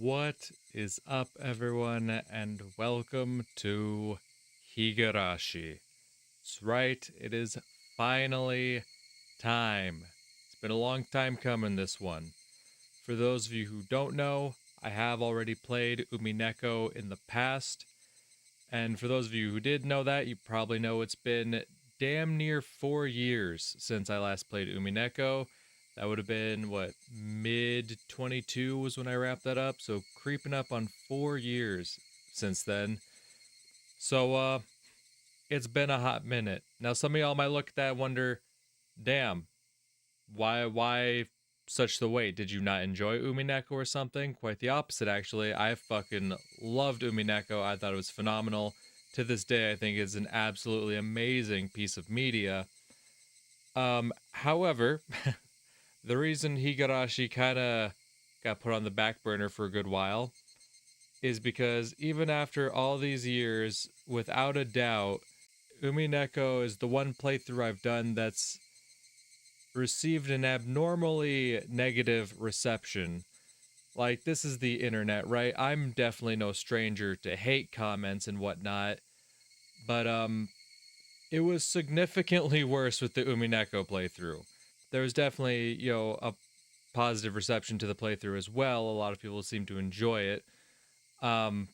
What is up, everyone, and welcome to Higurashi. That's right, it is finally time. It's been a long time coming, this one. For those of you who don't know, I have already played Umineko in the past, and for those of you who did know that, you probably know it's been damn near 4 years since I last played Umineko. That would have been, what, mid 22 was when I wrapped that up. So creeping up on 4 years since then. So, it's been a hot minute. Now, some of y'all might look at that and wonder, damn, why such the wait? Did you not enjoy Umineko or something? Quite the opposite, actually. I fucking loved Umineko. I thought it was phenomenal. To this day, I think it's an absolutely amazing piece of media. However, the reason Higurashi kind of got put on the back burner for a good while is because even after all these years, without a doubt, Umineko is the one playthrough I've done that's received an abnormally negative reception. Like, this is the internet, right? I'm definitely no stranger to hate comments and whatnot, but it was significantly worse with the Umineko playthrough. There was definitely, a positive reception to the playthrough as well. A lot of people seem to enjoy it. Um,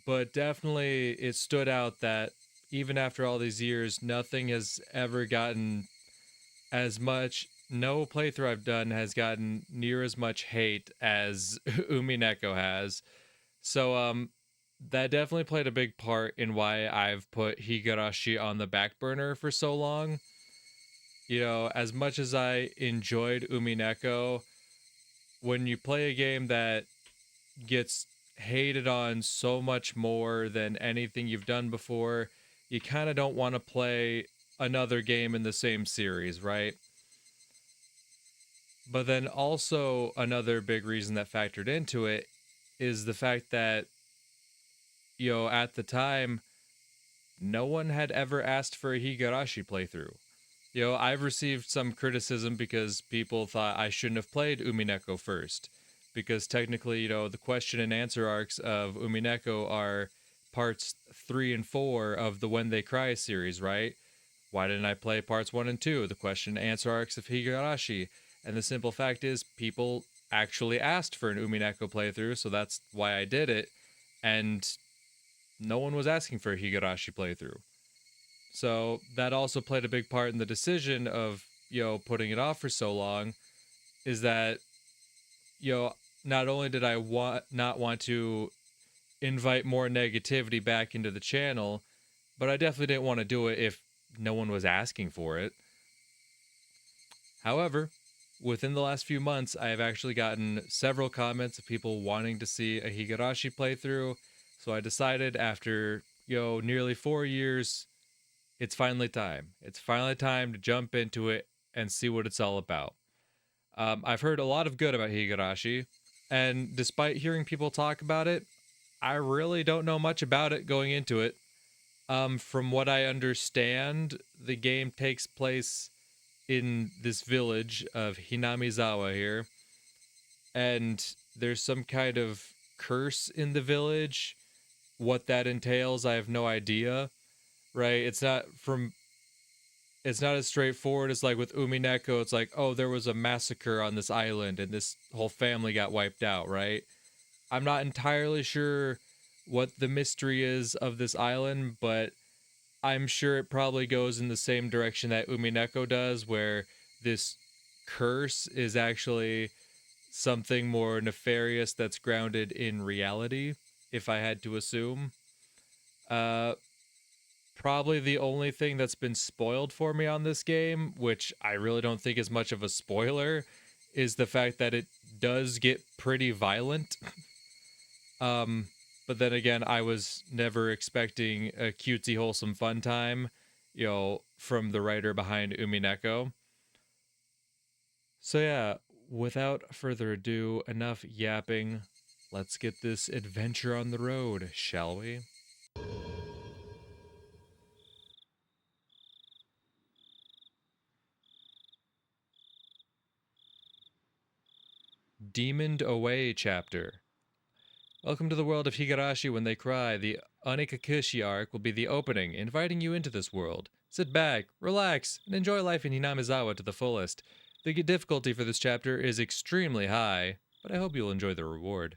but definitely it stood out that even after all these years, nothing has ever gotten as much. No playthrough I've done has gotten near as much hate as Umineko has. So, that definitely played a big part in why I've put Higurashi on the back burner for so long. As much as I enjoyed Umineko, when you play a game that gets hated on so much more than anything you've done before, you kind of don't want to play another game in the same series, right? But then also another big reason that factored into it is the fact that, at the time, no one had ever asked for a Higurashi playthrough. I've received some criticism because people thought I shouldn't have played Umineko first. Because technically, the question and answer arcs of Umineko are parts 3 and 4 of the When They Cry series, right? Why didn't I play parts 1 and 2, the question and answer arcs of Higurashi? And the simple fact is, people actually asked for an Umineko playthrough, so that's why I did it. And no one was asking for a Higurashi playthrough. So that also played a big part in the decision of, putting it off for so long, is that, not only did I not want to invite more negativity back into the channel, but I definitely didn't want to do it if no one was asking for it. However, within the last few months, I have actually gotten several comments of people wanting to see a Higurashi playthrough. So I decided after, nearly 4 years, it's finally time. It's finally time to jump into it and see what it's all about. I've heard a lot of good about Higurashi, and despite hearing people talk about it, I really don't know much about it going into it. From what I understand, the game takes place in this village of Hinamizawa here, and there's some kind of curse in the village. What that entails, I have no idea. Right? It's not as straightforward as like with Umineko. It's like, oh, there was a massacre on this island and this whole family got wiped out, right? I'm not entirely sure what the mystery is of this island, but I'm sure it probably goes in the same direction that Umineko does, where this curse is actually something more nefarious that's grounded in reality, if I had to assume. Uh, Probably the only thing that's been spoiled for me on this game, which I really don't think is much of a spoiler, is the fact that it does get pretty violent. um, but then again, I was never expecting a cutesy, wholesome fun time, from the writer behind Umineko. So yeah, without further ado, enough yapping. Let's get this adventure on the road, shall we? Demoned Away chapter. Welcome to the world of Higurashi when they cry. The Onikakushi arc will be the opening, inviting you into this world. Sit back, relax, and enjoy life in Hinamizawa to the fullest. The difficulty for this chapter is extremely high, but I hope you'll enjoy the reward.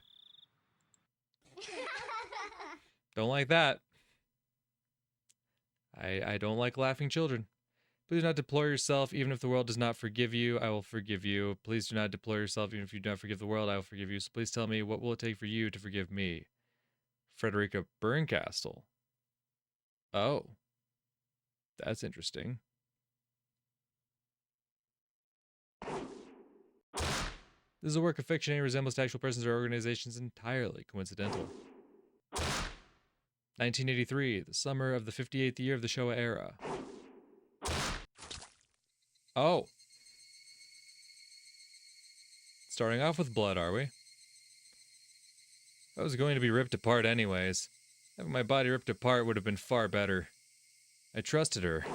Don't like that. I don't like laughing children. Please do not deplore yourself, even if the world does not forgive you, I will forgive you. Please do not deplore yourself, even if you do not forgive the world, I will forgive you. So please tell me, what will it take for you to forgive me? Frederica Berncastle. Oh. That's interesting. This is a work of fiction. Any resemblance to actual persons or organizations entirely coincidental. 1983, the summer of the 58th year of the Showa era. Oh. Starting off with blood, are we? I was going to be ripped apart anyways. Having my body ripped apart would have been far better. I trusted her.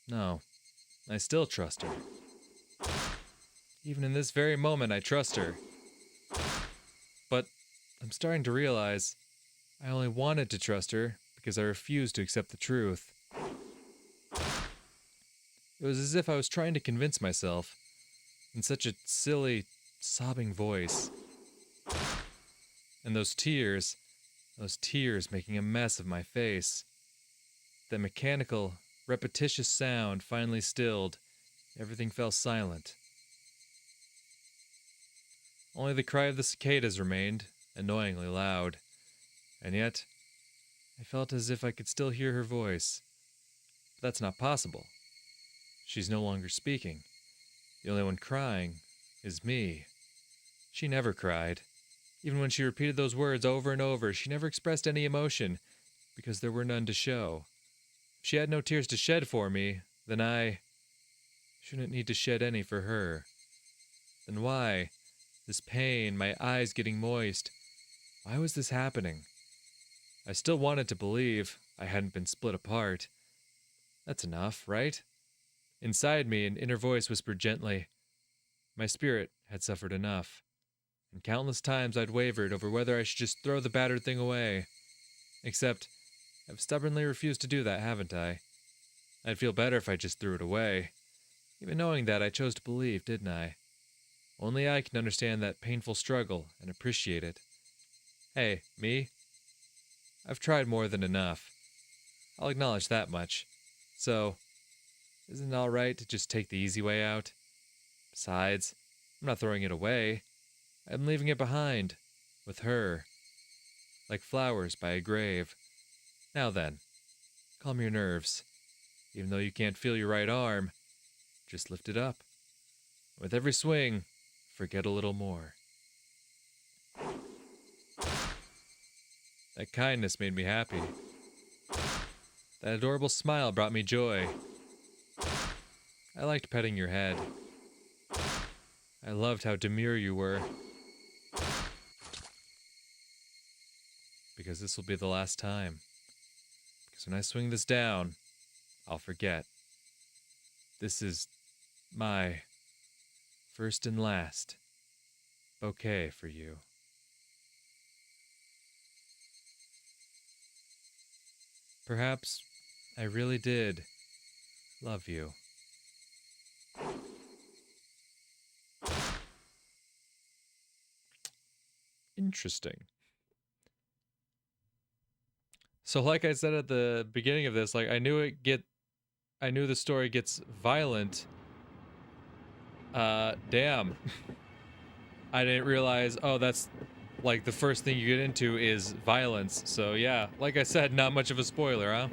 No. I still trust her. Even in this very moment, I trust her. But I'm starting to realize I only wanted to trust her because I refused to accept the truth. It was as if I was trying to convince myself, in such a silly, sobbing voice. And those tears making a mess of my face. The mechanical, repetitious sound finally stilled. Everything fell silent. Only the cry of the cicadas remained, annoyingly loud. And yet, I felt as if I could still hear her voice. But that's not possible. She's no longer speaking. The only one crying is me. She never cried. Even when she repeated those words over and over, she never expressed any emotion, because there were none to show. If she had no tears to shed for me, then I shouldn't need to shed any for her. Then why? This pain, my eyes getting moist. Why was this happening? I still wanted to believe I hadn't been split apart. That's enough, right? Inside me, an inner voice whispered gently. My spirit had suffered enough. And countless times I'd wavered over whether I should just throw the battered thing away. Except, I've stubbornly refused to do that, haven't I? I'd feel better if I just threw it away. Even knowing that, I chose to believe, didn't I? Only I can understand that painful struggle and appreciate it. Hey, me? I've tried more than enough. I'll acknowledge that much. So, isn't it alright to just take the easy way out? Besides, I'm not throwing it away. I'm leaving it behind. With her. Like flowers by a grave. Now then, calm your nerves. Even though you can't feel your right arm, just lift it up. With every swing, forget a little more. That kindness made me happy. That adorable smile brought me joy. I liked petting your head. I loved how demure you were. Because this will be the last time. Because when I swing this down, I'll forget. This is my first and last bouquet for you. Perhaps I really did love you. Interesting. So like I said at the beginning of this, like I knew the story gets violent. Damn. I didn't realize, oh, that's like the first thing you get into is violence. So yeah, like I said, not much of a spoiler, huh?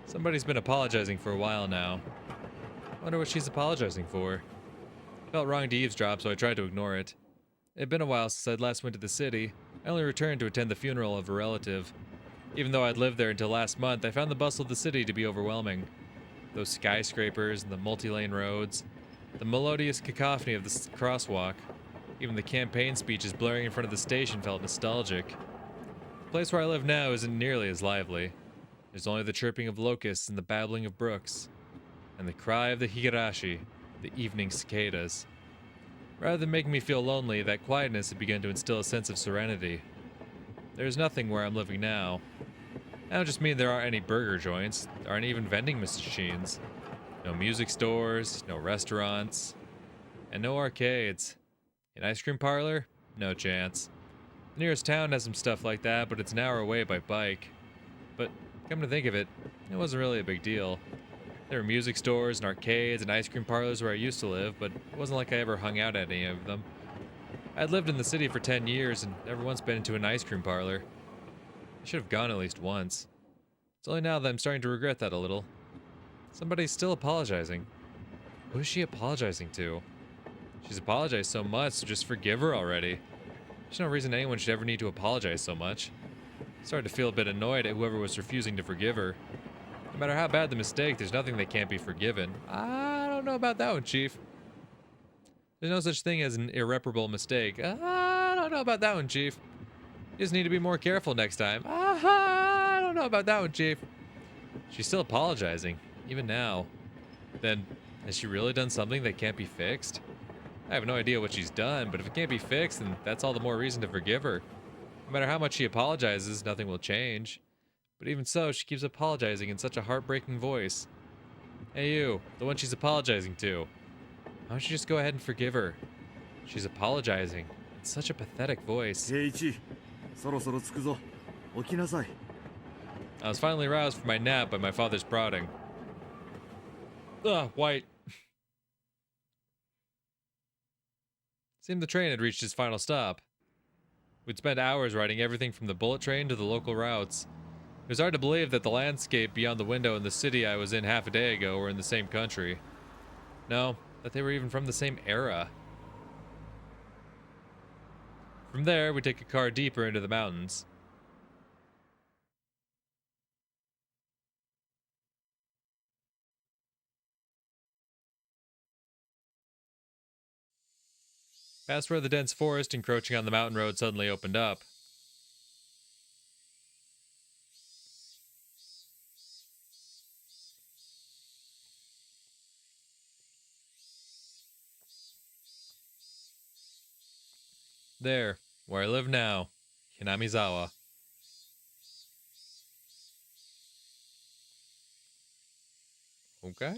Somebody's been apologizing for a while now. Wonder what she's apologizing for. Felt wrong to eavesdrop, so I tried to ignore it. It had been a while since I'd last went to the city. I only returned to attend the funeral of a relative. Even though I'd lived there until last month, I found the bustle of the city to be overwhelming. Those skyscrapers and the multi-lane roads, the melodious cacophony of the crosswalk, even the campaign speeches blaring in front of the station felt nostalgic. The place where I live now isn't nearly as lively. There's only the chirping of locusts and the babbling of brooks, and the cry of the Higurashi, the evening cicadas. Rather than making me feel lonely, that quietness had begun to instill a sense of serenity. There's nothing where I'm living now. I don't just mean there aren't any burger joints, there aren't even vending machines. No music stores, no restaurants, and no arcades. An ice cream parlor? No chance. The nearest town has some stuff like that, but it's an hour away by bike. But, come to think of it, it wasn't really a big deal. There were music stores and arcades and ice cream parlors where I used to live, but it wasn't like I ever hung out at any of them. I'd lived in the city for 10 years and never once been into an ice cream parlor. I should have gone at least once. It's only now that I'm starting to regret that a little. Somebody's still apologizing. Who is she apologizing to? She's apologized so much, so just forgive her already. There's no reason anyone should ever need to apologize so much. I started to feel a bit annoyed at whoever was refusing to forgive her. No matter how bad the mistake, there's nothing that can't be forgiven. I don't know about that one, Chief. There's no such thing as an irreparable mistake. I don't know about that one, Chief. You just need to be more careful next time. I don't know about that one, Chief. She's still apologizing, even now. Then, has she really done something that can't be fixed? I have no idea what she's done, but if it can't be fixed, then that's all the more reason to forgive her. No matter how much she apologizes, nothing will change. But even so, she keeps apologizing in such a heartbreaking voice. Hey you, the one she's apologizing to. Why don't you just go ahead and forgive her? She's apologizing. It's such a pathetic voice. Keiichi, そろそろ着くぞ。起きなさい。 I was finally roused from my nap by my father's prodding. Ugh, white. Seemed the train had reached its final stop. We'd spent hours riding everything from the bullet train to the local routes. It was hard to believe that the landscape beyond the window in the city I was in half a day ago were in the same country. No, that they were even from the same era. From there, we take a car deeper into the mountains. Past where the dense forest encroaching on the mountain road suddenly opened up. There, where I live now, Hinamizawa. Okay.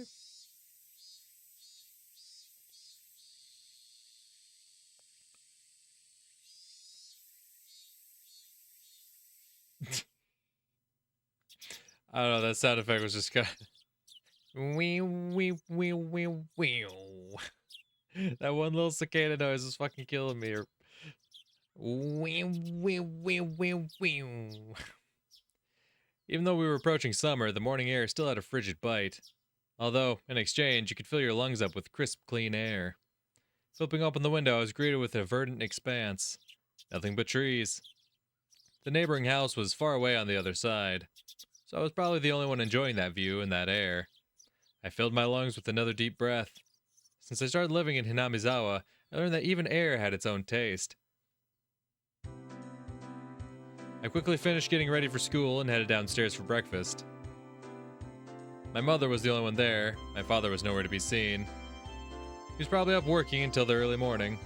I don't know, that sound effect was just kind of... Wee, wee, wee, wee, wee. That one little cicada noise is fucking killing me. Wee, wee, wee, wee, wee. Even though we were approaching summer, the morning air still had a frigid bite. Although, in exchange, you could fill your lungs up with crisp, clean air. Flipping open the window, I was greeted with a verdant expanse. Nothing but trees. The neighboring house was far away on the other side, so I was probably the only one enjoying that view and that air. I filled my lungs with another deep breath. Since I started living in Hinamizawa, I learned that even air had its own taste. I quickly finished getting ready for school and headed downstairs for breakfast. My mother was the only one there. My father was nowhere to be seen. He was probably up working until the early morning.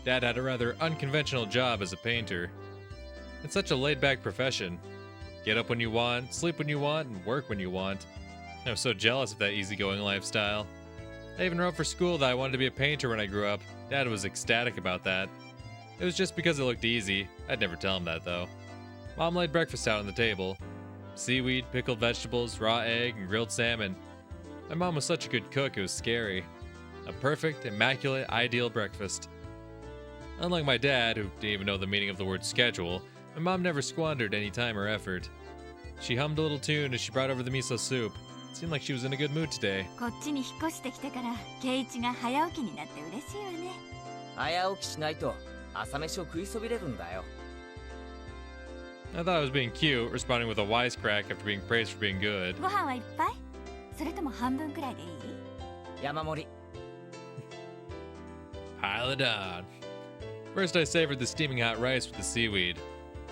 Dad had a rather unconventional job as a painter. It's such a laid-back profession. Get up when you want, sleep when you want, and work when you want. I was so jealous of that easygoing lifestyle. I even wrote for school that I wanted to be a painter when I grew up. Dad was ecstatic about that. It was just because it looked easy. I'd never tell him that, though. Mom laid breakfast out on the table. Seaweed, pickled vegetables, raw egg, and grilled salmon. My mom was such a good cook, it was scary. A perfect, immaculate, ideal breakfast. Unlike my dad, who didn't even know the meaning of the word schedule, my mom never squandered any time or effort. She hummed a little tune as she brought over the miso soup. It seemed like she was in a good mood today. こっちに引っ越してきてから圭一が早起きになって嬉しいわね。早起きしないと朝飯を食いそびれるんだよ。 I thought I was being cute, responding with a wisecrack after being praised for being good. ご飯はいっぱい？それとも半分くらいでいい？山盛り。 Pile it on. First, I savored the steaming hot rice with the seaweed.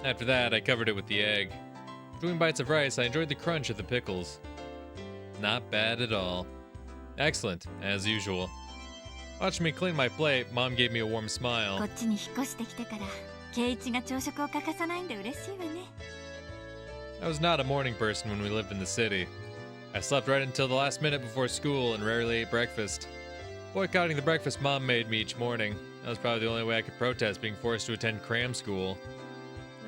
After that, I covered it with the egg. Between bites of rice, I enjoyed the crunch of the pickles. Not bad at all. Excellent, as usual. Watching me clean my plate, Mom gave me a warm こ smile. っちに引っ越してきてから圭一が朝食を欠かさないんで嬉しいわね。 I was not a morning person when we lived in the city. I slept right until the last minute before school and rarely ate breakfast. Boycotting the breakfast Mom made me each morning. That was probably the only way I could protest being forced to attend cram school.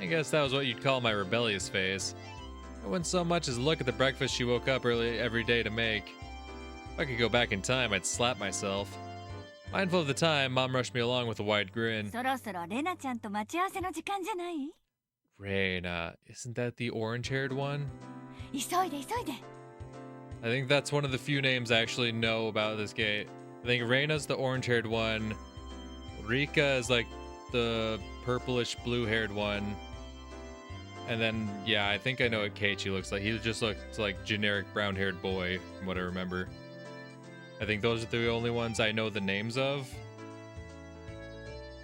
I guess that was what you'd call my rebellious phase. I wouldn't so much as look at the breakfast she woke up early every day to make. If I could go back in time, I'd slap myself. Mindful of the time, Mom rushed me along with a wide grin. そろそろレナちゃんと待ち合わせの時間じゃない？ Reina, isn't that the orange-haired one? 急いで急いで。 I think that's one of the few names I actually know about this game. I think Reina's the orange-haired one. Rika is like the purplish blue-haired one. And then, yeah, I think I know what Keiichi looks like. He just looks like generic brown-haired boy, from what I remember. I think those are the only ones I know the names of.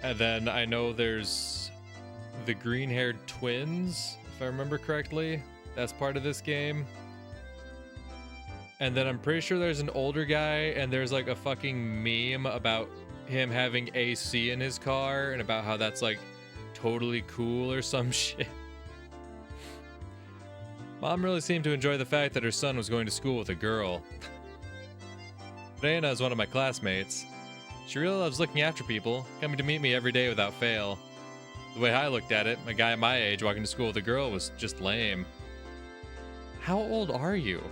And then I know there's the green-haired twins, if I remember correctly. That's part of this game. And then I'm pretty sure there's an older guy, and there's like a fucking meme about him having AC in his car, and about how that's like totally cool or some shit. Mom really seemed to enjoy the fact that her son was going to school with a girl. Reina is one of my classmates. She really loves looking after people, coming to meet me every day without fail. The way I looked at it, a guy my age walking to school with a girl was just lame. How old are you?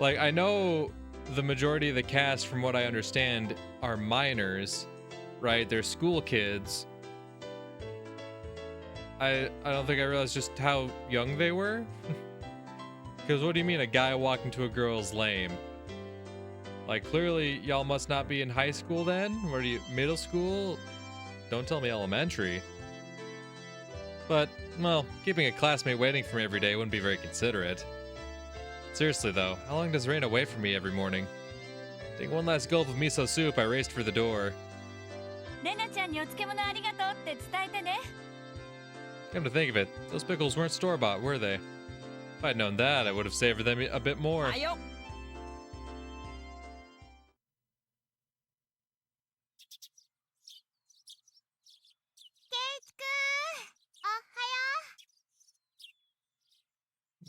Like, I know the majority of the cast, from what I understand, are minors, right? They're school kids. I don't think I realized just how young they were. Because what do you mean a guy walking to a girl's lame? Like, clearly y'all must not be in high school then? What are you, middle school? Don't tell me elementary. But, well, keeping a classmate waiting for me every day wouldn't be very considerate. Seriously though, how long does Reina wait for me every morning? Taking one last gulp of miso soup, I raced for the door. レナちゃんにお漬物ありがとうって伝えてね。 Come to think of it, those pickles weren't store-bought, were they? If I'd known that, I would have savored them a bit more. はいよ。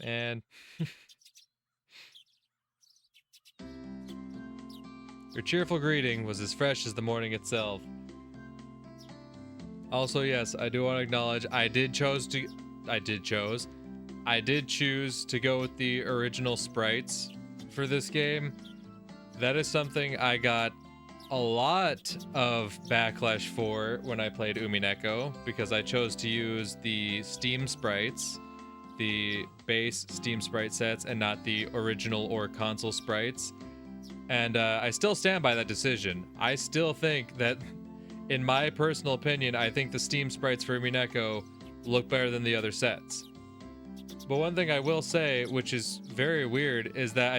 And her cheerful greeting was as fresh as the morning itself. Also, yes, I do want to acknowledge I did choose to go with the original sprites for this game. That is something I got a lot of backlash for when I played Umineko, because I chose to use the Steam sprites, the base Steam sprite sets, and not the original or console sprites. And I still stand by that decision. I still think that, in my personal opinion, I think the Steam sprites for Umineko look better than the other sets. But one thing I will say, which is very weird, is that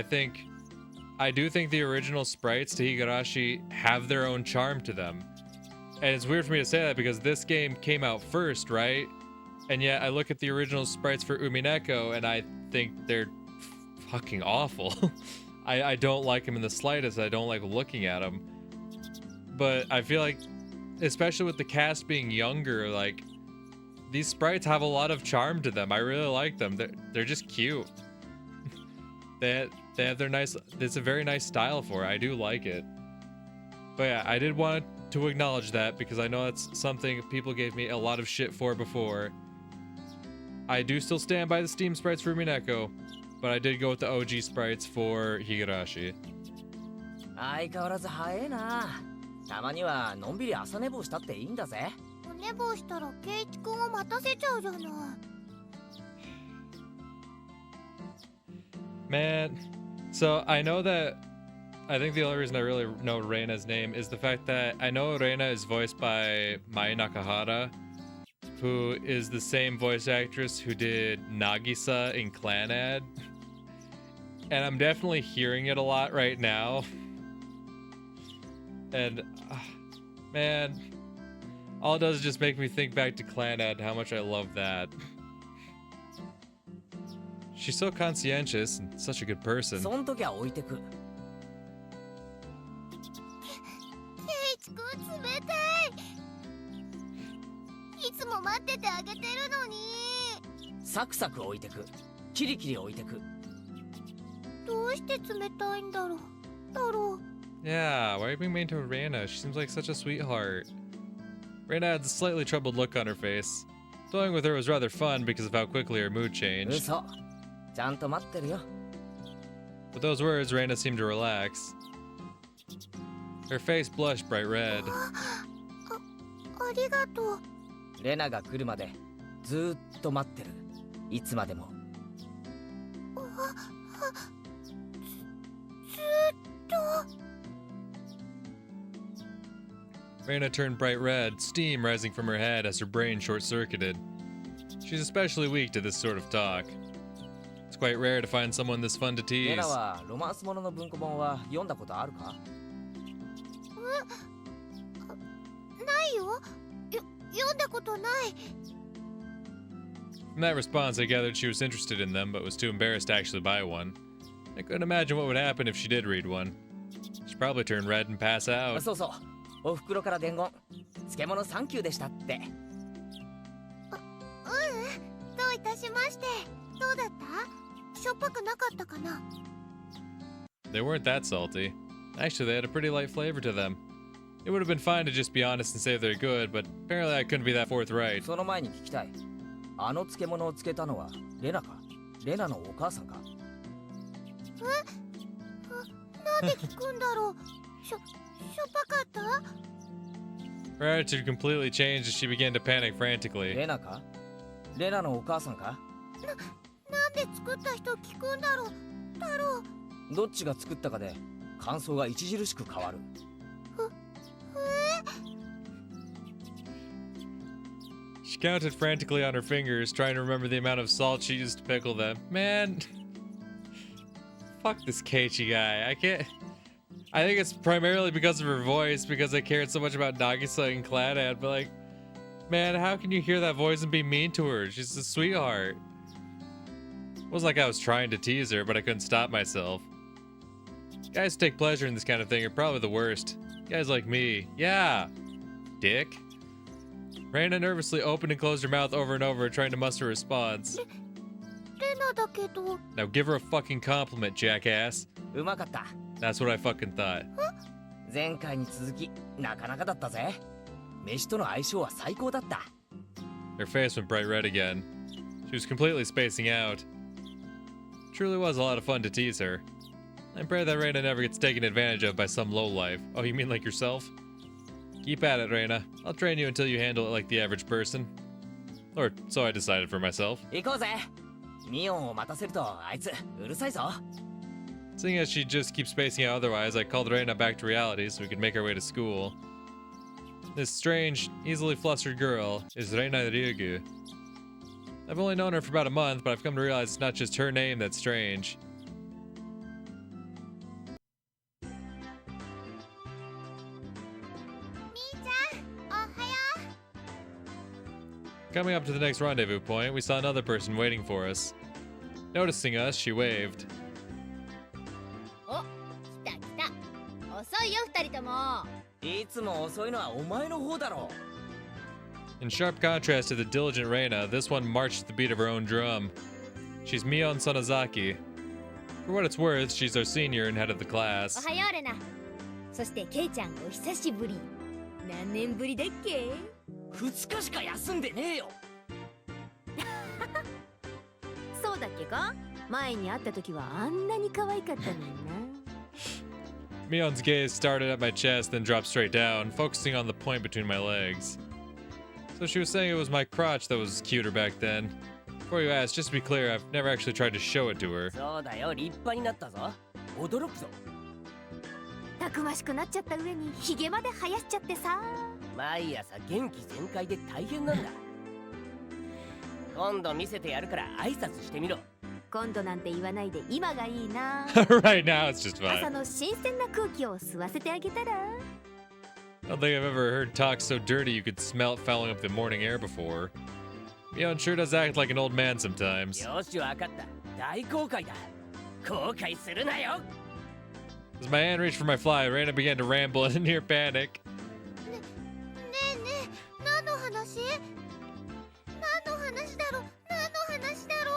I do think the original sprites to Higurashi have their own charm to them. And it's weird for me to say that because this game came out first, right? And yet I look at the original sprites for Umineko and I think they're fucking awful. I don't like them in the slightest. I don't like looking at them. But I feel like, especially with the cast being younger, like, these sprites have a lot of charm to them. I really like them. They're just cute. They have their nice, it's a very nice style for it. I do like it. But yeah, I did want to acknowledge that because I know that's something people gave me a lot of shit for before. I do still stand by the Steam sprites for Mineko, but I did go with the OG sprites for Higurashi. 相変わらず早えな。たまにはのんびり朝寝坊したっていいんだぜ。お寝坊したら圭一君を待たせちゃうじゃない。Man, so I know that, I think the only reason I really know Reina's name is the fact that I know Reina is voiced by Mai Nakahara, who is the same voice actress who did Nagisa in Clannad. And I'm definitely hearing it a lot right now. And, man, all it does is just make me think back to Clannad, how much I love that. She's so conscientious and such a good person. そん時は置いてく。いつも待っててあげてるのに。サクサク置いてく、キリキリ置いてく。どうして冷たいんだろう。Yeah, why are you being mean to Reina? She seems like such a sweetheart. Reina had a slightly troubled look on her face. Toying with her was rather fun because of how quickly her mood changed. 嘘。ちゃんと待ってるよ。With those words, Reina seemed to relax. Her face blushed bright red. ありがとう。レナが来るまでずーっと待ってる。いつまでも。ずーっと。Reina turned bright red, steam rising from her head as her brain short-circuited. She's especially weak to this sort of talk. It's quite rare to find someone this fun to レ tease. ナはロマンスものの文庫本は読んだことあるか？ないよ。読んだことない。From that response, I gathered she was interested in them, but was too embarrassed to actually buy one. I couldn't imagine what would happen if she did read one. She'd probably turn red and pass out. そうそう。お袋から伝言。漬物サンキューでしたって。どういたしまして。どうだった？しょっぱくなかったかな？ They weren't that salty. Actually, they had a pretty light flavor to them. It would have been fine to just be honest and say they're good, but apparently I couldn't be that forthright. その前に聞きたい。あの漬物を漬けたのはレナか？レナのお母さんか？なんで聞くんだろう。しょっぱかった？ Her attitude completely changed as she began to panic frantically. レナか？レナのお母さんか？なんで作った人聞くんだろう。太郎。どっちが作ったかで感想が著しく変わる。She counted frantically on her fingers, trying to remember the amount of salt she used to pickle them. Man, fuck this Keiichi guy. I can't. I think it's primarily because of her voice, because I cared so much about Nagisa and Clannad, but like, man, how can you hear that voice and be mean to her? She's a sweetheart. It wasn't like I was trying to tease her, but I couldn't stop myself. Guys who take pleasure in this kind of thing are probably the worst. Guys like me. Yeah, dick. Reina nervously opened and closed her mouth over and over, trying to muster a response. レナだけど。 Now give her a fucking compliment, jackass. うまかった。 That's what I fucking thought. 前回に続きなかなかだったぜ。飯との相性は最高だった。 Her face went bright red again. She was completely spacing out. Truly was a lot of fun to tease her. I pray that Reina never gets taken advantage of by some lowlife. Oh, you mean like yourself? Keep at it, Reina. I'll train you until you handle it like the average person. Or so I decided for myself. 行こうぜ。ミオンを待たせるとあいつうるさいぞ。 Seeing as she just keeps spacing out otherwise, I called Reina back to reality so we could make our way to school. This strange, easily flustered girl is Reina Ryugu. I've only known her for about a month, but I've come to realize it's not just her name that's strange. Coming up to the next rendezvous point, we saw another person waiting for us. Noticing us, she waved. お、来た来た。遅いよ二人とも。いつも遅いのはお前の方だろ。 In sharp contrast to the diligent Reina, this one marched to the beat of her own drum. She's Mion Sonozaki. For what it's worth, she's our senior and head of the お class. はようレナ。そしてケイちゃんお久しぶり。何年ぶりだっけ2日しか休んでねえよ。そうだっけか前に会った時はあんなに可愛かったのにな。Mion's gaze started at my chest, then dropped straight down, focusing on the point between my legs. So she was saying it was my crotch that was cuter back then. Before you ask, just to be clear, I've never actually tried to show it to her. そうだよ、立派になったぞ。驚くぞ。たくましくなっちゃった上にヒゲまで生やしちゃってさ。毎朝元気全開で大変なんだ。今度見せてやるから挨拶してみろ。今度なんて言わないで今がいいな。Right now, it's just 朝 fine. の新鮮な空気を吸わせてあげたら。I don't think I've ever heard talk so dirty you could smell it fouling up the morning air before. Mion sure does act like an old man sometimes. よし、わかった。大公開だ。後悔するなよ。 As my hand reached for my fly, Reina began to ramble in near panic. ねえねえ、何の話？何の話だろう、何の話だろ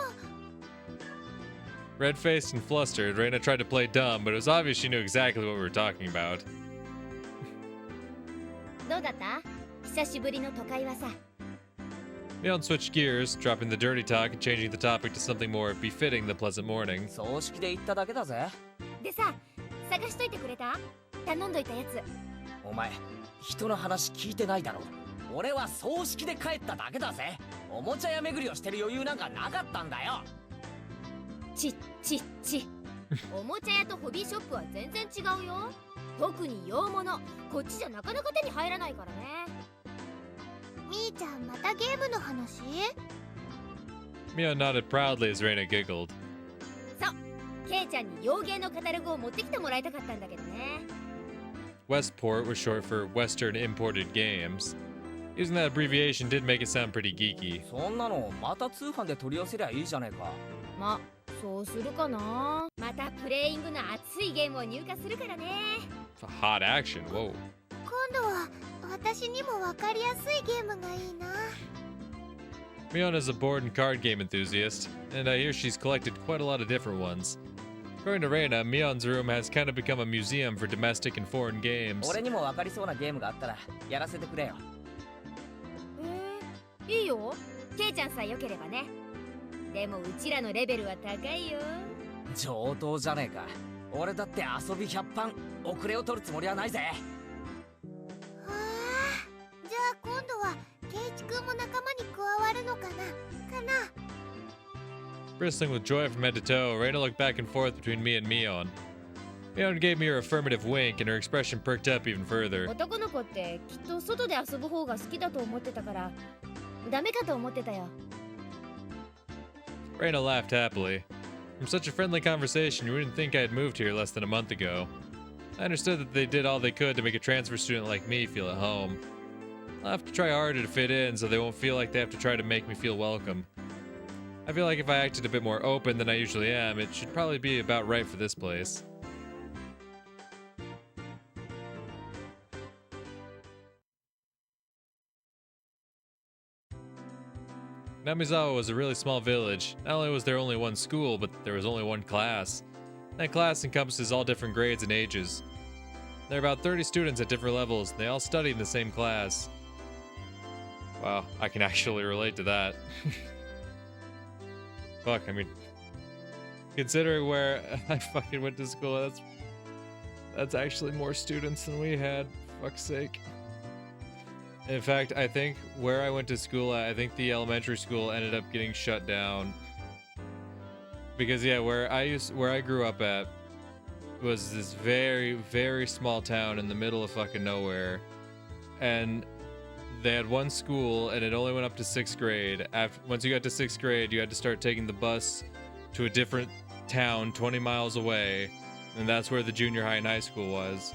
う。 Red-faced and flustered, Reina tried to play dumb, but it was obvious she knew exactly what we were talking about. どうだった？久しぶりの都会はさ。 Mion switched gears, dropping the dirty talk and changing the topic to something more befitting the pleasant morning. 葬式で行っただけだぜ。でさ、探しといてくれた？頼んどいたやつ。お前、人の話聞いてないだろ。俺は葬式で帰っただけだぜ。おもちゃ屋巡りをしてる余裕なんかなかったんだよ。ち。おもちゃ屋とホビーショップは全然違うよ。特に洋物、こっちじゃなかなか手に入らないからね。みーちゃん、またゲームの話？ Mion nodded proudly as Reina giggled. そう、ケイちゃんに洋芸のカタログを持ってきてもらいたかったんだけどね。Westport was short for Western Imported Games. Using that abbreviation did make it sound pretty geeky. そんなのまた通販で取り寄せりゃいいじゃねえか。ま、そうするかな。またプレイングの熱いゲームを入荷するからね。Hot action, whoa. 今度は私にも分かりやすいゲームがいいな。 Mion is a board and card game enthusiast, and I hear she's collected quite a lot of different ones. According to Reina, Mion's room has kind of become a museum for domestic and foreign games. 俺にも分かりそうなゲームがあったらやらせてくれよ。いいよ。ケイちゃんさえ良ければね。でもうちらのレベルは高いよ。上等じゃねえか。俺だって遊び100番遅れを取るつもりはないぜ。じゃあ今度はケイチ君も仲間に加わるのかな。Bristling with joy from head to toe, Reina looked back and forth between me and Mion. Mion gave me her affirmative wink, and her expression perked up even further. 男の子ってきっと外で遊ぶ方が好きだと思ってたからダメかと思ってたよ。 Reina laughed happily. From such a friendly conversation, you wouldn't think I had moved here less than a month ago. I understood that they did all they could to make a transfer student like me feel at home. I'll have to try harder to fit in so they won't feel like they have to try to make me feel welcome. I feel like if I acted a bit more open than I usually am, it should probably be about right for this place. Namizawa was a really small village. Not only was there only one school, but there was only one class. That class encompasses all different grades and ages. There are about 30 students at different levels, and they all study in the same class. Wow, I can actually relate to that. Fuck, I mean, considering where I fucking went to school, that's actually more students than we had. Fuck's sake. In fact, I think where I went to school at, I think the elementary school ended up getting shut down. Because yeah, where I grew up at was this very, very small town in the middle of fucking nowhere. And they had one school and it only went up to 6th grade. Once you got to 6th grade, you had to start taking the bus to a different town 20 miles away. And that's where the junior high and high school was.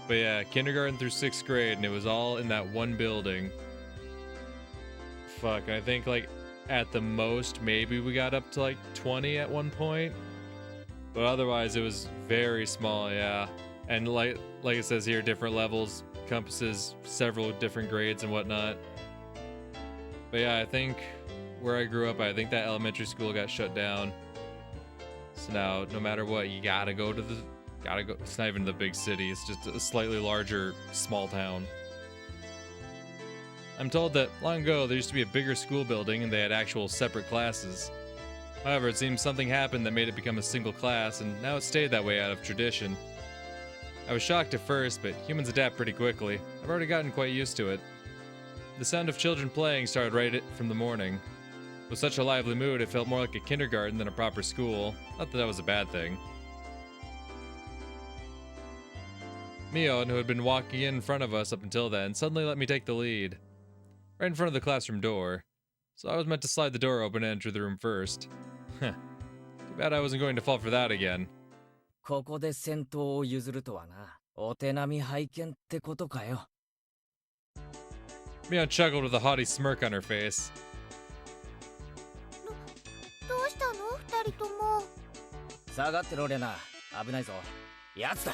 But yeah, kindergarten through 6th grade, and it was all in that one building. Fuck, I think like at the most, maybe we got up to like 20 at one point. But otherwise, it was very small, yeah. And like it says here, different levels, encompasses several different grades and whatnot. But yeah, I think where I grew up, I think that elementary school got shut down. So now, no matter what, you gotta go. It's not even the big city, it's just a slightly larger, small town. I'm told that long ago there used to be a bigger school building and they had actual separate classes. However, it seems something happened that made it become a single class, and now it stayed that way out of tradition. I was shocked at first, but humans adapt pretty quickly. I've already gotten quite used to it. The sound of children playing started right from the morning. With such a lively mood, it felt more like a kindergarten than a proper school. Not that that was a bad thing. Mion, who had been walking in front of us up until then, suddenly let me take the lead. Right in front of the classroom door. So I was meant to slide the door open and enter the room first. Too bad I wasn't going to fall for that again. ここで先頭を譲るとはな。お手並み拝見ってことかよ。Mion chuckled with a haughty smirk on her face. どうしたの二人とも。下がってろレナ。危ないぞ。やつだ。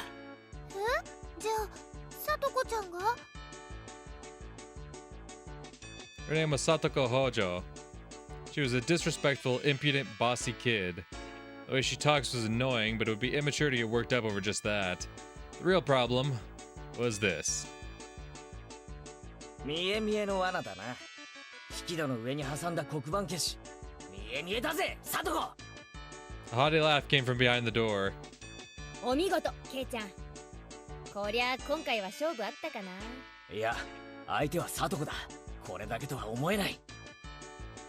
じゃあ、さとこちゃんが？ Her name was Satoko Hojo. She was a disrespectful, impudent, bossy kid. The way she talks was annoying, but it would be immature to get worked up over just that. The real problem was this. 見え見えの罠だな。引き戸の上に挟んだ黒板消し。見え見えだぜ、サトコ。 A haughty laugh came from behind the door. お見事ケイちゃん。こりゃ今回は勝負あったかな。いや、相手はサトコだ。これだけとは思えない。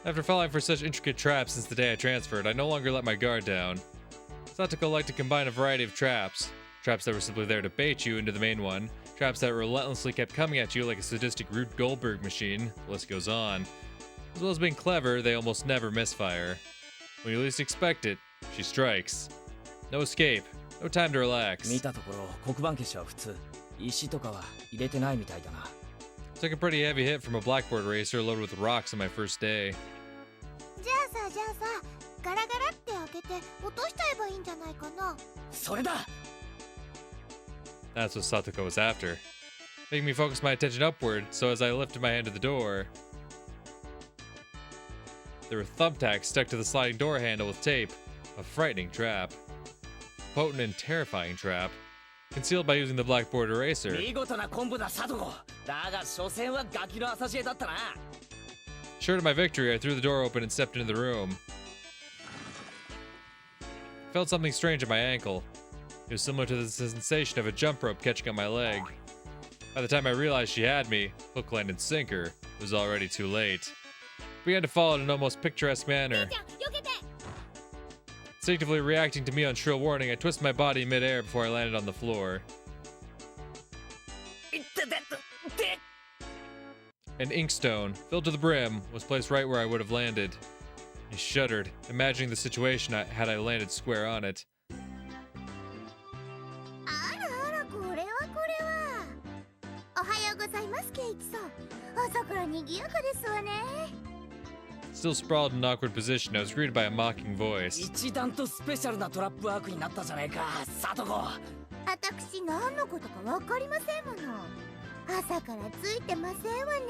After falling for such intricate traps since the day I transferred, I no longer let my guard down. Satoko liked to combine a variety of traps. Traps that were simply there to bait you into the main one. Traps that relentlessly kept coming at you like a sadistic Rube Goldberg machine. The list goes on. As well as being clever, they almost never misfire. When you least expect it, she strikes. No escape. No time to relax. 見たところ黒板消しは普通。石とかは入れてないみたいだな。 Took a pretty heavy hit from a blackboard eraser loaded with rocks on my first day. じゃあさガラガラって開けて落としちゃえばいいんじゃないかな。それだ。 That's what Satoko was after. Making me focus my attention upward, so as I lifted my hand to the door, there were thumbtacks stuck to the sliding door handle with tape. A frightening trap. Potent and terrifying trap. Concealed by using the blackboard eraser. 見事なコンボだサトコ。だが所詮はガキの浅知恵だったな。 Sure of my victory, I threw the door open and stepped into the room. Felt something strange at my ankle. It was similar to the sensation of a jump rope catching on my leg. By the time I realized she had me, hook, line, and sinker, it was already too late. We had to fall in an almost picturesque manner. Instinctively reacting to Mion's shrill warning, I twisted my body in midair before I landed on the floor. An inkstone, filled to the brim, was placed right where I would have landed. I shuddered, imagining the situation had I landed square on it. あらあらこれはこれは。おはようございますケイチさん。朝から賑やかですわね。 Still sprawled in an awkward position, I was greeted by a mocking voice. 一段とスペシャルなトラップワークになったじゃねえか、サトコ。私何のことかわかりませんもの。朝からついてませんわね。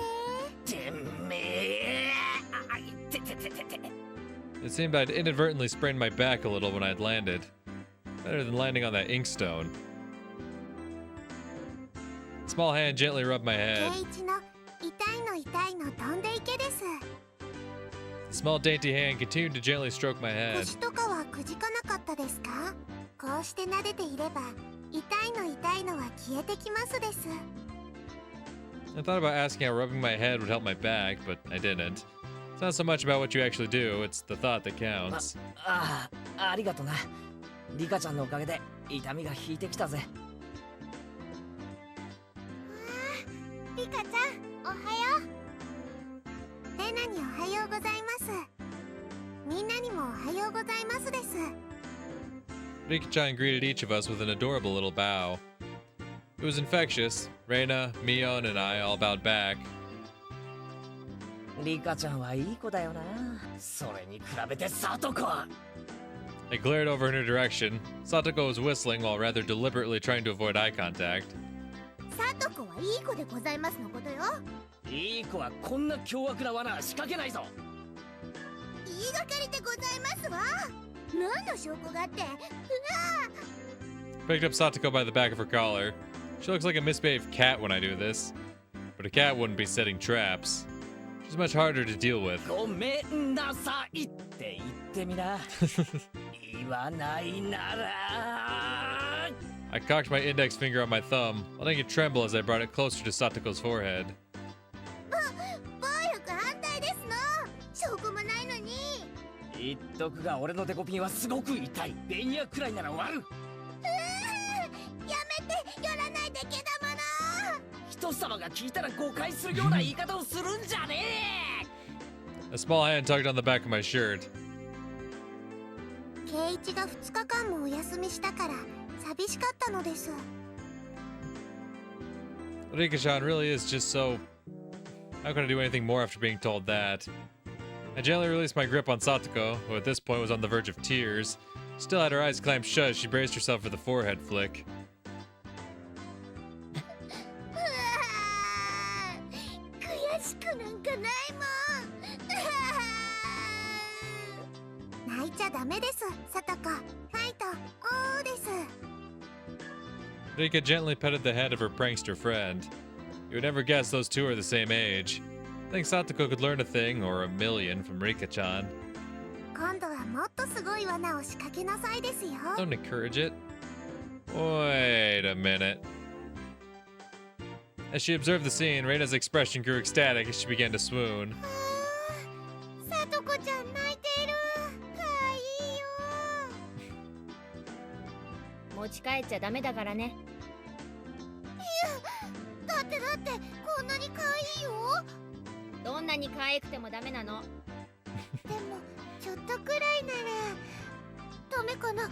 てめえ。あ、いててててて。 It seemed I'd inadvertently sprained my back a little when I'd landed. Better than landing on that inkstone. A small hand gently rubbed my ケ head. イチの痛いの飛んでいけです。 The small dainty hand continued to gently stroke my head. 腰とかはくじかなかったですか？こうして撫でていれば痛いのは消えてきますです。 I thought about asking how rubbing my head would help my back, but I didn't. It's not so much about what you actually do, it's the thought that counts. ありがとな。リカちゃんのおかげで痛みが引いてきたぜ。リカちゃん、おはよう。レナにおはようございます。みんなにもおはようございますです。 Rika-chan greeted each of us with an adorable little bow. It was infectious. Reina, Mion, and I all bowed back. リカちゃんはいい子だよな。それに比べてサトコは。 I glared over in her direction. Satoko was whistling while rather deliberately trying to avoid eye contact. サトコはいい子でございますのことよ。いい子はこんな凶悪な罠は仕掛けないぞ。言いがかりでございますわ。何の証拠があって。 Picked up Satoko by the back of her collar. She looks like a misbehaved cat when I do this. But a cat wouldn't be setting traps. She's much harder to deal with. ごめんなさいって言ってみな。言わないなら。 I cocked my index finger on my thumb, letting it tremble as I brought it closer to Satoko's forehead. 暴力反対ですの。証拠もないのに。言っとくが俺のデコピンはすごく痛い。ベニヤくらいなら割る。やめて、やらないでけだもの。人様が聞いたら誤解するような言い方をするんじゃねえ。 A small hand tugged on the back of my shirt. ケイチが2日間もお休みしたから寂しかったのです。 Rika-chan really is just so... How can I do anything more after being told that? I gently released my grip on Satoko, who at this point was on the verge of tears. Still had her eyes clamped shut as she braced herself for the forehead flick. 悔ししくなんかないもん。泣いちゃダメです、さとこ。ファイト、おーです。 Rika gently petted the head of her prankster friend. You would never guess those two are the same age. I think Satoko could learn a thing, or a million, from Rika-chan. 今度はもっとすごい罠を仕掛けなさいですよ。 Don't encourage it. Wait a minute. As she observed the scene, Reina's expression grew ecstatic as she began to swoon. さとこちゃん泣いてる。かわいいよ。持ち帰っちゃダメだからね。いや、だってこんなにかわいいよ。どんなに可愛くてもダメなの。でもちょっとくらいならダメかな。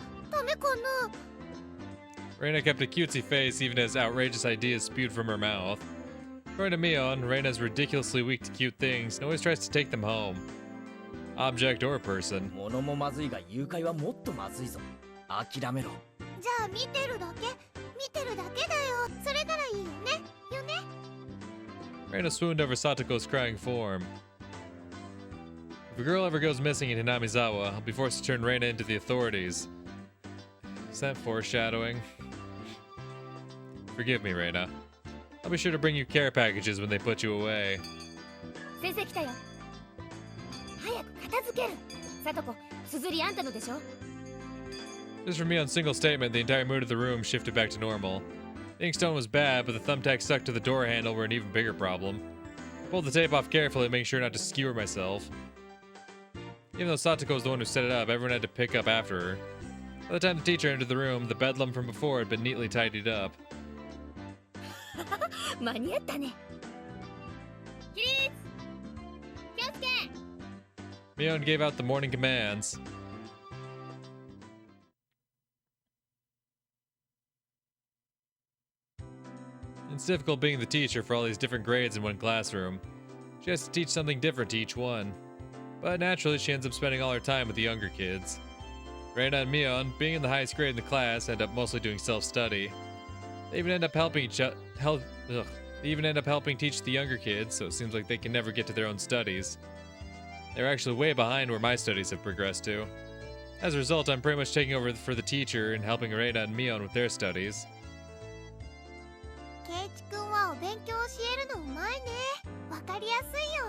Reina kept a cutesy face even as outrageous ideas spewed from her mouth. According to Mion, Reina is ridiculously weak to cute things and always tries to take them home. Object or person. 物もまずいが誘拐はもっとまずいぞ。諦めろ。じゃあ見てるだけだよ。それならいいよね。 Reina swooned over Satoko's crying form. If a girl ever goes missing in Hinamizawa, I'll be forced to turn Reina into the authorities. Is that foreshadowing? Forgive me, Reina. I'll be sure to bring you care packages when they put you away. 先生来たよ。早く片付ける。さとこ、すずりあんたのでしょ。 Just from Mion's single statement, the entire mood of the room shifted back to normal. The inkstone was bad, but the thumbtacks stuck to the door handle were an even bigger problem. I pulled the tape off carefully, making sure not to skewer myself. Even though Satoko was the one who set it up, everyone had to pick up after her. By the time the teacher entered the room, the bedlam from before had been neatly tidied up. 間に合ったね。起立。気をつけ。 Mion gave out the morning commands. It's difficult being the teacher for all these different grades in one classroom. She has to teach something different to each one. But naturally, she ends up spending all her time with the younger kids. Reina and Mion, being in the highest grade in the class, end up mostly doing self-study. They even end up helping teach the younger kids, so it seems like they can never get to their own studies. They're actually way behind where my studies have progressed to. As a result, I'm pretty much taking over for the teacher and helping Reina and Mion with their studies. ケイチ君はお勉強教えるのうまいね。わかりやすいよ。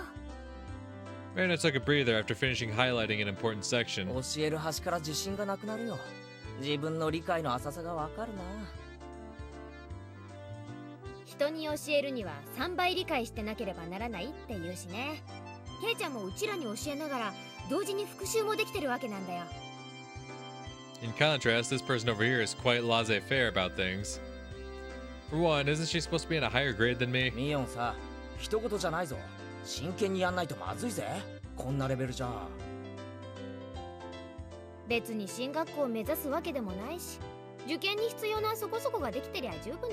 Reina took a breather after finishing highlighting an important section. 教える端から自信がなくなるよ。自分の理解の浅さがわかるな。人に教えるには3倍理解してなければならないって言うしね。ケイちゃんもうちらに教えながら同時に復習もできてるわけなんだよ。 In contrast, this person over here is quite laissez-faire about things. For one, isn't she supposed to be in a higher grade than me? ミオンさ、一言じゃないぞ。真剣にやんないとまずいぜ。こんなレベルじゃ。別に進学校を目指すわけでもないし、受験に必要なそこそこができてりゃ十分。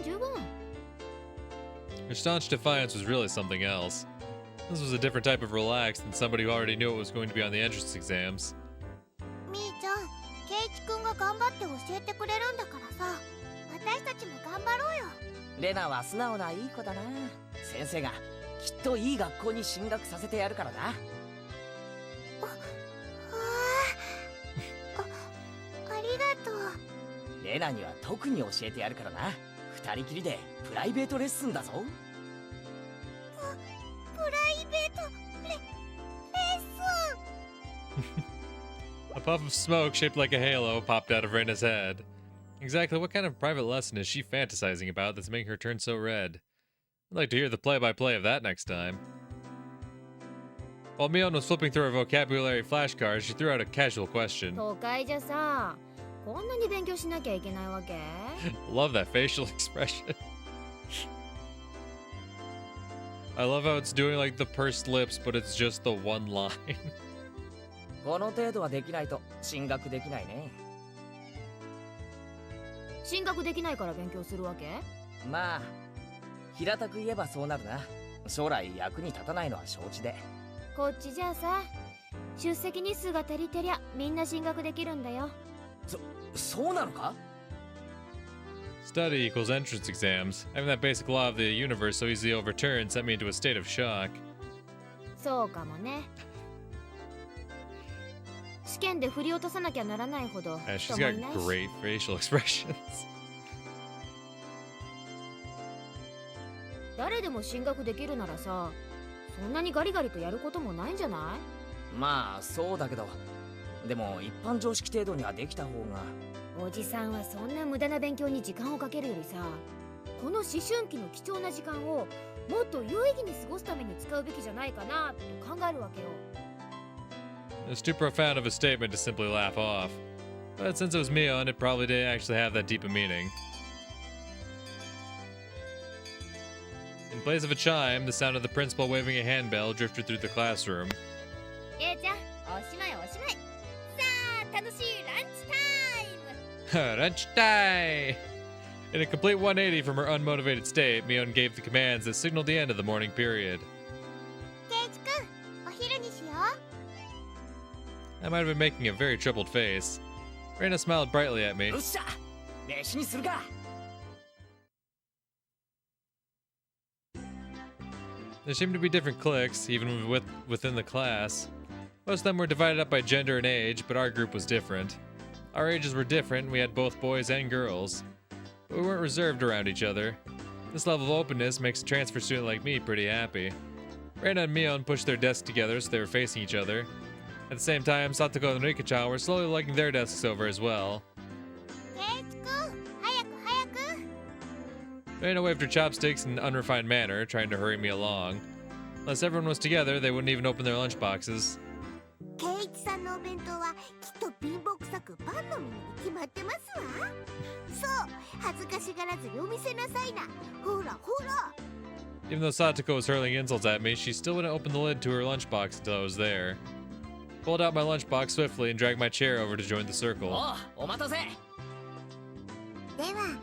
Her staunch defiance was really something else. This was a different type of relax than somebody who already knew what was going to be on the entrance exams. みーちゃん、ケイチ君が頑張って教えてくれるんだからさ、私たちも頑張ろうよ。レナは素直ないい子だな。先生がきっといい学校に進学させてやるからな。ありがとう。レナには特に教えてやるからな。二人きりでプライベートレッスンだぞ。プライベートレッスン。 A puff of smoke shaped like a halo popped out of Reina's head. Exactly what kind of private lesson is she fantasizing about that's making her turn so red? I'd like to hear the play-by-play of that next time. While Mion was flipping through her vocabulary flashcards, she threw out a casual question. 都会じゃさ、こんなに勉強しなきゃいけないわけ？ Love that facial expression. I love how it's doing like the pursed lips, but it's just the one line. この程度はできないと進学できないね。進学できないから勉強するわけ？まあ、平たく言えばそうなるな。将来役に立たないのは承知で。こっちじゃあさ、出席日数が足りてりゃみんな進学できるんだよ。そうなのか？ Study equals entrance exams. Having that basic law of the universe so easily overturned sent me into a state of shock. そうかもね。試験で振り落とさなきゃならないほど Yeah, 人 she's も got いないし。 great facial expressions. 誰でも進学できるならさ、そんなにガリガリとやることもないんじゃない？まあそうだけど、でも一般常識程度にはできた方が。おじさんはそんな無駄な勉強に時間をかけるよりさ、この思春期の貴重な時間をもっと有意義に過ごすために使うべきじゃないかなと考えるわけよ。 It's too profound of a statement to simply laugh off. But since it was Mion, it probably didn't actually have that deep a meaning. In place of a chime, the sound of the principal waving a handbell drifted through the classroom. ちゃん、おしまいおしまい。さあ、楽しいランチタイム。 Lunch time! In a complete 180 from her unmotivated state, Mion gave the commands that signaled the end of the morning period. ケイチくん、お昼にしよう。 I might have been making a very troubled face. Reina smiled brightly at me. よっしゃ、飯にするか。 There seemed to be different cliques, even within the class. Most of them were divided up by gender and age, but our group was different. Our ages were different, we had both boys and girls. But we weren't reserved around each other. This level of openness makes a transfer student like me pretty happy. Reina and Mion pushed their desks together so they were facing each other. At the same time, Satoko and Rika-chan were slowly lugging their desks over as well. ケイチくん、早く早く。 Reina waved her chopsticks in an unrefined manner, trying to hurry me along. Unless everyone was together, they wouldn't even open their lunchboxes. ケイチさんのお弁当はきっと貧乏くさくパンの耳に決まってますわ。そう、恥ずかしがらずにお見せなさいな。ほらほら。 Even though Satoko was hurling insults at me, she still wouldn't open the lid to her lunchbox until I was there. Pulled out my lunchbox swiftly and dragged my chair over to join the circle. おう、お待たせ。では、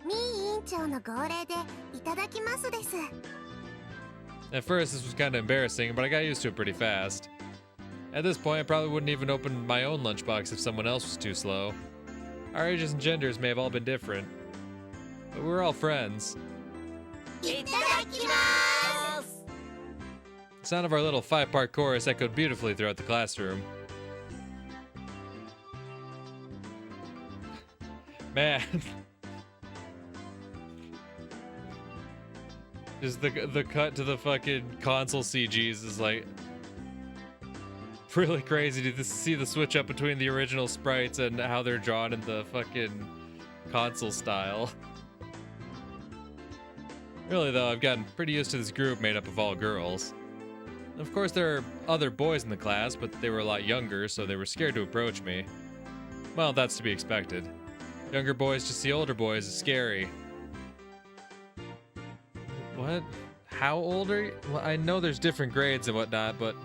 ミー委員長の号令でいただきますです。 At first, this was kind of embarrassing, but I got used to it pretty fast. At this point, I probably wouldn't even open my own lunchbox if someone else was too slow. Our ages and genders may have all been different, but we were all friends. いただきます。 The sound of our little 5-part chorus echoed beautifully throughout the classroom. Man. Just the cut to the fucking console CGs is like really crazy to see the switch up between the original sprites and how they're drawn in the fucking console style. Really though, I've gotten pretty used to this group made up of all girls. Of course there are other boys in the class, but they were a lot younger, so they were scared to approach me. Well, that's to be expected. Younger boys to see older boys is scary. What? How old are you? Well, I know there's different grades and whatnot, but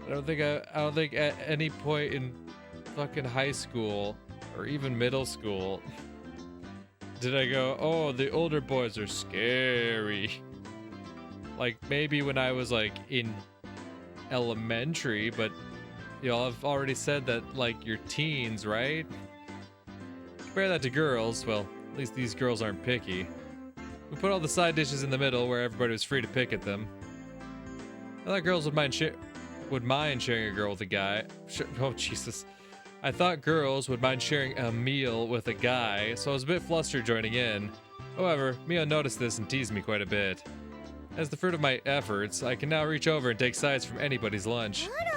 I don't think at any point in fucking high school or even middle school did I go, oh, the older boys are scary. Like maybe when I was like in elementary, but you know, I've already said that like you're teens, right? Compare that to girls, well, at least these girls aren't picky. We put all the side dishes in the middle where everybody was free to pick at them. I thought girls would mind sharing a girl with a guy. Oh, Jesus. I thought girls would mind sharing a meal with a guy, so I was a bit flustered joining in. However, Mia noticed this and teased me quite a bit. As the fruit of my efforts, I can now reach over and take sides from anybody's lunch. あら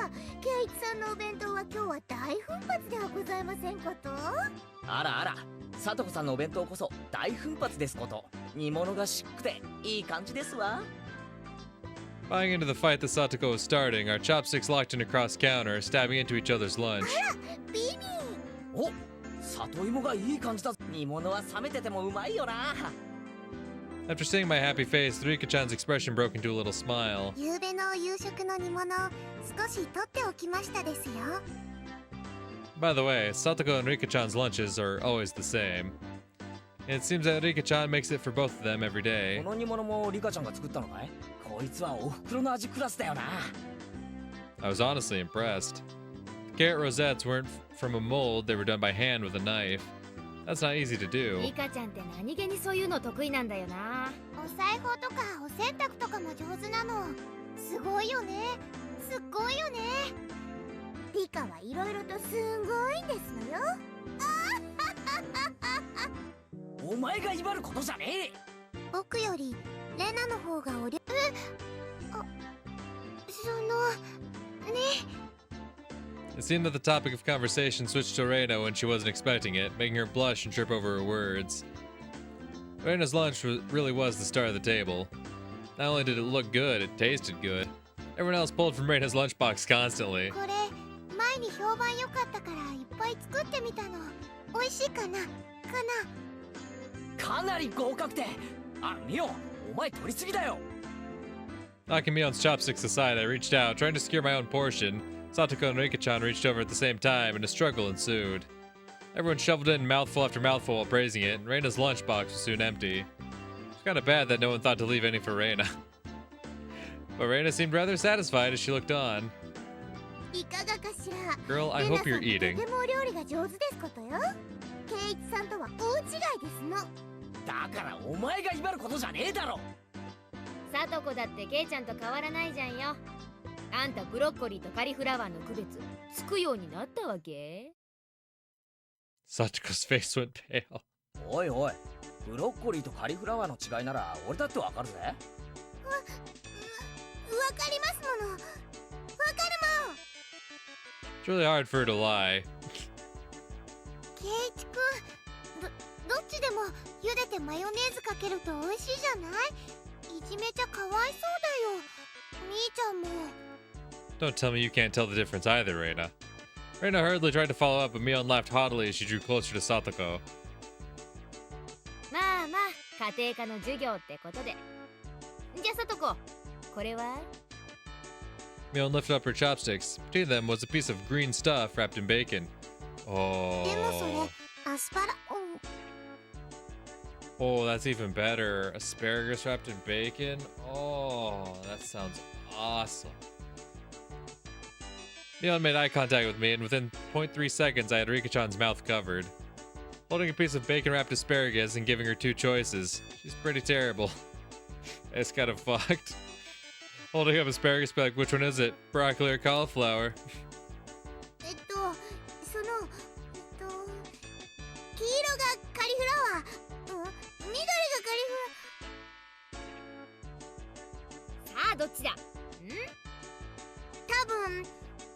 あら、ケイチさんのお弁当は今日は大奮発ではございませんこと？あらあら、さとこさんのお弁当こそ大奮発ですこと。煮物がしっくていい感じですわ。Buying into the fight that Satoko was starting, our chopsticks locked in a cross counter, stabbing into each other's lunch. ビビお、里芋がいい感じだ。煮物は冷めててもうまいよな。 After seeing my happy face, Rika-chan's expression broke into a little smile. 夕べの夕食の煮物少し取っておきましたですよ。 By the way, Satoko and Rika-chan's lunches are always the same. And it seems that Rika-chan makes it for both of them every day. この煮物もリカちゃんが作ったのかい？こいつはお袋の味クラスだよな。 I was honestly impressed. The carrot rosettes weren't from a mold, they were done by hand with a knife. That's not easy to do. ミカちゃんって何気にそういうの得意なんだよな。お裁縫とかお洗濯とかも上手なの。すごいよね。すっごいよね。リカはいろいろとすんごいんですのよ。お前が威張ることじゃねえ。僕よりレナの方がね。 It seemed that the topic of conversation switched to Reina when she wasn't expecting it, making her blush and trip over her words. Reina's lunch really was the star of the table. Not only did it look good, it tasted good. Everyone else pulled from Reina's lunchbox constantly. これ前に評判良かったからいっぱい作ってみたの。美味しいかな？かなり合格点。あ、ミオン、お前取りすぎだよ。 Knocking Mion's chopsticks aside, I reached out, trying to secure my own portion. Satoko and Rika-chan reached over at the same time, and a struggle ensued. Everyone shoveled in mouthful after mouthful while praising it, and Reina's lunchbox was soon empty. It's kinda bad that no one thought to leave any for Reina. But Reina seemed rather satisfied as she looked on. いかがかしら。 Girl, I hope you're eating. とてもお料理が上手ですことよ。圭一さんとは大違いですの。だからお前が威張ることじゃねえだろ。さとこだってケイちゃんと変わらないじゃんよ。あんたブロッコリーとカリフラワーの区別つくようになったわけ？ Satoko's face went pale. おいおい、ブロッコリーとカリフラワーの違いなら俺だってわかるぜ。わかりますもの。わかるもん。 It's really hard for her to lie. 圭一くん、どっちでも茹でてマヨネーズかけると美味しいじゃない？いじめちゃかわいそうだよ。みーちゃんも。 Don't tell me you can't tell the difference either, Reina. Reina hurriedly tried to follow up, but Mion laughed haughtily as she drew closer to Satoko. まあまあ、家庭科の授業ってことで。じゃあさとこ、これは？ Mion lifted up her chopsticks. Between them was a piece of green stuff wrapped in bacon. でもそれ Oh. アスパラ。 Oh, that's even better. Asparagus wrapped in bacon. Oh, that sounds awesome. Mion made eye contact with me, and within 0.3 seconds, I had Rika-chan's mouth covered. Holding a piece of bacon-wrapped asparagus and giving her two choices. She's pretty terrible. It's kind of fucked. Holding up asparagus, be like, which one is it? Broccoli or cauliflower? その黄色がカリフラワー、緑がカリフラ。さあどっちだ？多分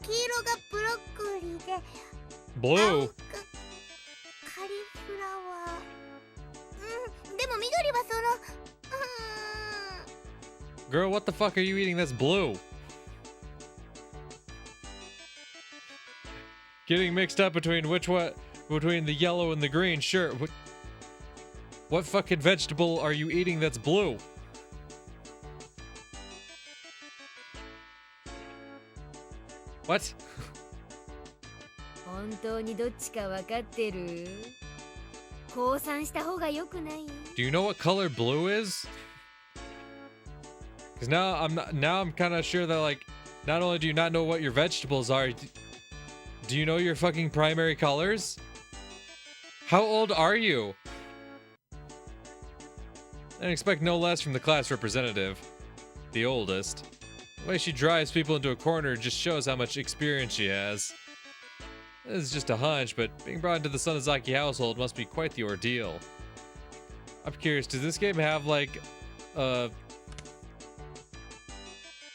黄色がブロッコリーで、青 Blue. がカリフラワー。でも緑はその。Girl, what the fuck are you eating that's blue? Getting mixed up between between the yellow and the green, sure. What fucking vegetable are you eating that's blue? What? 本当にどっちか分かってる？降参した方が良くない？ Do you know what color blue is? Because now I'm kind of sure that, like, not only do you not know what your vegetables are, do you know your fucking primary colors? How old are you? And expect no less from the class representative, the oldest. The way she drives people into a corner just shows how much experience she has. This is just a hunch, but being brought into the Sonozaki household must be quite the ordeal. I'm curious, does this game have, like,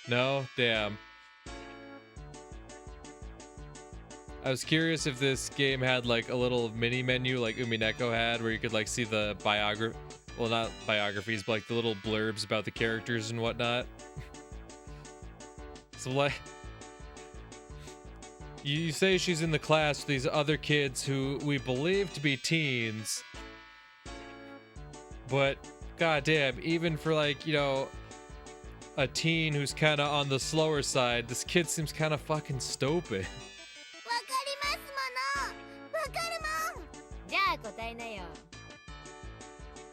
no? Damn. I was curious if this game had, like, a little mini menu like Umineko had, where you could, like, see the well, not biographies, but, like, the little blurbs about the characters and whatnot. So, like, you say she's in the class with these other kids who we believe to be teens, but goddamn, even for, like, you know, a teen who's kind of on the slower side, this kid seems kind of fucking stupid. わかりますもの。わかるもん。じゃあ答えなよ。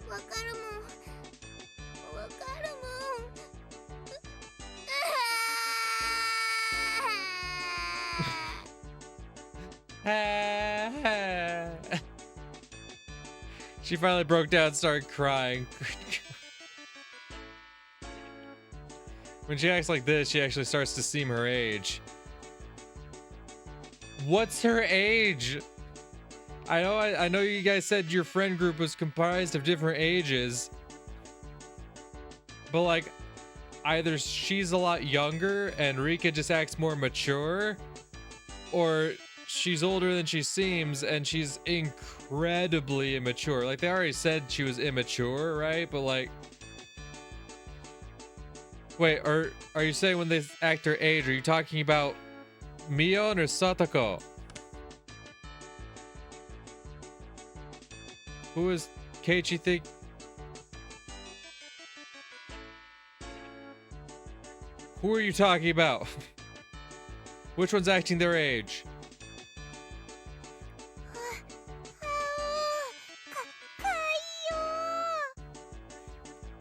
わかるもん。わかるもん。She finally broke down and started crying. When she acts like this, she actually starts to seem her age. What's her age? I know you guys said your friend group was comprised of different ages. But like, either she's a lot younger and Rika just acts more mature, or she's older than she seems and she's incredibly immature. Like, they already said she was immature, right? But like, wait, are you saying when they act her age, are you talking about Mion or Satoko? Who is Keiichi think? Who are you talking about? Which one's acting their age?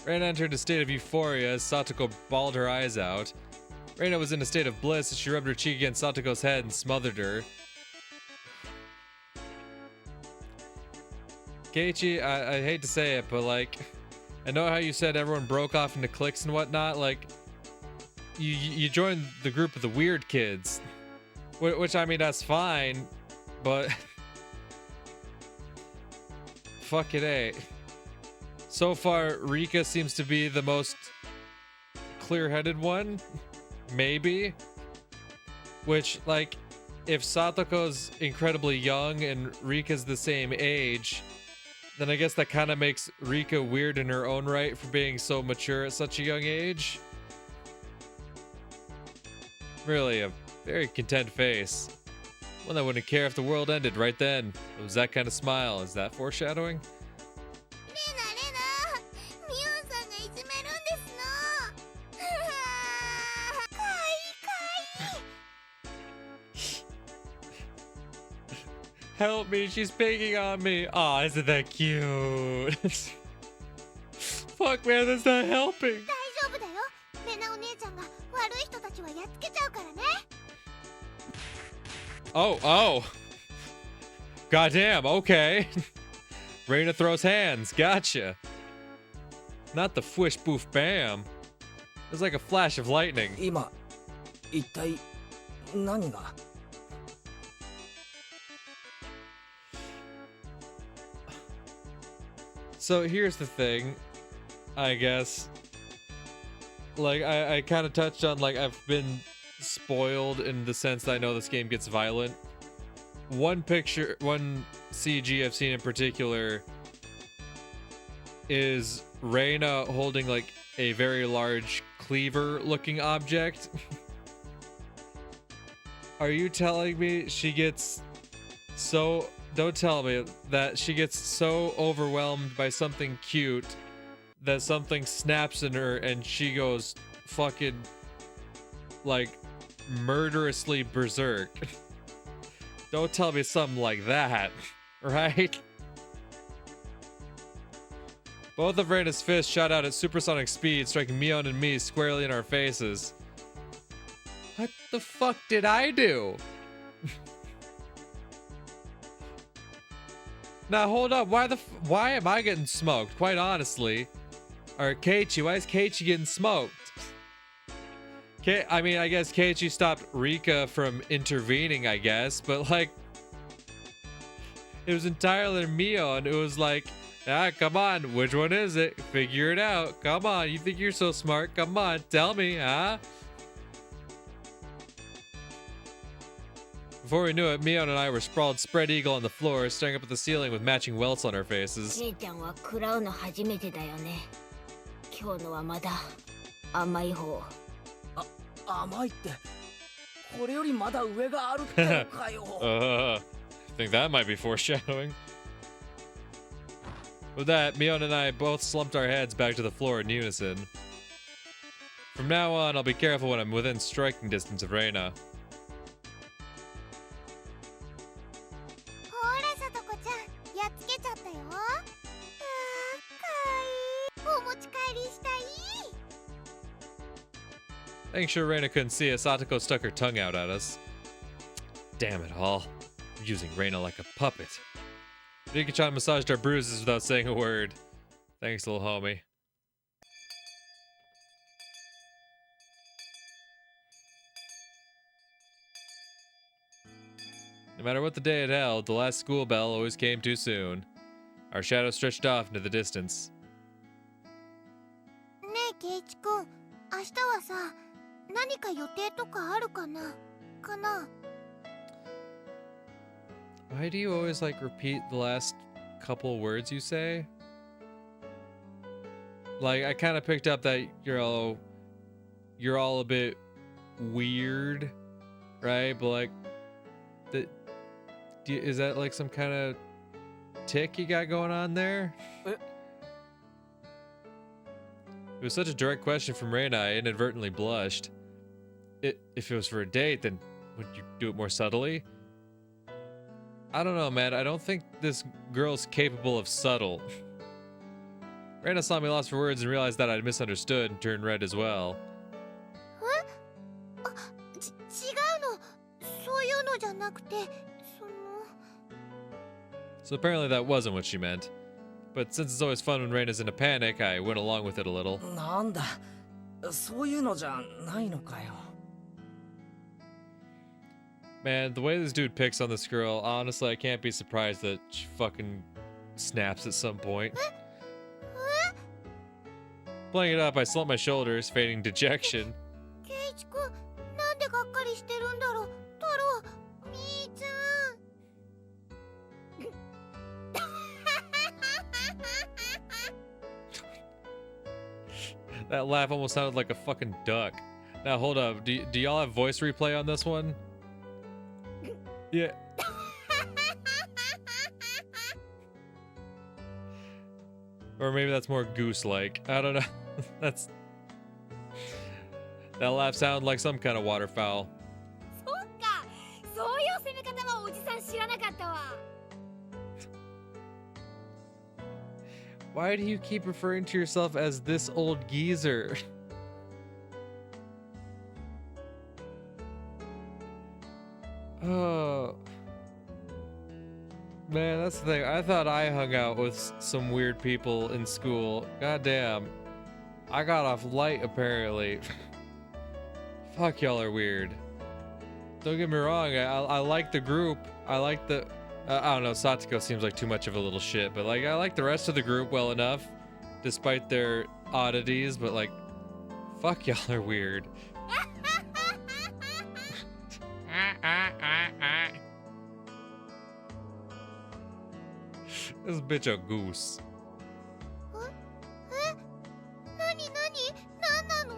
Reina entered a state of euphoria as Satoko bawled her eyes out. Reina was in a state of bliss as she rubbed her cheek against Satoko's head and smothered her. Keiichi, I hate to say it, but like, I know how you said everyone broke off into cliques and whatnot. Like, you joined the group of the weird kids, which I mean, that's fine, but fuck it, eh? So far, Rika seems to be the most clear-headed one, maybe. Which, like, if Satoko's incredibly young and Rika's the same age, then I guess that kind of makes Rika weird in her own right for being so mature at such a young age. Really, a very content face. One that wouldn't care if the world ended right then. It was that kind of smile. Is that foreshadowing? Help me, she's picking on me. Aw, isn't that cute? Fuck, man, that's not helping. Oh. Goddamn, okay. Reina throws hands, gotcha. Not the fwish boof bam. It was like a flash of lightning. 今一体何が So here's the thing, I guess. Like, I kind of touched on, like, I've been spoiled in the sense that I know this game gets violent. One CG I've seen in particular is Reina holding, like, a very large cleaver-looking object. Are you telling me she gets so... Don't tell me that she gets so overwhelmed by something cute that something snaps in her and she goes fucking, like, murderously berserk. Don't tell me something like that, right? Both of Reina's fists shot out at supersonic speed, striking Mion and me squarely in our faces. What the fuck did I do? Now hold up, why am I getting smoked? Quite honestly. Or Keiichi, why is Keiichi getting smoked? I mean, I guess Keiichi stopped Rika from intervening, I guess, but like, it was entirely Mion. It was like, come on, which one is it? Figure it out. Come on, you think you're so smart? Come on, tell me, huh? Before we knew it, Mion and I were sprawled spread eagle on the floor, staring up at the ceiling with matching welts on our faces. 姉ちゃんは食らうの初めてだよね。今日のはまだ甘い方。甘いってこれよりまだ上があるってのかよ。I think that might be foreshadowing. With that, Mion and I both slumped our heads back to the floor in unison. From now on, I'll be careful when I'm within striking distance of Reina. ほらさとこちゃん、やっつけちゃったよ。あー、かわいい。お持ち帰りしたい。 Making sure Reina couldn't see us, Satoko stuck her tongue out at us. Damn it all. I'm using Reina like a puppet. Rika-chan massaged our bruises without saying a word. Thanks, little homie. No matter what the day it held, the last school bell always came too soon. Our shadow stretched off into the distance. ねえケイチくん、明日はさ、何か予定とかあるかなWhy do you always like repeat the last couple words you say? Like, I kind of picked up that you're all a bit weird, right? But like, is that like some kind of tick you got going on there? It was such a direct question from Reina, I inadvertently blushed. If it was for a date, then would you do it more subtly? I don't know, man. I don't think this girl's capable of subtle. Reina saw me lost for words and realized that I'd misunderstood and turned red as well. 違うの、そういうのじゃなくて、So apparently that wasn't what she meant. But since it's always fun when Reina's in a panic, I went along with it a little. なんだ、そういうのじゃないのかよ。Man, the way this dude picks on this girl, honestly, I can't be surprised that she fucking snaps at some point. Playing it up, I slumped my shoulders, feigning dejection. ケイチくん、なんでがっかりしてるんだろう。太郎、みーちゃん。That laugh almost sounded like a fucking duck. Now hold up, do y'all have voice replay on this one? Yeah. Or maybe that's more goose-like. I don't know. That laugh sounded like some kind of waterfowl. そっか、そういう攻め方はおじさん知らなかったわ。Why do you keep referring to yourself as this old geezer? Oh. Man, that's the thing. I thought I hung out with some weird people in school. Goddamn. I got off light, apparently. Fuck, y'all are weird. Don't get me wrong, I like the group. I like the... I don't know, Satsuko seems like too much of a little shit, but like I like the rest of the group well enough, despite their oddities, but like, fuck, y'all are weird. This bitch a goose. 何なの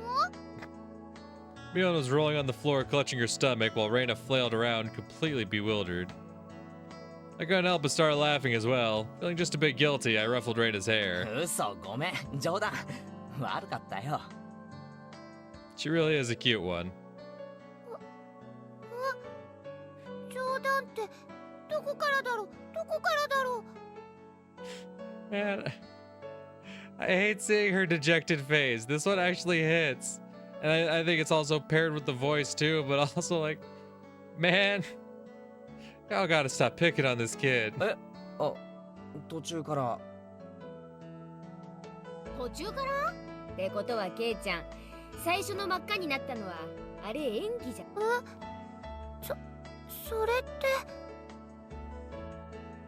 Mion was rolling on the floor, clutching her stomach, while Reina flailed around, completely bewildered. I couldn't help but start laughing as well. Feeling just a bit guilty, I ruffled Reina's hair. 嘘、ごめん、冗談。悪かったよ。She really is a cute one. 冗談ってどこからだろう。 Man, I hate seeing her dejected face. This one actually hits. And I think it's also paired with the voice too, but also like, man, y'all gotta stop picking on this kid. あ、途中から。途中からってことはケイちゃん、最初の真っ赤になったのはあれ演技じゃ。それって。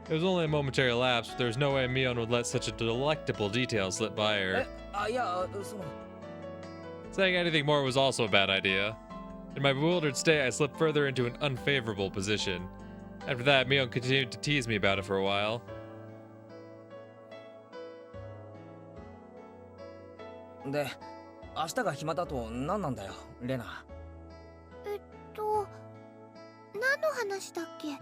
It was only a momentary lapse, but there was no way Mion would let such a delectable detail slip by her. いや、その。 Saying anything more was also a bad idea. In my bewildered state, I slipped further into an unfavorable position. After that, Mion continued to tease me about it for a while. で、明日が暇だと何なんだよ、レナ。何の話だっけ？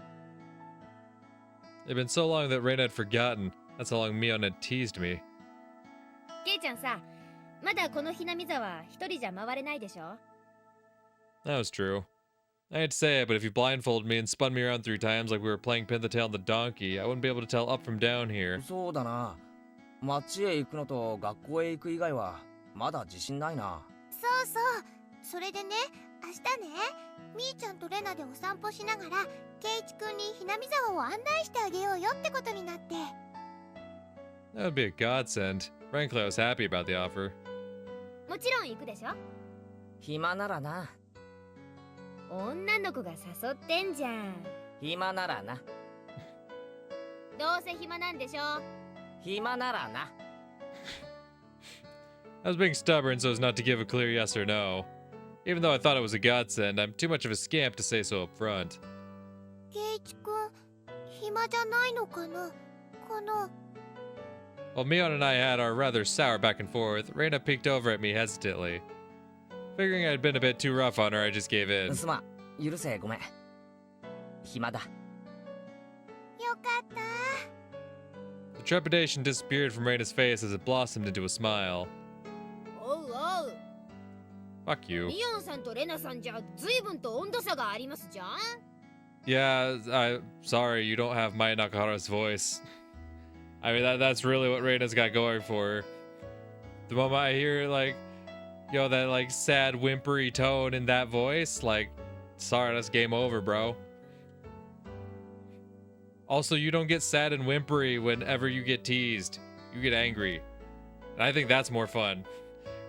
It had been so long that Reina had forgotten. That's how long Mion had teased me. ケイちゃんさ、まだこのひなみ沢一人じゃ回れないでしょ？ That was true. I hate to say it, but if you blindfolded me and spun me around 3 times like we were playing Pin the Tail on the Donkey, I wouldn't be able to tell up from down here. そうだな。街へ行くのと学校へ行く以外はまだ自信ないな。そうそう。それでね、明日ね、みーちゃんとレナでお散歩しながらケイイチくんにひなみ沢を案内してあげようよってことになって。 That would be a godsend. Frankly, I was happy about the offer. もちろん行くでしょ。暇ならな。女の子が誘ってんじゃん。暇ならな。どうせ暇なんでしょ。暇ならな。I was being stubborn so as not to give a clear yes or no. Even though I thought it was a godsend, I'm too much of a scamp to say so up front. ケイイチくん、暇じゃないのかな。この While Mion and I had our rather sour back and forth, Reina peeked over at me hesitantly. Figuring I'd been a bit too rough on her, I just gave in. すまん、許せ、ごめん。暇だ。よかった。 The trepidation disappeared from Reina's face as it blossomed into a smile. おうおう。 Fuck you. ミオンさんとレナさんじゃ随分と温度差がありますじゃん。 Yeah, sorry, you don't have Mai Nakahara's voice. I mean, that's really what Reina's got going for her. The moment I hear, like, yo, that, like, sad, whimpery tone in that voice, like, sorry, that's game over, bro. Also, you don't get sad and whimpery whenever you get teased. You get angry. And I think that's more fun.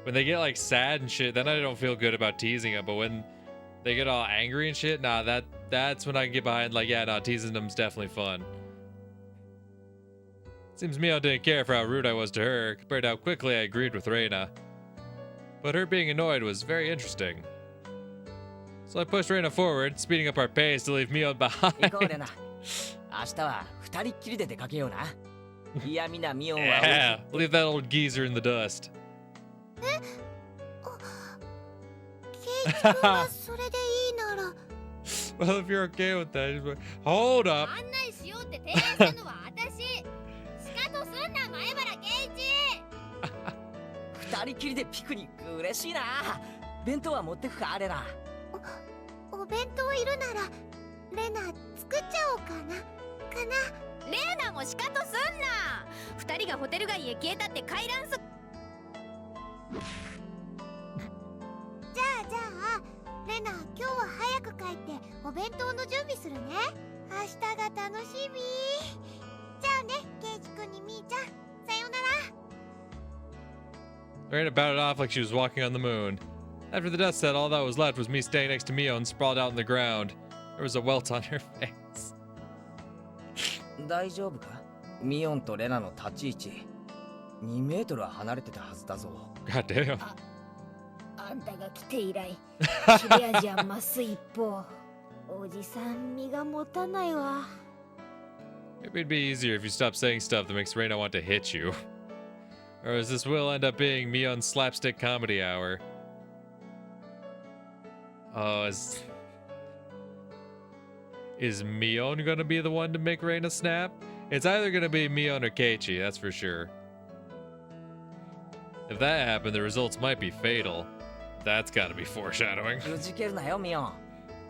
When they get, like, sad and shit, then I don't feel good about teasing them. But when they get all angry and shit, nah, that's when I can get behind, like, yeah, nah, teasing them's definitely fun. Seems Mio didn't care for how rude I was to her, compared to how quickly I agreed with Reina. But her being annoyed was very interesting. So I pushed Reina forward, speeding up our pace to leave Mio 行こう、レ behind. ナ。明日は二人っきりで出かけような。いや、みな、ミオンは。Yeah, leave that old geezer in the dust. ケイイチくんはそれでいいなら。 Well, if you're okay with that, just be like, hold up. 案内しようって提案したのは私。しかとすんな、前原圭一。二人きりでピクニック嬉しいな。弁当は持ってくか、レナ。お弁当いるならレナ作っちゃおうかな。レナもしかとすんな。二人がホテル街へ消えたって回覧す。じゃあレナ、今日は早く帰ってお弁当の準備するね。明日が楽しみ。じゃあね、ケイイチくんにみーちゃん、さようなら。 Reina bounded off like she was walking on the moon. After the dust set, all that was left was me staying next to Mio and sprawled out on the ground. There was a welt on her face. 大丈夫か？ミオンとレナの立ち位置。2メートルは離れてたはずだぞ。God damn. あんたが来て以来、切れ味は増す一方。おじさん身が持たないわ。 Maybe it'd be easier if you stopped saying stuff that makes Reina want to hit you. Or as this will end up being Mion's slapstick comedy hour. Oh, is Mion gonna be the one to make Reina snap? It's either gonna be Mion or Keiichi, that's for sure. If that happened, the results might be fatal. That's gotta be foreshadowing. くじけるなよ、ミオン。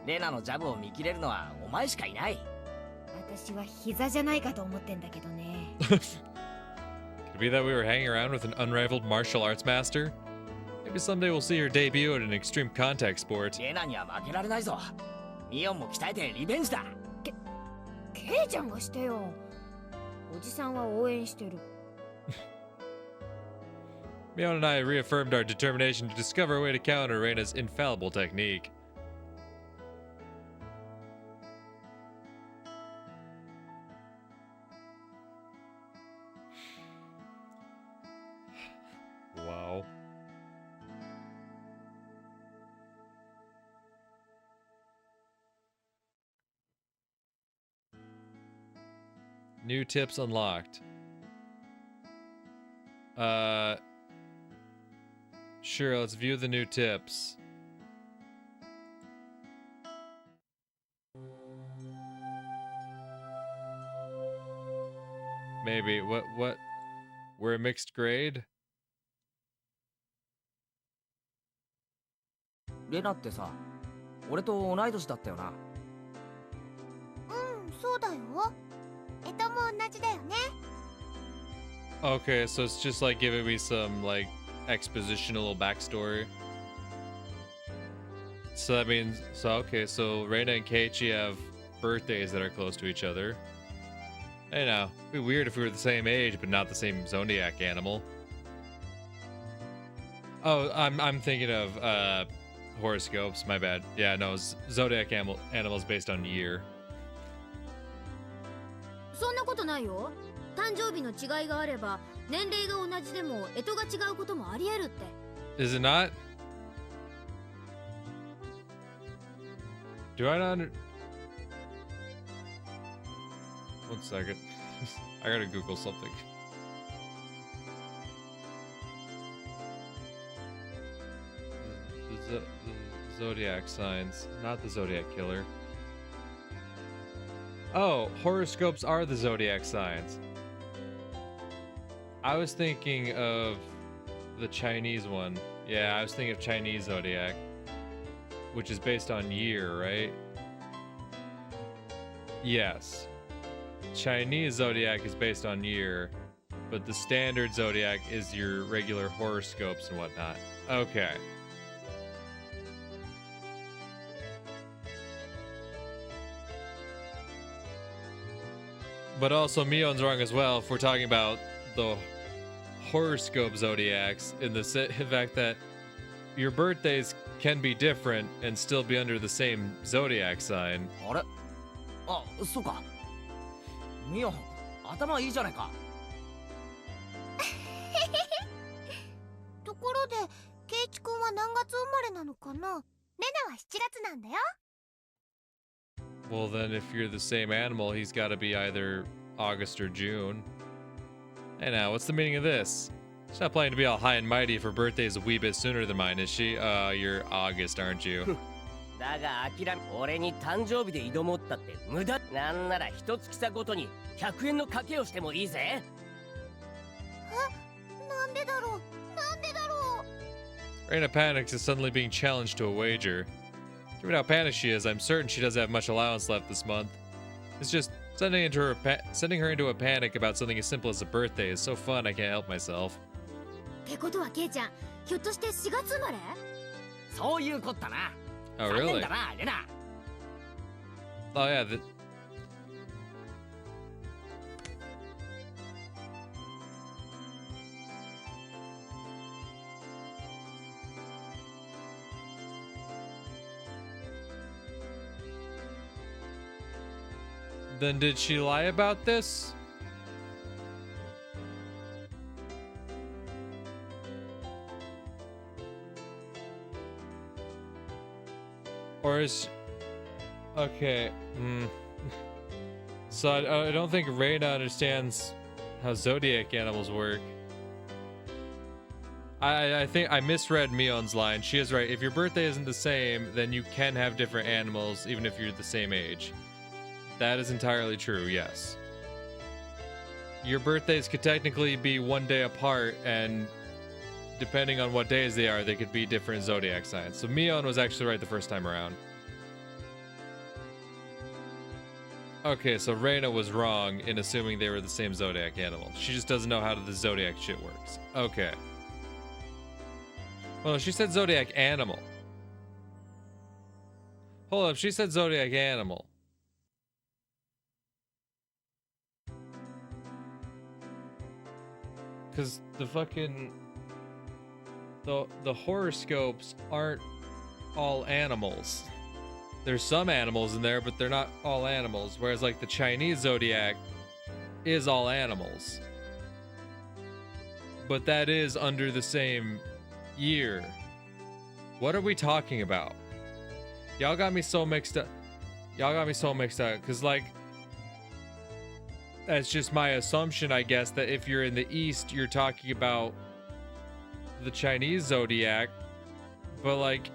レナのジャブを見切れるのはお前しかいない。私は膝じゃないかと思ってんだけどね。Could it be that we were hanging around with an unrivaled martial arts master? Maybe someday we'll see her debut at an extreme contact sport. レナには負けられないぞ。ミオンも鍛えてリベンジだ。ケイちゃんがしてよ。おじさんは応援してる。Mion and I reaffirmed our determination to discover a way to counter Reina's infallible technique. Wow. New tips unlocked. Sure, let's view the new tips. Maybe. What? We're a mixed grade? レナってさ、俺と同い年だったよな。うん、そうだよ。も同じだよね。 Okay, so it's just like giving me some like exposition, a little backstory. So that means, okay, so Reina and Keiichi have birthdays that are close to each other. Hey now, it'd be weird if we were the same age, but not the same zodiac animal. Oh, I'm thinking of horoscopes. My bad. Yeah, no, zodiac animals based on year. そんなことないよ。誕生日の違いがあれば年齢が同じでも干支が違うこともありえるって。 Is it not? Do I not? One second. I gotta Google something. The zodiac signs, not the zodiac killer. Oh, horoscopes are the zodiac signs. I was thinking of the Chinese one. Yeah, I was thinking of Chinese zodiac, which is based on year, right? Yes. Chinese zodiac is based on year, but the standard zodiac is your regular horoscopes and whatnot. Okay. But also Mion's wrong as well if we're talking about the horoscope zodiacs in the fact that your birthdays can be different and still be under the same zodiac sign. あれあ、そうか。ミオン、頭いいじゃないか。ところでケイチ君は何月生まれなのかな。レナは7月なんだよ。 Well, then if you're the same animal, he's got to be either August or June. Hey now, what's the meaning of this? She's not planning to be all high and mighty if her birthday is a wee bit sooner than mine, is she? You're August, aren't you? だが諦め、俺に誕生日で挑もうったって無駄。なんなら一月差ごとに100円の賭けをしてもいいぜ。え、なんでだろう。なんでだろう。 Reina panics is suddenly being challenged to a wager. Given how panicked she is, I'm certain she doesn't have much allowance left this month. It's just sending her into a panic about something as simple as a birthday is so fun I can't help myself. ってことはケイちゃん、ひょっとして4月生まれ？そういうこったな。Oh, 残念 really? だな、レナ。Oh, yeah. Then did she lie about this? Or is... Okay. So I don't think Reina understands how zodiac animals work. I think I misread Mion's line. She is right. If your birthday isn't the same, then you can have different animals even if you're the same age. That is entirely true, yes. Your birthdays could technically be one day apart, and depending on what days they are, they could be different zodiac signs. So Mion was actually right the first time around. Okay, so Reina was wrong in assuming they were the same zodiac animal. She just doesn't know how the zodiac shit works. Okay. Well, she said zodiac animal. Hold up, she said zodiac animal. Because the fucking... The horoscopes aren't all animals. There's some animals in there, but they're not all animals. Whereas, like, the Chinese zodiac is all animals. But that is under the same year. What are we talking about? Y'all got me so mixed up. Y'all got me so mixed up. Because, like... That's just my assumption, I guess, that if you're in the East, you're talking about the Chinese zodiac, but like,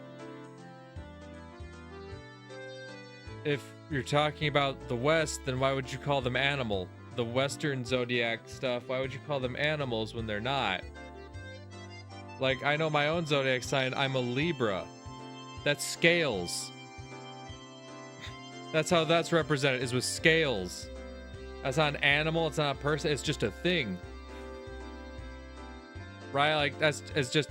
if you're talking about the West, then why would you call them animal? The Western zodiac stuff, why would you call them animals when they're not? Like, I know my own zodiac sign, I'm a Libra. That's scales. That's how that's represented, is with scales. That's not an animal, it's not a person, it's just a thing. Right? Like, it's just...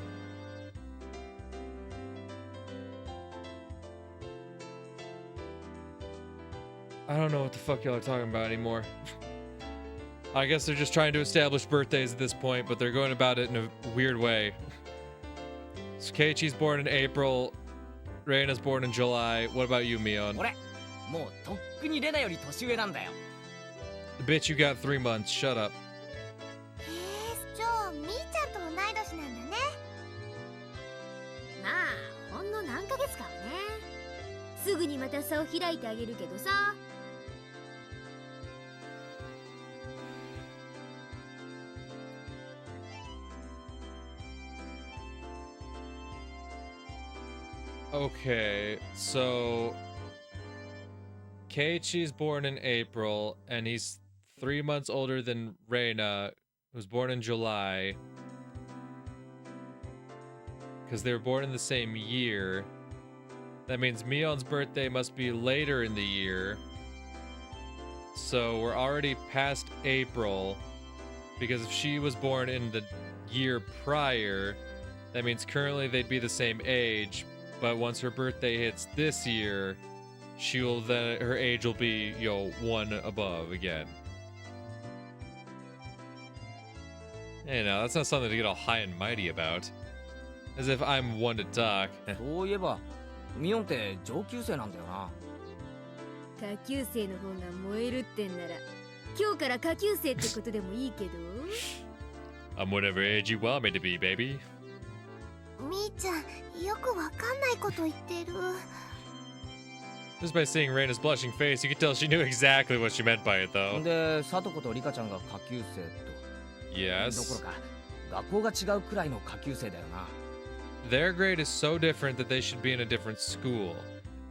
I don't know what the fuck y'all are talking about anymore. I guess they're just trying to establish birthdays at this point, but they're going about it in a weird way. So Keiichi's born in April, Reina's born in July. What about you, Mion? 俺もうとっくにレナより年上なんだよ。 Bitch, you got 3 months. Shut up. じゃあみーちゃんと同い年なんだね。まあほんの何ヶ月かはね。すぐにまた差を開いてあげるけどさ。Okay, so Keiichi's born in April, and he's 3 months older than Reina, who's born in July. Because they were born in the same year. That means Mion's birthday must be later in the year. So we're already past April. Because if she was born in the year prior, that means currently they'd be the same age. But once her birthday hits this year, she'll then her age will be, you know, 1 above again. Hey, now that's not something to get all high and mighty about. As if I'm one to talk. そういえばミオンって上級生なんだよな。下級生の方が燃えるってんなら、今日から下級生ってことでもいいけど。I'm whatever age you want me to be, baby. みーちゃん、よくわかんないこと言ってる。 Just by seeing Reina's blushing face, you could tell she knew exactly what she meant by it, though. で、サトコとリカちゃんが下級生と。どころ Yes. か学校が違うくらいの下級生だよな。 Their grade is so different that they should be in a different school.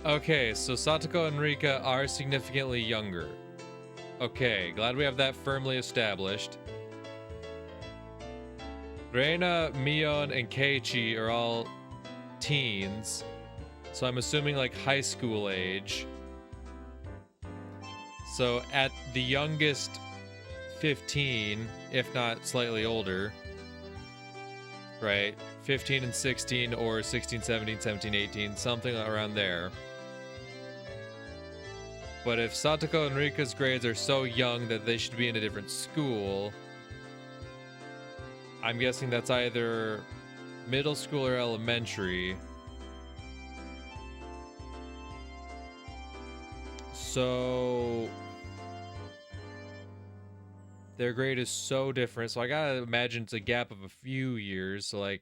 Okay, so Satoko and Rika are significantly younger. Okay, glad we have that firmly established. Reina, Mion, and Keiichi are all teens. So I'm assuming like high school age. So at the youngest 15, if not slightly older. Right? 15 and 16 or 16, 17, 17, 18, something around there. But if Satoko and Rika's grades are so young that they should be in a different school, I'm guessing that's either middle school or elementary. So their grade is so different. So I gotta imagine it's a gap of a few years. So like,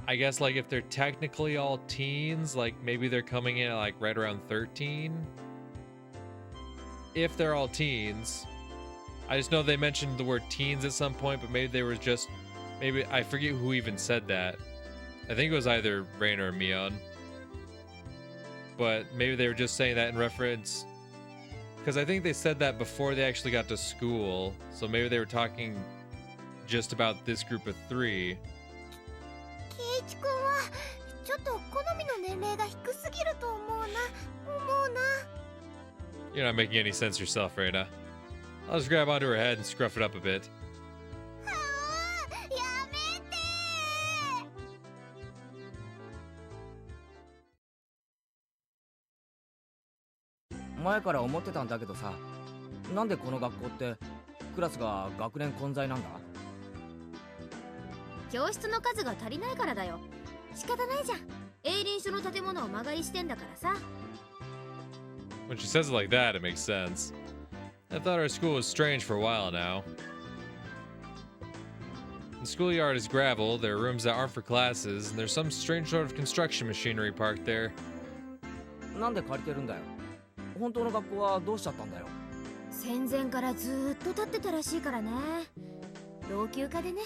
I guess like if they're technically all teens, like maybe they're coming in at like right around 13. If they're all teens. I just know they mentioned the word teens at some point, but maybe they were just, maybe, I forget who even said that. I think it was either Reina or Mion. But maybe they were just saying that in reference, because I think they said that before they actually got to school. So maybe they were talking just about this group of 3. ケイイチ君はちょっと好みの年齢が低すぎると思うな。 You're not making any sense yourself, Reina. I'll just grab onto her head and scruff it up a bit. やめて。前から思ってたんだけどさ、なんでこの学校ってクラスが学年混在なんだ？教室の数が足りないからだよ。仕方ないじゃん。営林署の建物を間借りしてんだからさ。 When she says it like that, it makes sense. I thought our school was strange for a while now. The schoolyard is gravel, there are rooms that aren't for classes, and there's some strange sort of construction machinery parked there. なんで借りてるんだよ。本当の学校はどうしちゃったんだよ。戦前からずーっと立ってたらしいからね。老朽化でね。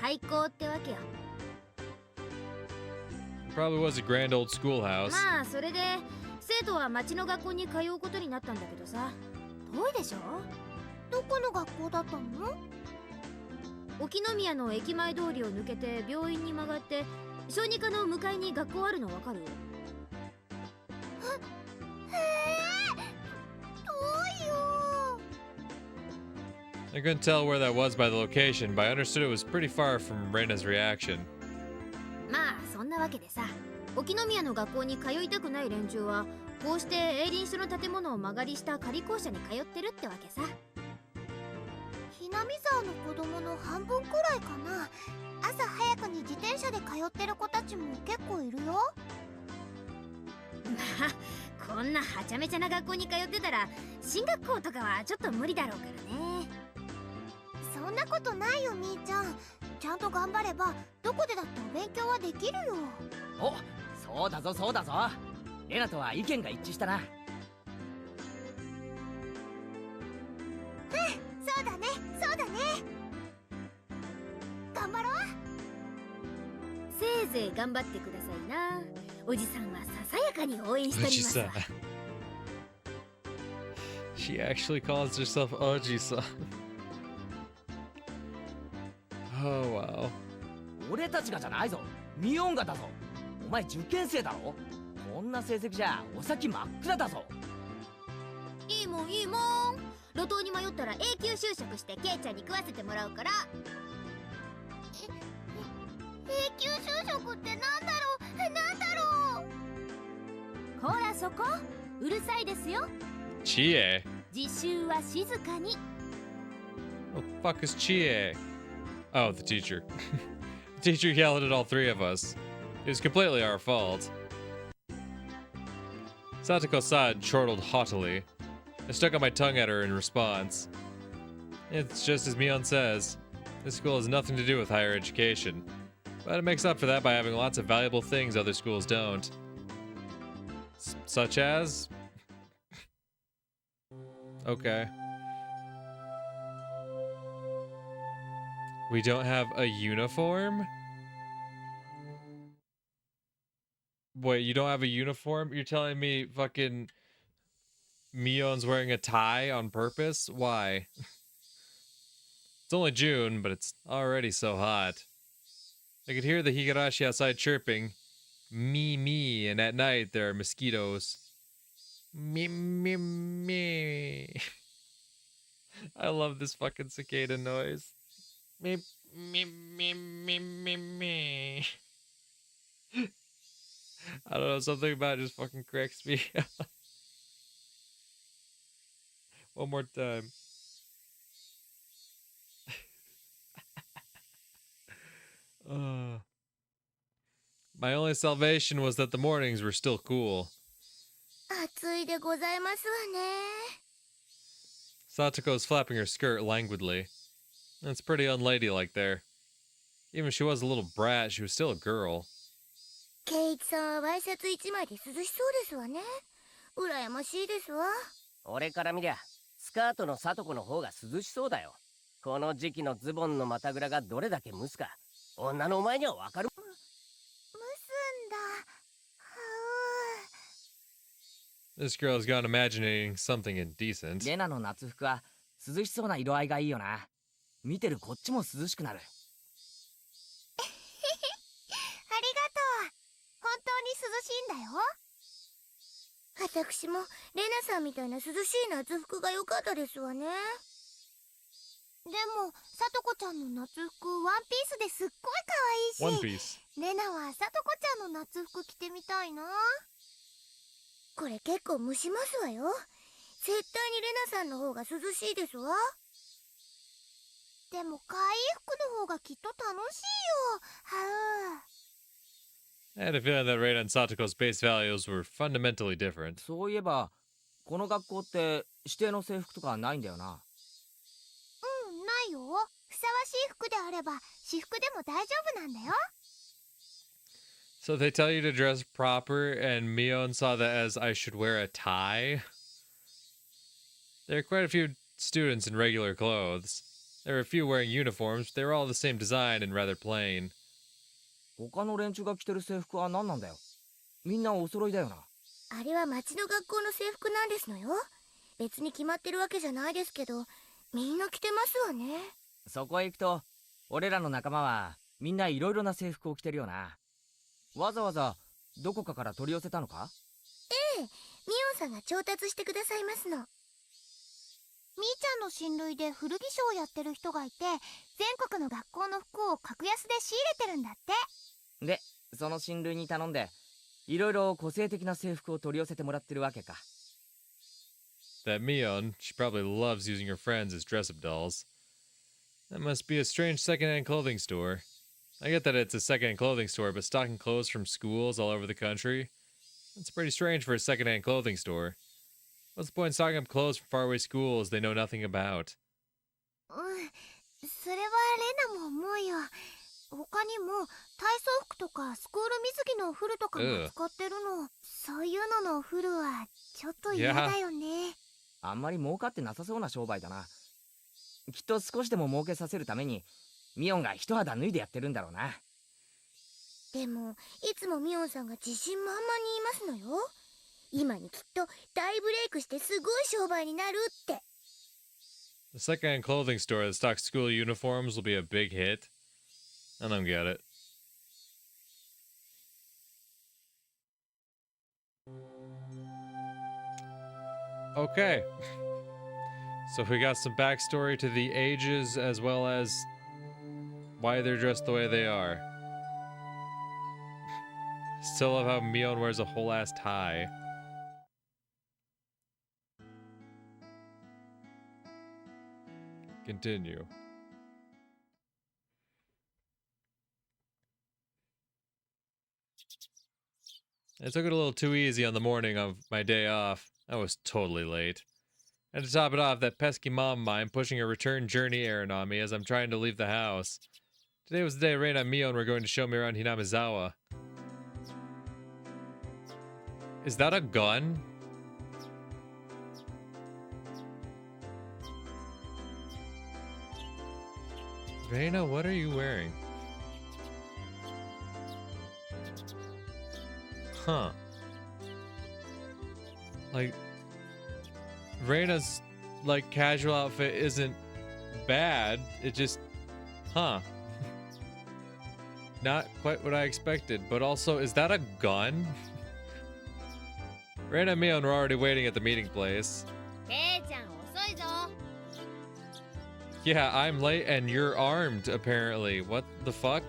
廃校ってわけよ。 Probably was a grand old schoolhouse. まあそれで生徒は町の学校に通うことになったんだけどさ。遠いでしょ？どこの学校だったの？沖宮の駅前通りを抜けて病院に曲がって小児科の向かいに学校あるのわかる？へえ、遠いよ。 I couldn't tell where that was by the location, but I understood it was pretty far from Reina's reaction. まあそんなわけでさ、沖宮の学校に通いたくない連中はこうして営林署の建物を間借りした仮校舎に通ってるってわけさ。ひなみ沢の子供の半分くらいかな。朝早くに自転車で通ってる子たちも結構いるよ。まあこんなはちゃめちゃな学校に通ってたら進学校とかはちょっと無理だろうからね。そんなことないよみーちゃん。ちゃんと頑張ればどこでだってお勉強はできるよ。お、そうだぞそうだぞ。レナとは意見が一致したな。そうだねそうだね。頑張ろう。せいぜい頑張ってくださいな。おじさんはささやかに応援しておりますわ。She actually calls herself Oji-san. Oh wow. 俺たちがじゃないぞ。ミオンがだぞ。お前受験生だろ。こんな成績じゃお先真っ暗だぞ。いいもんいいもん。路頭に迷ったら永久就職してケイちゃんに食わせてもらうから。永久就職ってなんだろうなんだろう。ほらそこうるさいですよ。Chie? 自習は静かに。 What the fuck is Chie? Oh, the teacher. The teacher yelled at all three of us. It was completely our fault. Satoko-san chortled haughtily. I stuck out my tongue at her in response. It's just as Mion says. This school has nothing to do with higher education. But it makes up for that by having lots of valuable things other schools don't. Such as? Okay. We don't have a uniform? Wait, you don't have a uniform? You're telling me fucking Mion's wearing a tie on purpose? Why? It's only June, but it's already so hot. I could hear the Higurashi outside chirping. Me, me, and at night there are mosquitoes. Me, me, me. I love this fucking cicada noise. Me, me, me, me, me, me. I don't know, something about it just fucking cracks me up. One more time. My only salvation was that the mornings were still cool. 暑いでございますわね。 Satoko's flapping her skirt languidly. That's pretty unladylike there. Even if she was a little brat, she was still a girl. ケイチさんはワイシャツ一枚で涼しそうですわね。羨ましいですわ。俺から見りゃスカートのサトコの方が涼しそうだよ。この時期のズボンの股ぐらがどれだけ蒸すか女のお前にはわかる。蒸すんだ。This girl's gone imagining something indecent. レナの夏服は涼しそうな色合いがいいよな。見てるこっちも涼しくなる。ありがとう。本当に涼しいんだよ。私もレナさんみたいな涼しい夏服が良かったですわね。でもさとこちゃんの夏服ワンピースですっごい可愛いし、 One Piece. レナはさとこちゃんの夏服着てみたいな。これ結構蒸しますわよ。絶対にレナさんの方が涼しいですわ。でも可愛い服の方がきっと楽しいよ。はう。I had a feeling that Raina and Satoko's base values were fundamentally different. そういえばこの学校って指定の制服とかないんだよな。ないよ。ふさわしい服であれば私服でも大丈夫なんだよ。 So they tell you to dress proper, and Mion saw that as I should wear a tie? There are quite a few students in regular clothes. There were a few wearing uniforms, but they were all the same design and rather plain. 他の連中が着てる制服は何なんだよ。みんなお揃いだよな。あれは町の学校の制服なんですのよ。別に決まってるわけじゃないですけど、みんな着てますわね。そこへ行くと俺らの仲間はみんないろいろな制服を着てるよな。わざわざどこかから取り寄せたのか？ええ、ミオンさんが調達してくださいますの。みーちゃんの親類で古着商をやってる人がいて、全国の学校の服を格安で仕入れてるんだって。でその親類に頼んでいろいろ個性的な制服を取り寄せてもらってるわけか。That Mion, she probably loves using her friends as dress-up dolls. That must be a strange secondhand clothing store. I get that it's a secondhand clothing store, but stocking clothes from schools all over the country? That's pretty strange for a secondhand clothing store. What's the point in stocking up clothes from faraway schools they know nothing about? うん、それはレナも思うよ。他にも体操服とかスクール水着のお風呂とかも使ってるの。そういうののお風呂はちょっと嫌だよね。あんまり儲かってなさそうな商売だな。きっと少しでも儲けさせるためにミオンが一肌脱いでやってるんだろうな。でもいつもミオンさんが自信満々に言いますのよ。今にきっと大ブレイクしてすごい商売になるって。The secondhand clothing store that stocks school uniforms will be a big hit. I don't get it. Okay. So we got some backstory to the ages as well as why they're dressed the way they are. Still love how Mion wears a whole ass tie. Continue. I took it a little too easy on the morning of my day off. I was totally late. And to top it off, that pesky mom of mine pushing a return journey errand on me as I'm trying to leave the house. Today was the day Reina and Mion were going to show me around Hinamizawa. Is that a gun? Reina, what are you wearing? Huh. Like, Reina's, like, casual outfit isn't bad. It just, huh. Not quite what I expected, but also, is that a gun? Reina and Mion were already waiting at the meeting place. ケイちゃん遅いぞ。 Yeah, I'm late and you're armed, apparently. What the fuck?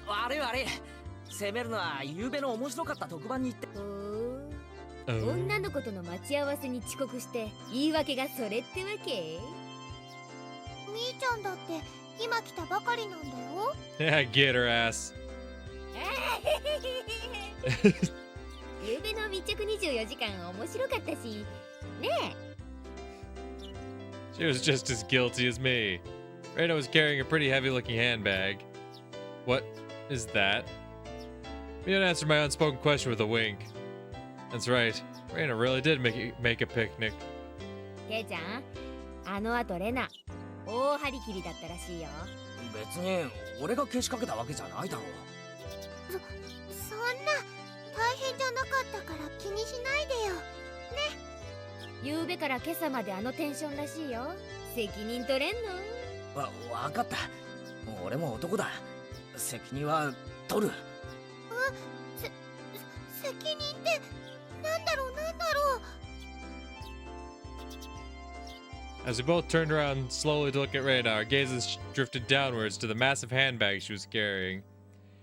悪い悪い。責めるのは夕べの面白かった特番に行って。女の子との待ち合わせに遅刻して言い訳がそれってわけ？みーちゃんだって今来たばかりなんだよ。Yeah, get her ass. 夕べの密着24時間面白かったし、ねえ。 She was just as guilty as me. Reina was carrying a pretty heavy-looking handbag. What is that? Mion answered my unspoken question with a wink. That's right. Reina really did make a picnic. ケイちゃん、あの後レナ大張り切りだったらしいよ。別に俺がけしかけたわけじゃないだろう。そんな大変じゃなかったから気にしないでよ。ね。 夕べから今朝まであのテンションらしいよ。責任取れんの？わかった。俺も男だ。責任は取る。責任ってなんだろう。 As we both turned around slowly to look at Reina, our gazes drifted downwards to the massive handbag she was carrying.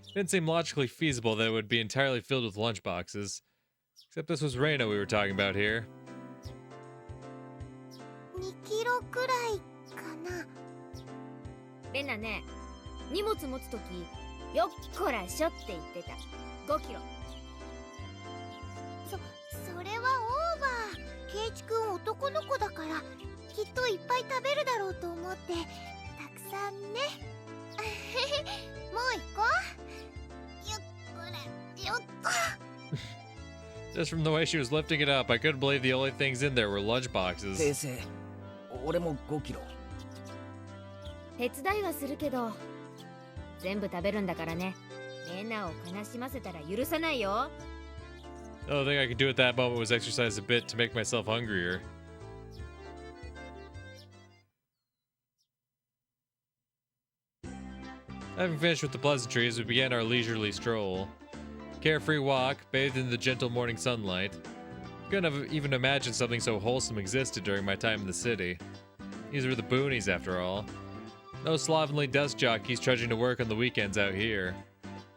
It didn't seem logically feasible that it would be entirely filled with lunchboxes. Except this was Reina we were talking about here. 2キロくらいかな。レナね、荷物持つときよっこらしょって言ってた。5キロ。それはオーバー。ケイチくん男の子だからきっといっぱい食べるだろうと思ってたくさんね。もう行こう。よっこらよっこ。 Just from the way she was lifting it up, I couldn't believe the only things in there were lunchboxes. 先生、俺も5キロ。手伝いはするけど、全部食べるんだからね。レナを悲しませたら許さないよ。 The only thing I could do at that moment was exercise a bit to make myself hungrier. Having finished with the pleasantries, we began our leisurely stroll. Carefree walk, bathed in the gentle morning sunlight. Couldn't have even imagined something so wholesome existed during my time in the city. These were the boonies, after all. No slovenly dust jockeys trudging to work on the weekends out here.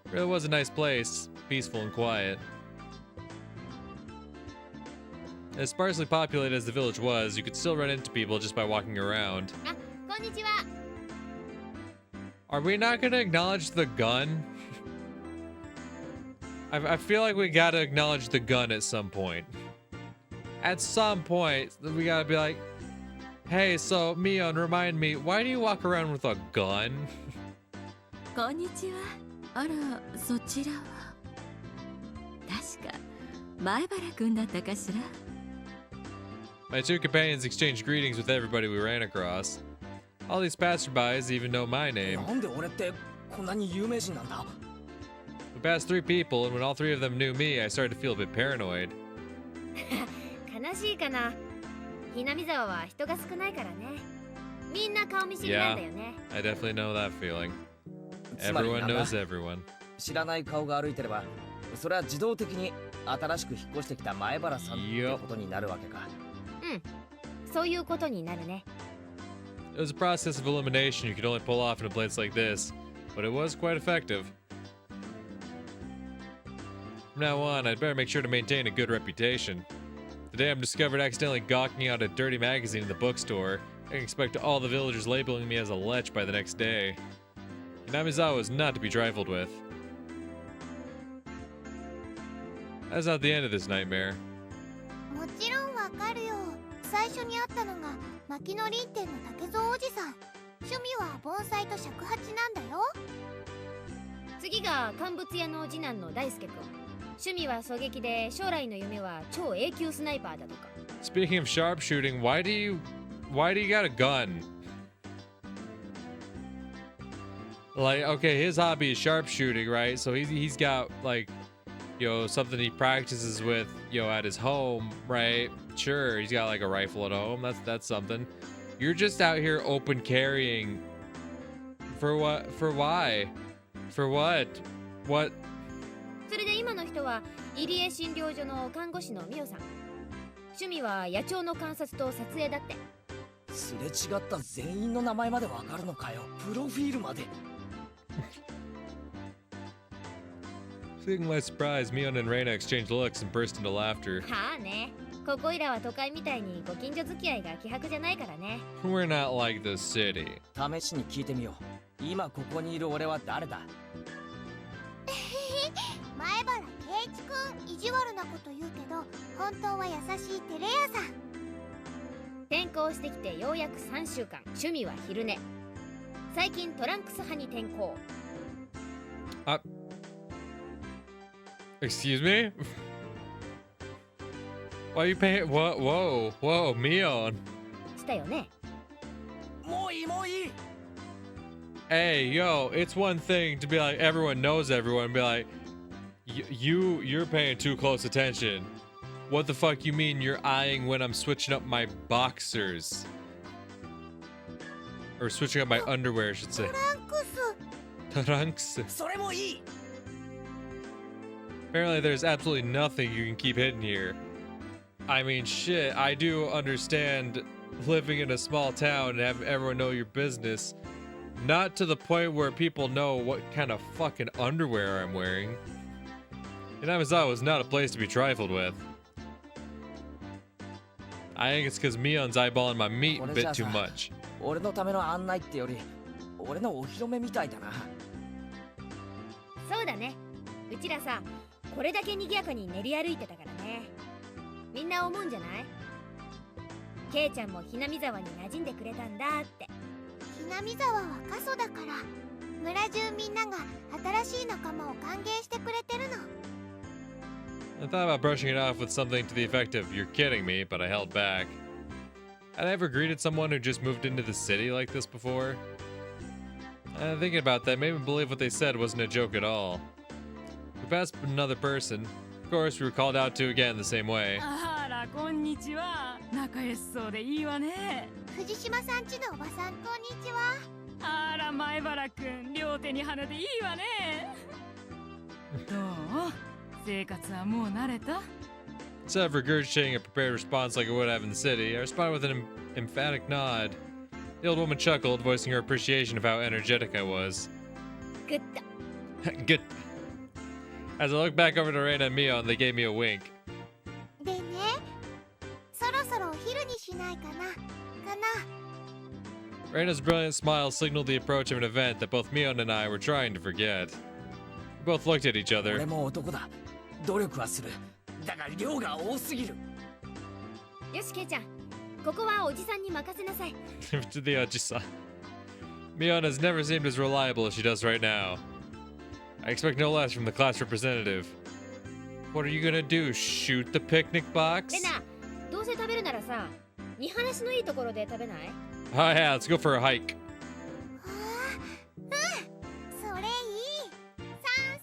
It really was a nice place, peaceful and quiet. As sparsely populated as the village was, you could still run into people just by walking around. あ、こんにちは。 Are we not gonna acknowledge the gun? I feel like we gotta acknowledge the gun at some point. At some point, we gotta be like, hey, so Mion, remind me, why do you walk around with a gun? こんにちは。あら、そちらは。確か前原くんだったかしら。 My two companions exchanged greetings with everybody we ran across. All these passerbys even know my name. なんで俺ってこんなに有名人なんだ？ We passed 3 people, and when all 3 of them knew me, I started to feel a bit paranoid. 悲しいかな。ひなみ沢は人が少ないからね。みんな顔見知りなんだよね。 I definitely know that feeling. つまり Everyone なんだ？ knows everyone. 知らない顔が歩いてれば、それは自動的に新しく引っ越してきた前原さんってことになるわけか。うん、そういうことになるね。 It was a process of elimination you could only pull off in a place like this, but it was quite effective. From now on, I'd better make sure to maintain a good reputation. The day I'm discovered accidentally gawking out a dirty magazine in the bookstore, I can expect all the villagers labeling me as a lech by the next day. Hinamizawa is not to be trifled with. That's not the end of this nightmare. もちろんわかるよ。最初に会ったのが牧野林店の竹蔵おじさん。趣味は盆栽と尺八なんだよ。次が乾物屋の次男の大輔君。趣味は狙撃で、将来の夢は超永久スナイパーだとか。 Speaking of sharpshooting, why do you got a gun? Like, okay, his hobby is sharpshooting, right? So he's got like, something he practices with, at his home, right? Sure, he's got like a rifle at home. That's something. You're just out here open carrying. For what? For why? For what? What? それで今の人は入江診療所の看護師のミオさん。趣味は野鳥の観察と撮影だって。すれ違った全員の名前までわかるのかよ。プロフィールまで。Seeing my surprise, Mion and Reina exchanged looks and burst into laughter. はあね。ここいらは都会みたいにご近所付き合いが希薄じゃないからね。We're not like the city. 試しに聞いてみよう。今ここにいる俺は誰だ？前原圭一くん、意地悪なこと言うけど本当は優しいテレ屋さん。転校してきてようやく3週間。趣味は昼寝。最近トランクス派に転向。Excuse me? Why are you paying? What? Whoa, Mion. したよね。もういいもういい。 Hey, yo, it's one thing to be like everyone knows everyone and be like, you're paying too close attention. What the fuck you mean you're eyeing when I'm switching up my boxers? Or switching up my underwear, I should say. トランクス。 Trunks. それもいい。 Apparently there's absolutely nothing you can keep hidden here. I mean, shit, I do understand living in a small town and have everyone know your business. Not to the point where people know what kind of fucking underwear I'm wearing. Hinamizawa is not a place to be trifled with. I think it's because Mion's eyeballing my meat a bit too much. 俺のための案内ってより、俺のお披露目みたいだな。そうだね。うちらさ、これだけ賑やかに練り歩いてたからね。みんな思うんじゃない？ケイちゃんもひなみ沢に馴染んでくれたんだって。ひなみ沢は過疎だから村中みんなが新しい仲間を歓迎してくれてるの。 I thought about brushing it off with something to the effect of, you're kidding me, but I held back. Had I ever greeted someone who just moved into the city like this before? Thinking about that made me believe what they said wasn't a joke at all. We passed another person. Of course, we were called out to again the same way. あら、こんにちは。仲良しそうでいいわね。藤島さんちのおばさん、こんにちは。あら、前原くん、両手に花でいいわね。どう？生活はもう慣れた？ Instead of regurgitating a prepared response like I would have in the city, I responded with an emphatic nod. The old woman chuckled, voicing her appreciation of how energetic I was. グッド。 Good. As I looked back over to Reina and Mion, they gave me a wink. でね、しないかな Reina's brilliant smile signaled the approach of an event that both Mion and I were trying to forget. We both looked at each 俺 other. も男だ。努力はする。だが量が多すぎる。よしケイちゃん、ここはおじさんに任せなさい。 To the Oji-san. Mion has never seemed as reliable as she does right now. I expect no less from the class representative. What are you gonna do? Shoot the picnic box? レナ、どうせ食べるならさ、見晴らしのいいところで食べない？ Oh yeah, let's go for a hike. それいい賛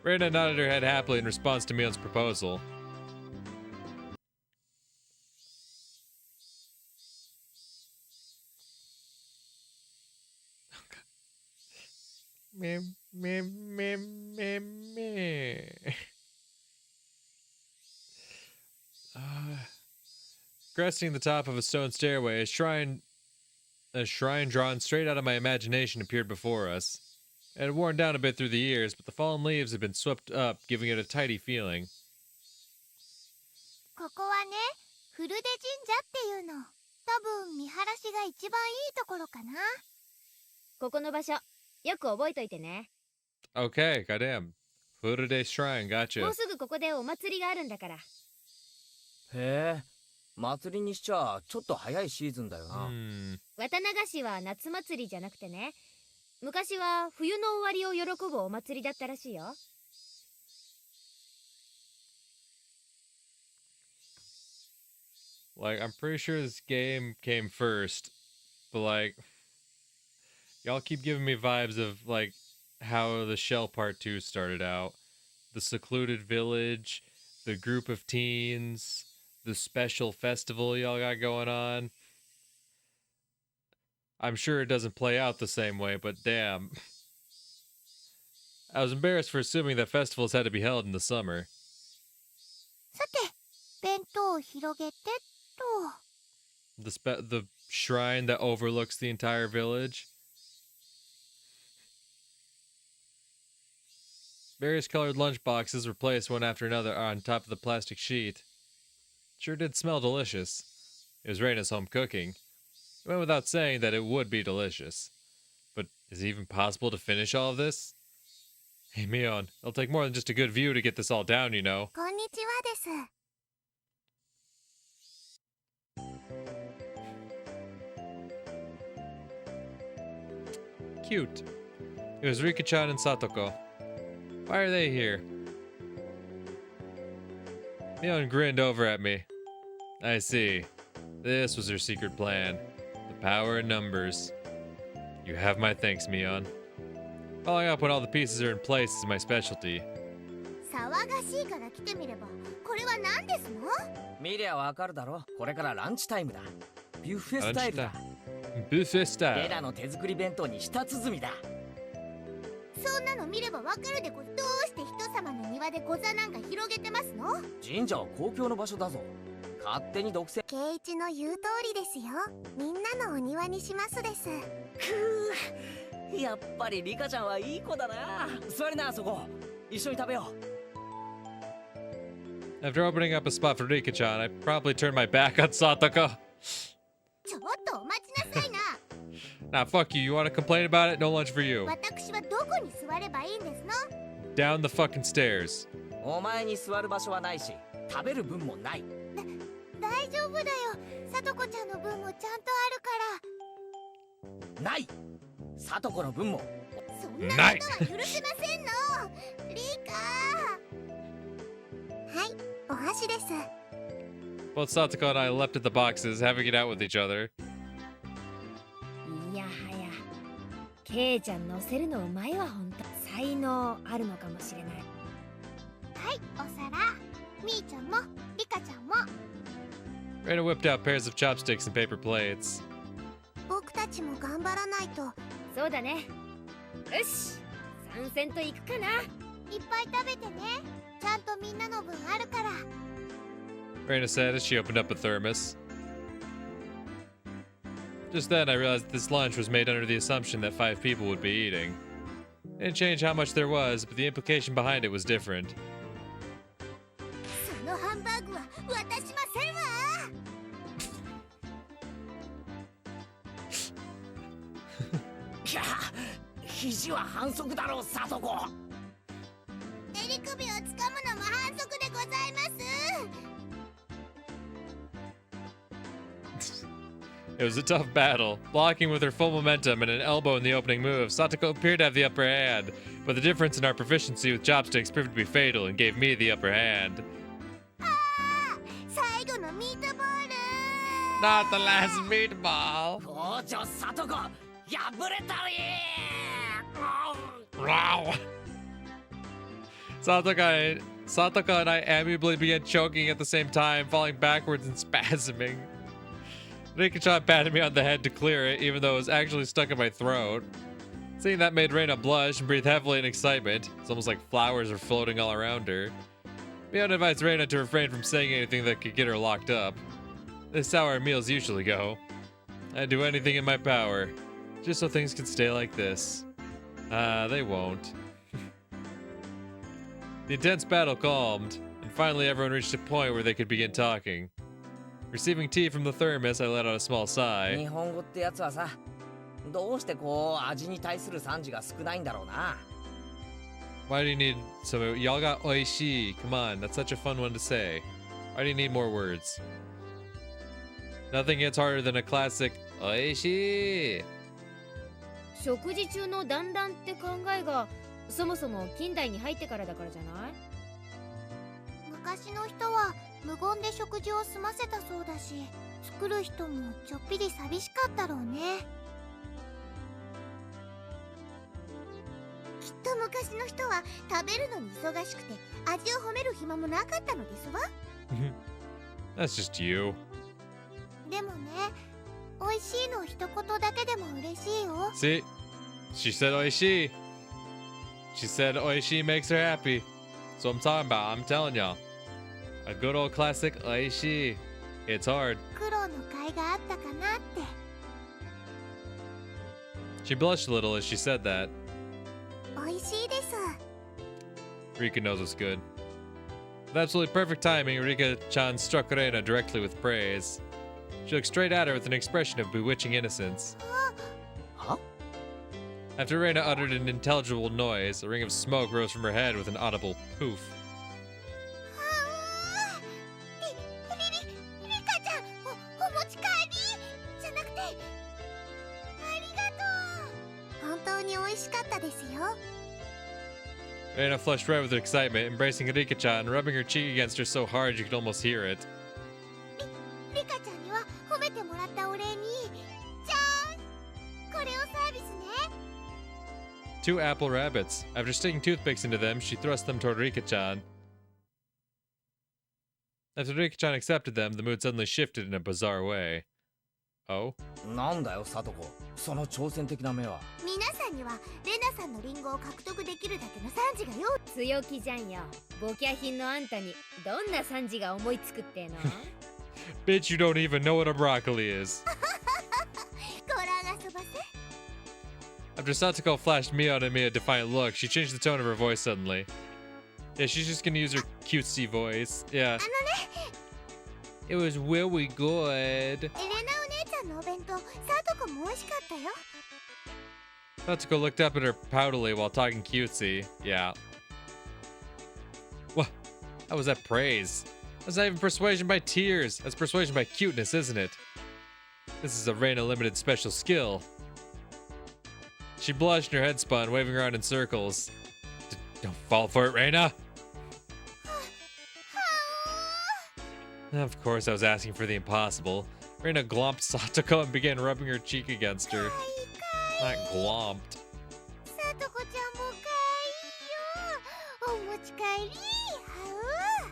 成 Reina nodded her head happily in response to Mion's proposal. Meh, meh, meh, meh, meh. Cresting the top of a stone stairway, a shrine drawn straight out of my imagination appeared before us. It had worn down a bit through the years, but the fallen leaves had been swept up, giving it a tidy feeling. ここはね古出神社っていうの多分見晴らしが一番いいところかなここの場所、よく覚えといてね。 Okay, goddamn. Furude Shrine, も gotcha. うすぐここでお祭りがあるんだから。へえ。祭りにしちゃちょっと早いシーズンだよな。綿流しは夏祭りじゃなくてね、昔は冬の終わりを喜ぶお祭りだったらしいよ。Like, I'm pretty sure this game came first, but like, y'all keep giving me vibes of like how the Shell Part 2 started out. The secluded village, the group of teens, the special festival y'all got going on. I'm sure it doesn't play out the same way, but damn. I was embarrassed for assuming that festivals had to be held in the summer. さて弁当を広げてと The shrine that overlooks the entire village. Various colored lunch boxes were placed one after another on top of the plastic sheet. Sure did smell delicious. It was Reina's home cooking. It went without saying that it would be delicious. But is it even possible to finish all of this? Hey Mion, it'll take more than just a good view to get this all down, you know. こんにちはです Cute. It was Rika-chan and Satoko. Why are they here? Mion grinned over at me. I see. This was her secret plan. The power in numbers. You have my thanks, Mion. Following up when all the pieces are in place is my specialty. 騒がしいから来てみればこれは何ですの見りゃわかるだろ。これからランチタイムだ。ビュッフェスタイルだ。 Buffet レ style. ナの手作り弁当に舌鼓みだ。そんなの見ればわかるでどうして人様の庭でご座なんか広げてますの神社は公共の場所だぞ。勝手に独占。圭一の言う通りですよみんなのお庭にしますですくー、やっぱりリカちゃんはいい子だな。座りな、そこ。一緒に食べよう。 After opening up a spot for Rika-chan, I promptly turned my back on Satoko. ちょっとお待ちなさいな Nah, fuck you. You want to complain about it? No lunch for you. 私はどこに座ればいいんですの Down the fucking stairs. お前に座る場所はないし、食べる分もない。大丈夫だよさとこちゃんの分もちゃんとあるからないさとこの分も。そんなことは許せませんのリカはいお箸です Both Satoko and I leapt at the boxes, having it out with each other. いやはや、ケイちゃん乗せるのうまいわほんと。才能あるのかもしれない。はいお皿みーちゃんもリカちゃんも Reina whipped out pairs of chopsticks and paper plates. 僕たちも頑張らないとそうだね。よし、参戦と行くかな。いっぱい食べてねちゃんとみんなの分あるから Reina said as she opened up a thermos. Just then, I realized that this lunch was made under the assumption that 5 people would be eating. It didn't change how much there was, but the implication behind it was different. そのハンバーグは渡しませんわ肘は反則だろう、サトコ。襟首をつかむのも反則でございます。 It was a tough battle. Blocking with her full momentum and an elbow in the opening move, Satoko appeared to have the upper hand, but the difference in our proficiency with chopsticks proved to be fatal and gave me the upper hand. 最後のミートボール。 Not the last meatball. 校長サトコ、破れたり。 Wow. Satoko and I amiably began choking at the same time, falling backwards and spasming. Rika-chan patted me on the head to clear it, even though it was actually stuck in my throat. Seeing that made Reina blush and breathe heavily in excitement. It's almost like flowers are floating all around her. Mion advised Reina to refrain from saying anything that could get her locked up. This is how our meals usually go. I'd do anything in my power, just so things could stay like this. They won't. The intense battle calmed, and finally everyone reached a point where they could begin talking. Receiving tea from the thermos, I let out a small 日 sigh. 本語ってやつはさ、どうしてこう味に対する賛辞が少ないんだろうな。 Why do you need some? Y'all got oishi. Come on, that's such a fun one to say. Why do you need more words? Nothing hits harder than a classic oishi. 食事中の団らんって考えがそもそも近代に入ってからだからじゃない？昔の人は無言で食事を済ませたそうだし、作る人もちょっぴり寂しかったろうね。きっと昔の人は食べるのに忙しくて味を褒める暇もなかったのですわ。That's just you. でもね、美味しいの一言だけでも嬉しいよ。 See? She said oishi. She said oishi makes her happy. So I'm talking about, I'm telling y'all. A good old classic oishi. It's hard. 苦労の甲斐があったかなって。 She blushed a little as she said that. 美味しいです。 Rika knows what's good. With absolutely perfect timing, Rika-chan struck Reina directly with praise. She looked straight at her with an expression of bewitching innocence. は？ After Reina uttered an intelligible noise, a ring of smoke rose from her head with an audible poof. リカちゃん、お持ち帰りじゃなくて、ありがとう。本当に美味しかったですよ。 Reina flushed red with excitement, embracing Rika-chan and rubbing her cheek against her so hard you could almost hear it. リカちゃんには褒めてもらったお礼に、じゃーん、これをサービスね。 2 apple rabbits. After sticking toothpicks into them, she thrust them toward Rika-chan. After Rika-chan accepted them, the mood suddenly shifted in a bizarre way. Oh? なんだよサトコ、その挑戦的な目は。皆さんにはレナさんのリンゴを獲得できるだけの賛辞がよ。強気じゃんよ。ボキャ品のあんたにどんな賛辞が思いつくっての？ Bitch, you don't even know what a broccoli is. ご覧遊ばせ。 After Satoko flashed Mion at me a defiant look, she changed the tone of her voice suddenly. Yeah, she's just gonna use her cutesy voice. Yeah. It was really good. エレナお姉ちゃんのお弁当、サトコも美味しかったよ。 Satoko looked up at her poutily while talking cutesy. Yeah. What? How was that praise? That's not even persuasion by tears. That's persuasion by cuteness, isn't it? This is a Reina limited special skill. She blushed and her head spun, waving around in circles. Don't fall for it, Reina! Of course, I was asking for the impossible. Reina glomped Satoko and began rubbing her cheek against her. Not glomped. サトコちゃんもかいよ。お持ち帰り。は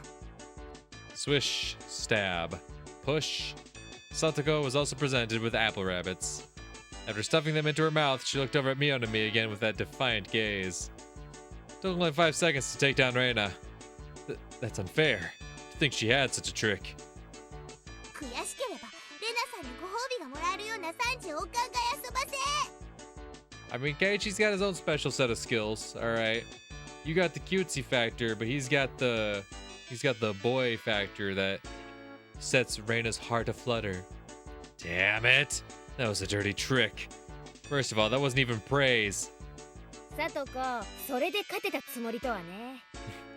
う。 Swish, stab, push. Satoko was also presented with apple rabbits. After stuffing them into her mouth, she looked over at Mion and me again with that defiant gaze. Took only 5 seconds to take down Reina. That's unfair. To think she had such a trick. 悔しければレナさんにご褒美がもらえるような賛辞をお考え遊ばせ。 I mean, Keiichi's got his own special set of skills. All right, you got the cutesy factor, but he's got the boy factor that sets Reina's heart aflutter. Damn it! That was a dirty trick. First of all, that wasn't even praise. さとこ、それで勝てたつもりとはね。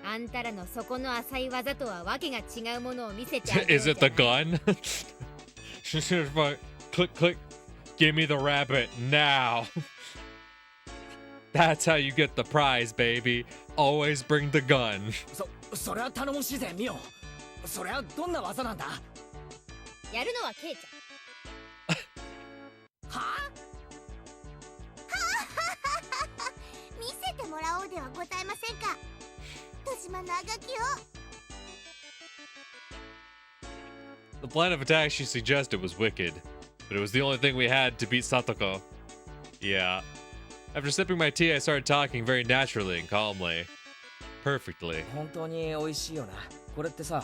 あんたらの底の浅い技とはわけが違うものを見せてあげよう Is it the gun? Click, click. Give me the rabbit now. That's how you get the prize, baby. Always bring the gun. それは頼もしいぜミオ。それはどんな技なんだ。やるのはケイちゃん。はあ。見せてもらおうではございませんか。戸島のあがきを。 The plan of attack she suggested was wicked, but it was the only thing we had to beat Satoko. Yeah. After sipping my tea, I started talking very naturally and calmly. Perfectly. 本当に美味しいよな。これってさ、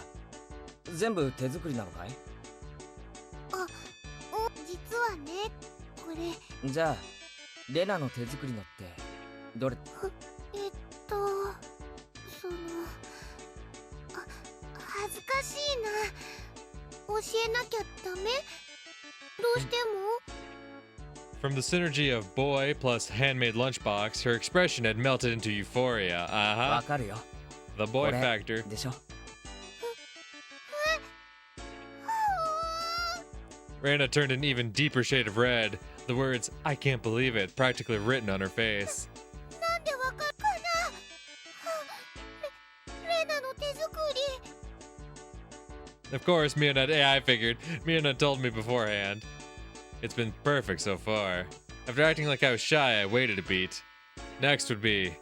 全部手作りなのかい？実はね、これ。じゃあ、レナの手作りのってどれ？その、恥ずかしいな。教えなきゃダメ？どうしても？ From the synergy of boy plus handmade lunchbox, her expression had melted into euphoria. わかるよ。 The boy これ factor. でしょ。Reina turned an even deeper shade of red. The words, I can't believe it, practically written on her face. なんでわかるかな？レナの手作り。 Of course, I figured. Miona told me beforehand. It's been perfect so far. After acting like I was shy, I waited a beat. Next would be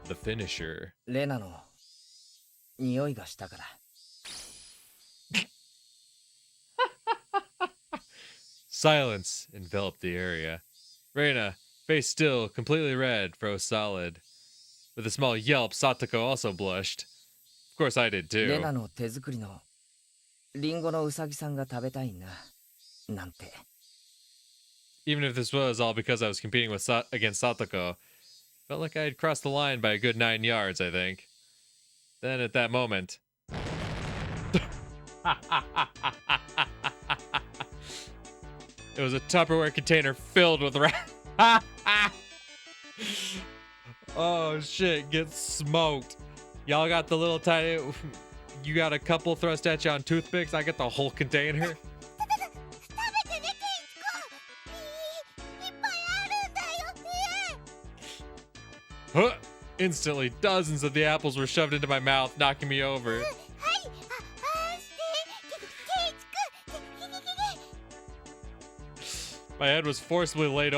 the finisher. レナの匂いがしたから。Silence enveloped the area. Reina, face still, completely red, froze solid. With a small yelp, Satoko also blushed. Of course I did レ too. ナの手作りのリンゴのウサギさんが食べたいな。なんて。 Even if this was all because I was competing against Satoko, felt like I had crossed the line by a good 9 yards, I think. Then at that moment... It was a Tupperware container filled with Oh shit, get smoked. Y'all got the little tiny... You got a couple thrust at you on toothpicks, I get the whole container. Huh! Instantly, dozens of the apples were shoved into my mouth, knocking me over. My head was forcibly laid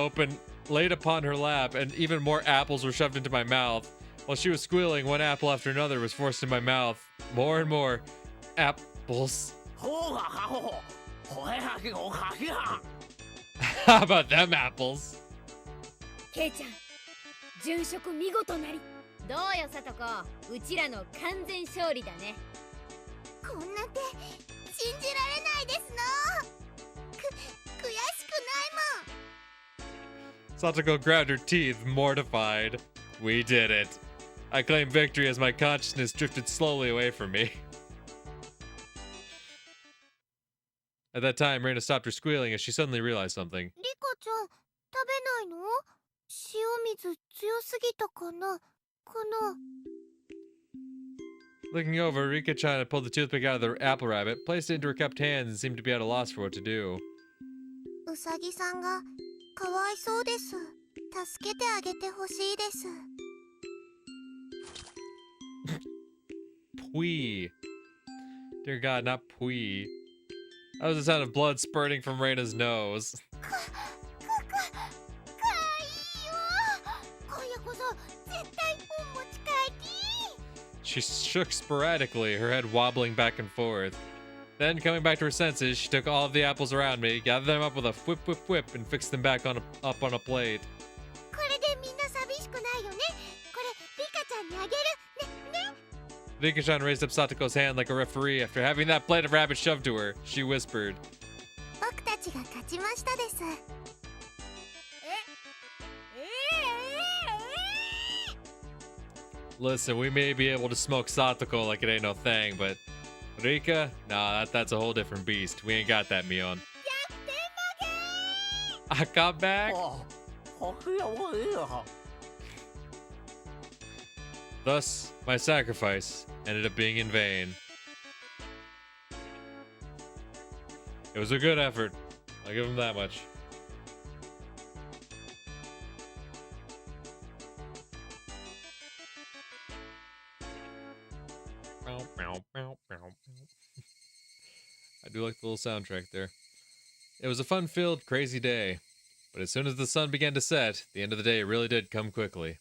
upon her lap, and even more apples were shoved into my mouth. While she was squealing, one apple after another was forced in my mouth. More and more apples. How about them apples? ケイちゃん、殉職見事なり。どうよさとこ、うちらの完全勝利だね。こんな手信じられないですの。悔しくないもん。 Satoko grabbed her teeth, mortified. We did it. I claimed victory as my consciousness drifted slowly away from me. At that time, Reina stopped her squealing as she suddenly realized something. リカちゃん、食べないの？塩水強すぎたかな？Looking over, Rika-chan had pulled the toothpick out of the apple rabbit, placed it into her cupped hands, and seemed to be at a loss for what to do. うさぎさんがかわいそうです。助けてあげてほしいです。 Pwee. Dear God, not pwee. That was the sound of blood spurting from Reina's nose. かわいいよ。今夜こそ絶対お持ち帰り。 She shook sporadically, her head wobbling back and forth. Then, coming back to her senses, she took all of the apples around me, gathered them up with a whip, whip, whip, and fixed them back up on a plate. これでみんな寂しくないよね。これリカちゃんにあげる。ね。 Rika-chan raised up Satoko's hand like a referee after having that plate of rabbit shoved to her. She whispered, 僕たちが勝ちましたです。 Listen, we may be able to smoke Satoko like it ain't no thing, but Rika? Nah, that's a whole different beast. We ain't got that, Mion. I got back? Thus, my sacrifice ended up being in vain. It was a good effort. I'll give him that much. I do like the little soundtrack there. It was a fun-filled, crazy day. But as soon as the sun began to set, the end of the day really did come quickly.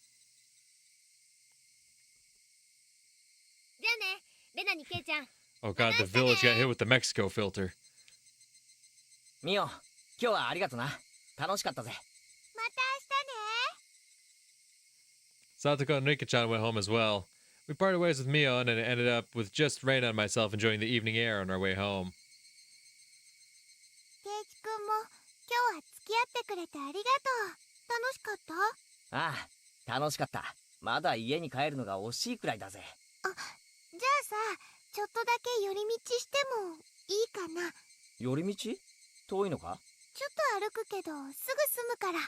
じゃあねレナにケイちゃん Oh god, the village got hit with the Mexico filter. ミオ、今日はありがとな。楽しかったぜ。また明日ね。 Satoko and Rika-chan went home as well. We parted ways with Mio and it ended up with just Reina and myself enjoying the evening air on our way home. ケイチくんも今日は付き合ってくれてありがとう。楽しかった？ああ、楽しかった。まだ家に帰るのが惜しいくらいだぜ。じゃあさ、ちょっとだけ寄り道してもいいかな？寄り道？遠いのか？ちょっと歩くけどすぐ済むから。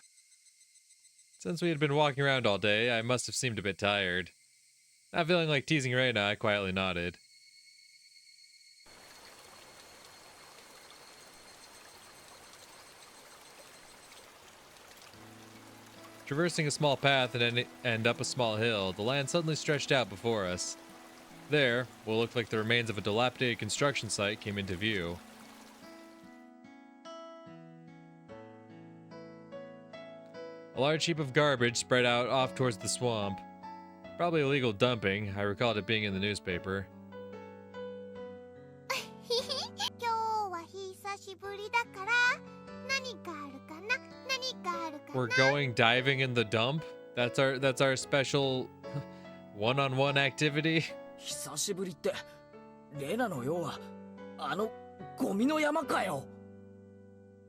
Since we had been walking around all day, I must have seemed a bit tired. Not feeling like teasing Reina, I quietly nodded. Traversing a small path and up a small hill, the land suddenly stretched out before us. There, what looked like the remains of a dilapidated construction site came into view. A large heap of garbage spread out off towards the swamp. Probably illegal dumping, I recalled it being in the newspaper. 今日は久しぶりだから何かあるかな？何かあるかな？ We're going diving in the dump? That's our special one-on-one activity? 久しぶりって、レナのようは、ゴミの山かよ。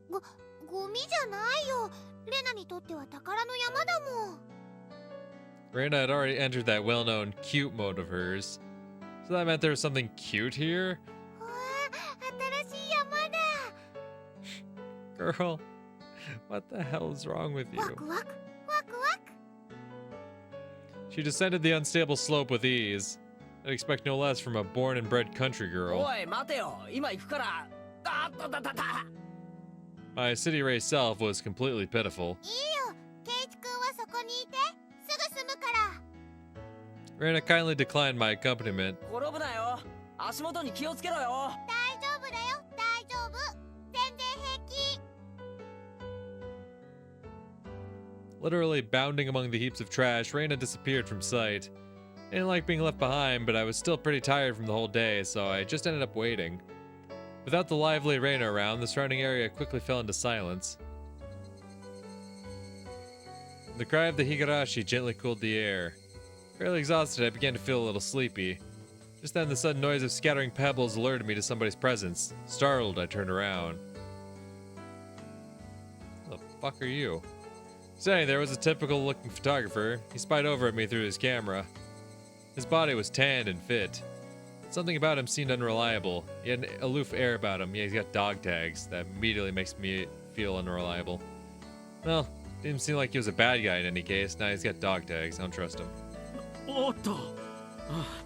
ゴミじゃないよ。レナにとっては宝の山だもん。 Reina had already entered that well-known cute mode of hers. So that meant there was something cute here? わあ、新しい山だ。 Girl, what the hell is wrong with ワ you? クワク、ワクワク。 She descended the unstable slope with ease. I'd expect no less from a born and bred country girl. おい、待てよ。今行くから。あったたたた。 My city-raised self was completely pitiful. いいよ、ケイチくんはそこにいて。すぐ済むから。 Reina kindly declined my accompaniment. 転ぶなよ。足元に気をつけろよ。大丈夫だよ、大丈夫。全然平気。 Literally bounding among the heaps of trash, Reina disappeared from sight. I didn't like being left behind, but I was still pretty tired from the whole day, so I just ended up waiting. Without the lively Reina around, the surrounding area quickly fell into silence. The cry of the Higurashi gently cooled the air. Fairly exhausted, I began to feel a little sleepy. Just then, the sudden noise of scattering pebbles alerted me to somebody's presence. Startled, I turned around. Who the fuck are you? Standing there was a typical-looking photographer. He spied over at me through his camera. His body was tanned and fit. Something about him seemed unreliable. He had an aloof air about him. Yeah, he's got dog tags. That immediately makes me feel unreliable. Well, didn't seem like he was a bad guy in any case. Now he's got dog tags. I don't trust him. おっと、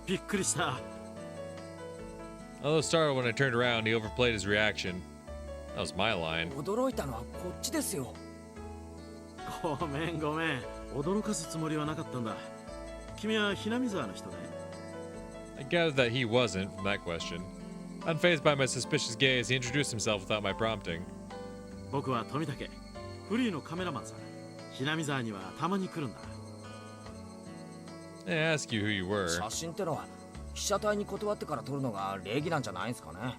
びっくりした。 Although startled when I turned around, he overplayed his reaction. That was my line. 驚いたのはこっちですよ。ごめんごめん、驚かすつもりはなかったんだ。君はひなみ沢の人ね。 I gathered that he wasn't from that question. Unfazed by my suspicious gaze, he introduced himself without my prompting. 僕は富武、フリーのカメラマンさ。ひなみ沢にはたまに来るんだ。 I asked you who you were. 写真ってのは被写体に断ってから撮るのが礼儀なんじゃないんすかね。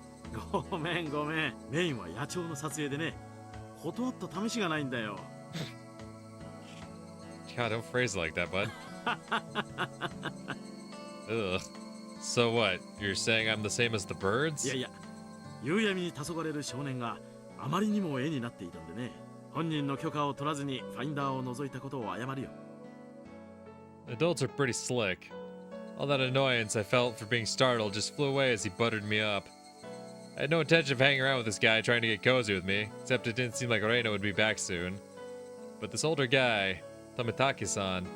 ごめんごめん、メインは野鳥の撮影でね。断った試しがないんだよ。 God, don't phrase it like that, bud. Ugh. So what? You're saying I'm the same as the birds? いやいや、夕闇に黄昏る少年があまりにも絵になっていたんでね。本人の許可を取らずにファインダーを覗いたことを謝るよ。 Adults are pretty slick. All that annoyance I felt for being startled just flew away as he buttered me up. I had no intention of hanging around with this guy trying to get cozy with me, except it didn't seem like Reina would be back soon. But this older guy, Tomitaki-san,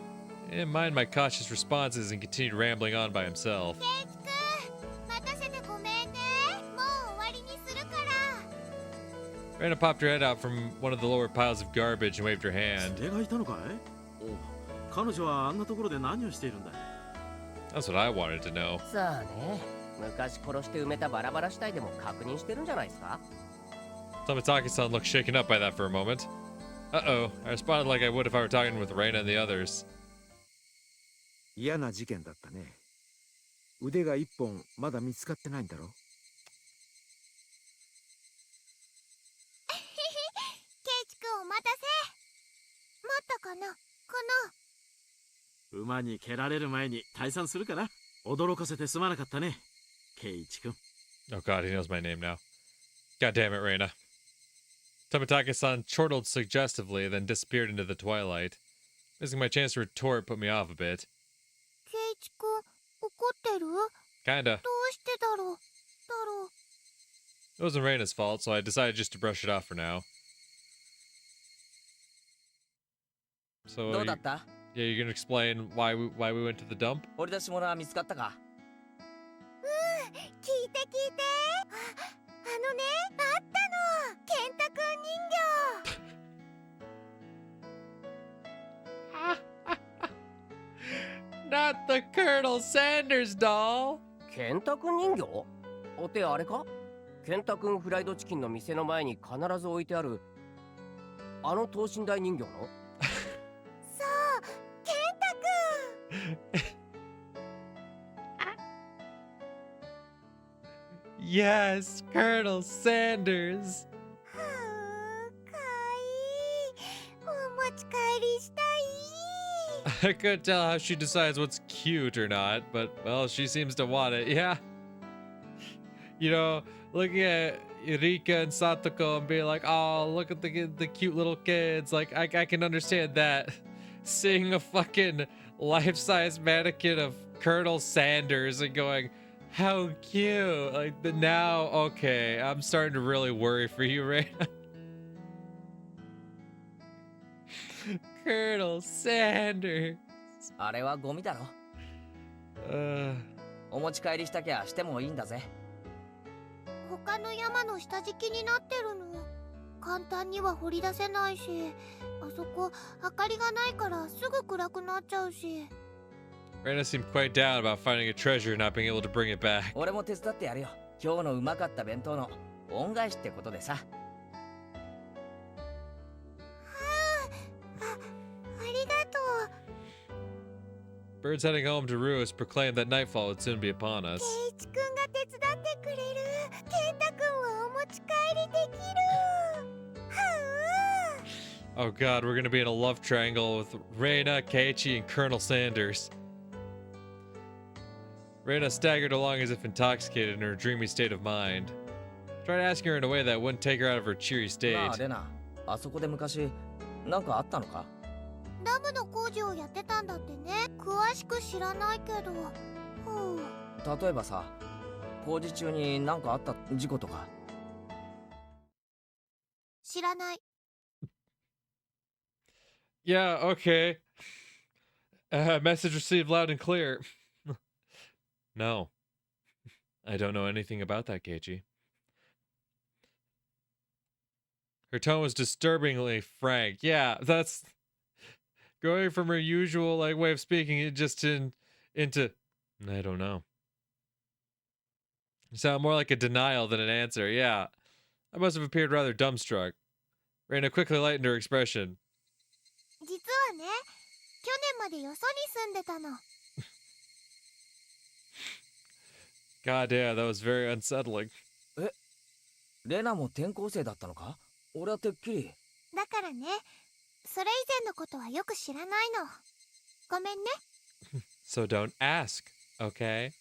And mind my cautious responses and continued rambling on by himself. ケイチくん待たせてごめんね。もう終わりにするから。 Rana popped her head out from one of the lower piles of garbage and waved her hand. 連れがいたのかい？おう、彼女はあんなところで何をしているんだい？ That's what I wanted to know. さあね、昔殺して埋めたバラバラ死体でも確認してるんじゃないですか？ Tomitaki-san looked shaken up by that for a moment. Uh-oh, I responded like I would if I were talking with Reina and the others. 嫌な事件だったね。腕が一本まだ見つかってないんだろ。ケイチくんお待たせ。待ったかな？馬に蹴られる前に退散するかな。驚かせてすまなかったね、ケイチくん。 Oh god, he knows my name now. God damn it, Reina. Tomitaki-san chortled suggestively, then disappeared into the twilight. Missing my chance to retort put me off a bit. ケイチくん怒ってる？ Kinda. どうしてだろう？ It wasn't Reina's fault, so I decided just to brush it off for now. So, どうだった？ yeah, you're gonna explain why we went to the dump? 掘り出し物は見つかったか？聞いて聞いて。あのね、あったの。ケンタくん人形。 Not the Colonel Sanders doll! ケンタ君人形？お手あれか？ケンタ君フライドチキンの店の前に必ず置いてあるあの等身大人形の？ そう、ケンタくん。 Yes, Colonel Sanders! はあ、かわいい。お持ち帰りしたい。 I couldn't tell how she decides what's cute or not, but, well, she seems to want it, yeah. You know, looking at Rika and Satoko and being like, oh, look at the cute little kids. Like, I can understand that. Seeing a fucking life-size mannequin of Colonel Sanders and going, how cute. Like, now, okay, I'm starting to really worry for you, Reina. Colonel Sanders. あれはゴミだろ。お持ち帰りしたきゃしてもいいんだぜ。他の山の下敷きになってるの。簡単には掘り出せないし、あそこ明かりがないからすぐ暗くなっちゃうし。 Reina seemed quite down about finding a treasure and not being able to bring it back. 俺も手伝ってやるよ。今日のうまかった弁当の恩返しってことでさ。ありがとう。 Birds heading home to roost proclaimed that nightfall would soon be upon us. ケイチくんが手伝ってくれる。ケンタくんはお持ち帰りできる。はあ。 Oh god, we're gonna be in a love triangle with Reina, Keiichi, and Colonel Sanders. Reina staggered along as if intoxicated in her dreamy state of mind. Tried asking her in a way that wouldn't take her out of her cheery state. なあレナ、あそこで昔なんかあったのか？ダムの工事をやってたんだってね。詳しく知らないけど。例えばさ、工事中になんかあった事故とか。知らない。 Yeah, okay. Message received loud and clear. No. I don't know anything about that, Keiichi. Her tone was disturbingly frank. Yeah, that's going from her usual way of speaking it just into I don't know. You sound more like a denial than an answer. Yeah. I must have appeared rather dumbstruck. Reina quickly lightened her expression. 実はね、去年までよそに住んでたの。 God damn, that was very unsettling. レナも転校生だったのか？俺はてっきり。だからね、それ以前のことはよく知らないの。ごめんね。 So don't ask, okay?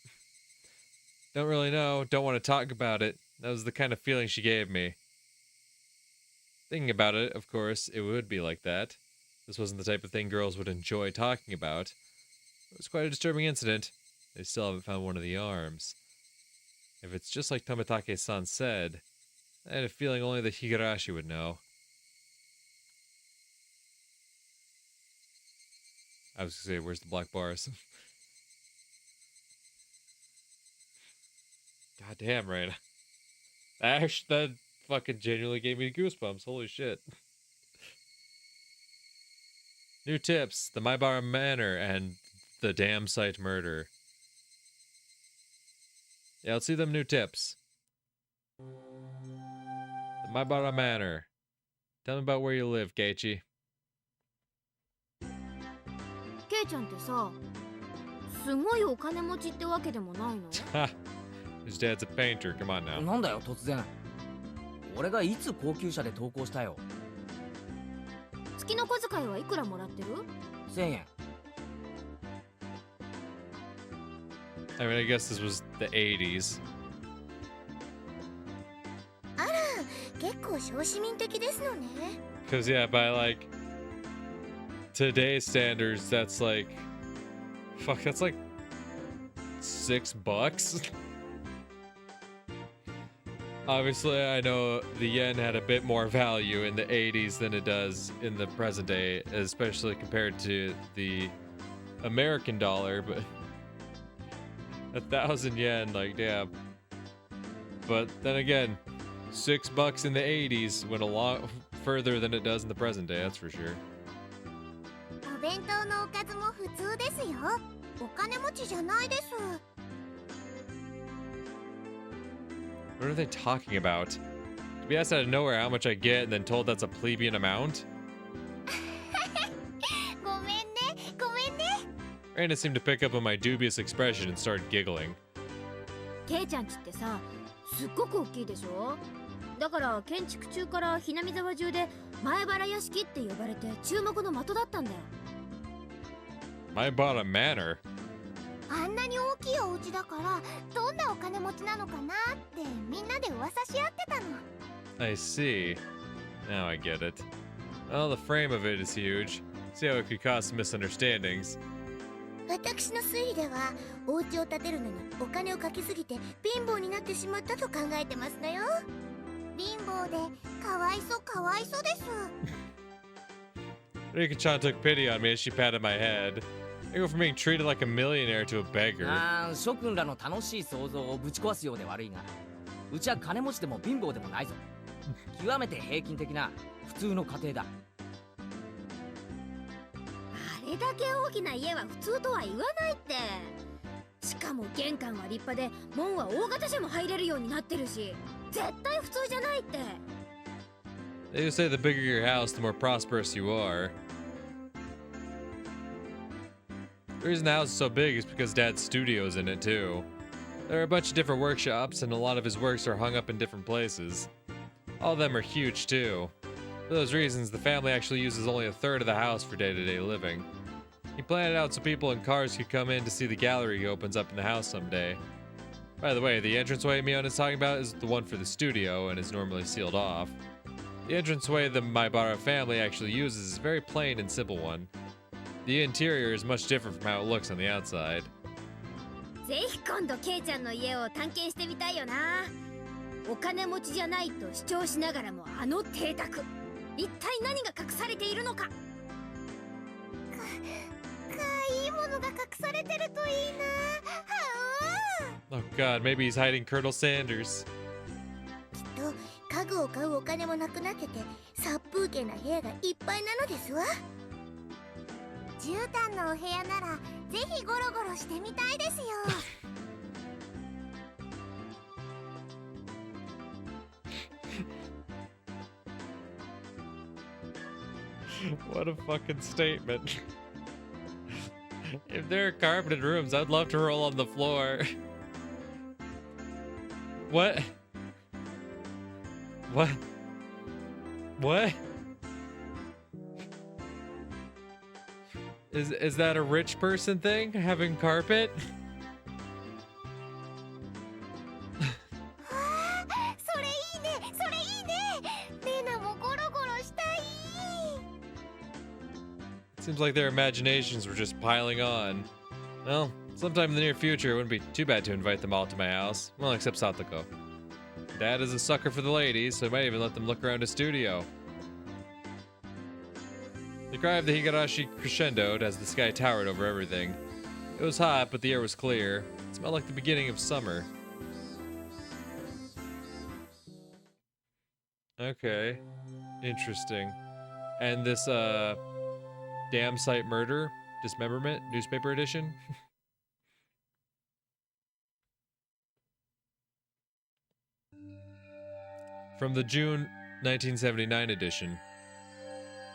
Don't really know, don't want to talk about it. That was the kind of feeling she gave me. Thinking about it, of course, it would be like that. This wasn't the type of thing girls would enjoy talking about. It was quite a disturbing incident. They still haven't found one of the arms. If it's just like Tomitake-san said, I had a feeling only the Higurashi would know. I was gonna say, where's the black bars? God damn right. That fucking genuinely gave me goosebumps. Holy shit. New tips: the Maibara Manor and the Dam Site Murder. Yeah, let's see them new tips. The Maibara Manor. Tell me about where you live, Keiichi. ケイちゃんってさ、すごいお金持ちってわけでもないの？ Ha! His dad's a painter. Come on now. なんだよ突然。俺がいつ高級車で投稿したよ。月の小遣いはいくらもらってる1000円。I mean, I guess this was the 80s. あら、結構小市民的ですのね。 Because, yeah, by like today's standards, that's like, fuck, that's like $6. Obviously, I know the yen had a bit more value in the 80s than it does in the present day, especially compared to the American dollar, but 1,000 yen, like, damn. But then again, $6 in the 80s went a lot further than it does in the present day, that's for sure. お弁当のおかずも普通ですよ。お金持ちじゃないです。 What are they talking about? To be asked out of nowhere how much I get and then told that's a plebeian amount? ごめんね、ごめんね。 Randa seemed to pick up on my dubious expression and started giggling. ケイちゃんちってさ、すっごく大きいでしょ？だから建築中からひなみ沢中で前原屋敷って呼ばれて注目の的だったんだよ。Maibara Manor? あんなに大きいお家だからどんなお金持ちなのかなってみんなで噂し合ってたの。 I see. Now I get it. Well, the frame of it is huge. See how it could cause some misunderstandings. 私の推理ではお家を建てるのにお金をかけすぎて貧乏になってしまったと考えてますのよ。貧乏でかわいそうかわいそうです。 Rika-chan took pity on me as she patted my head. I go from being treated like a millionaire to a beggar. ああ、諸君らの楽しい想像をぶち壊すようで悪いが、うちは金持ちでも貧乏でもないぞ。極めて平均的な普通の家庭だ。あれだけ大きな家は普通とは言わないって。しかも玄関は立派で門は大型車も入れるようになってるし、絶対普通じゃないって。 They say the bigger your house, the more prosperous you are. The reason the house is so big is because Dad's studio's in it too. There are a bunch of different workshops, and a lot of his works are hung up in different places. All of them are huge too. For those reasons, the family actually uses only a third of the house for day-to-day living. He planned it out so people in cars could come in to see the gallery he opens up in the house someday. By the way, the entranceway Mion is talking about is the one for the studio and is normally sealed off. The entranceway the Maibara family actually uses is a very plain and simple one. The interior is much different from how it looks on the outside. ぜひ今度ケイちゃんの家を探検してみたいよな。お金持ちじゃないと主張しながらもあの邸宅、一体何が隠されているのか。いいものが隠されてるといいな。Oh god, maybe he's hiding Colonel Sanders. きっと家具を買うお金もなくなってて殺風景な部屋がいっぱいなのですわ。絨毯のお部屋ならぜひゴロゴロしてみたいですよ。What a fucking statement. If there are carpeted rooms, I'd love to roll on the floor. What? What? What? Is that a rich person thing? Having carpet? それいいね、それいいね。レナもゴロゴロしたい。 Seems like their imaginations were just piling on. Well, sometime in the near future, it wouldn't be too bad to invite them all to my house. Well, except Satoko. Dad is a sucker for the ladies, so I might even let them look around his studio. The cry of the Higurashi crescendoed as the sky towered over everything. It was hot, but the air was clear. It smelled like the beginning of summer. Okay. Interesting. And this, damn site murder, dismemberment, newspaper edition. From the June 1979 edition.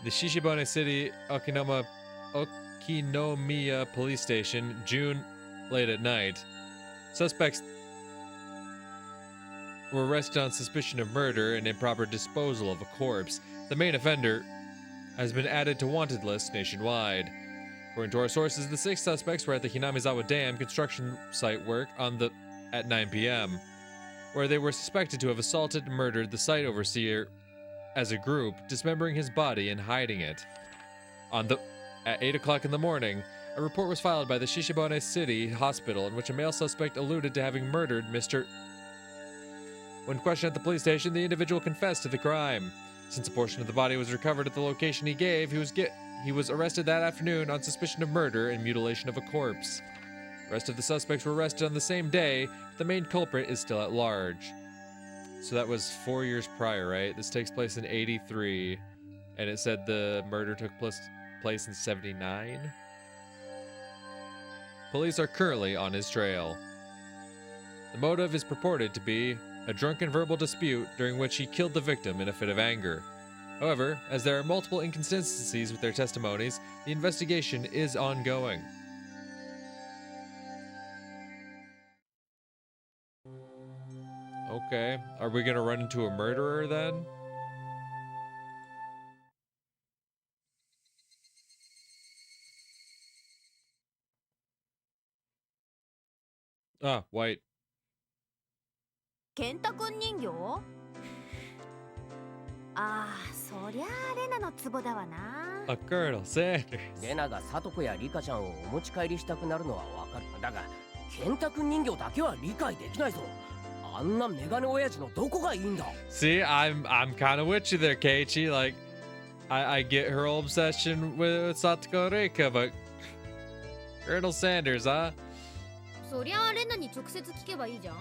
The Shishibane City Okinomiya Police Station, June, late at night. Suspects were arrested on suspicion of murder and improper disposal of a corpse. The main offender has been added to wanted lists nationwide. According to our sources, the 6 suspects were at the Hinamizawa Dam construction site work at 9 p.m., where they were suspected to have assaulted and murdered the site overseer as a group, dismembering his body and hiding it. At 8 o'clock in the morning, a report was filed by the Shishibane City Hospital in which a male suspect alluded to having murdered Mr. When questioned at the police station, the individual confessed to the crime. Since a portion of the body was recovered at the location he gave, he was arrested that afternoon on suspicion of murder and mutilation of a corpse. The rest of the suspects were arrested on the same day, but the main culprit is still at large. So that was 4 years prior, right? This takes place in 83, and it said the murder took place in 79? Police are currently on his trail. The motive is purported to be a drunken verbal dispute during which he killed the victim in a fit of anger. However, as there are multiple inconsistencies with their testimonies, the investigation is ongoing. Okay, are we gonna run into a murderer then? Ah, white. ケンタ君人形？ああ、そりゃあレナのツボだわな。 A Colonel Sanders. レナがサトコやリカちゃんをお持ち帰りしたくなるのはわかる。だがケンタ君人形だけは理解できないぞ。あんなメガネ親父のどこがいいんだ。 See, I'm kind of with you there, Keiichi. Like, I get her whole obsession with Satoko Reika, but Colonel Sanders, huh? そりゃあレナに直接聞けばいいじゃん。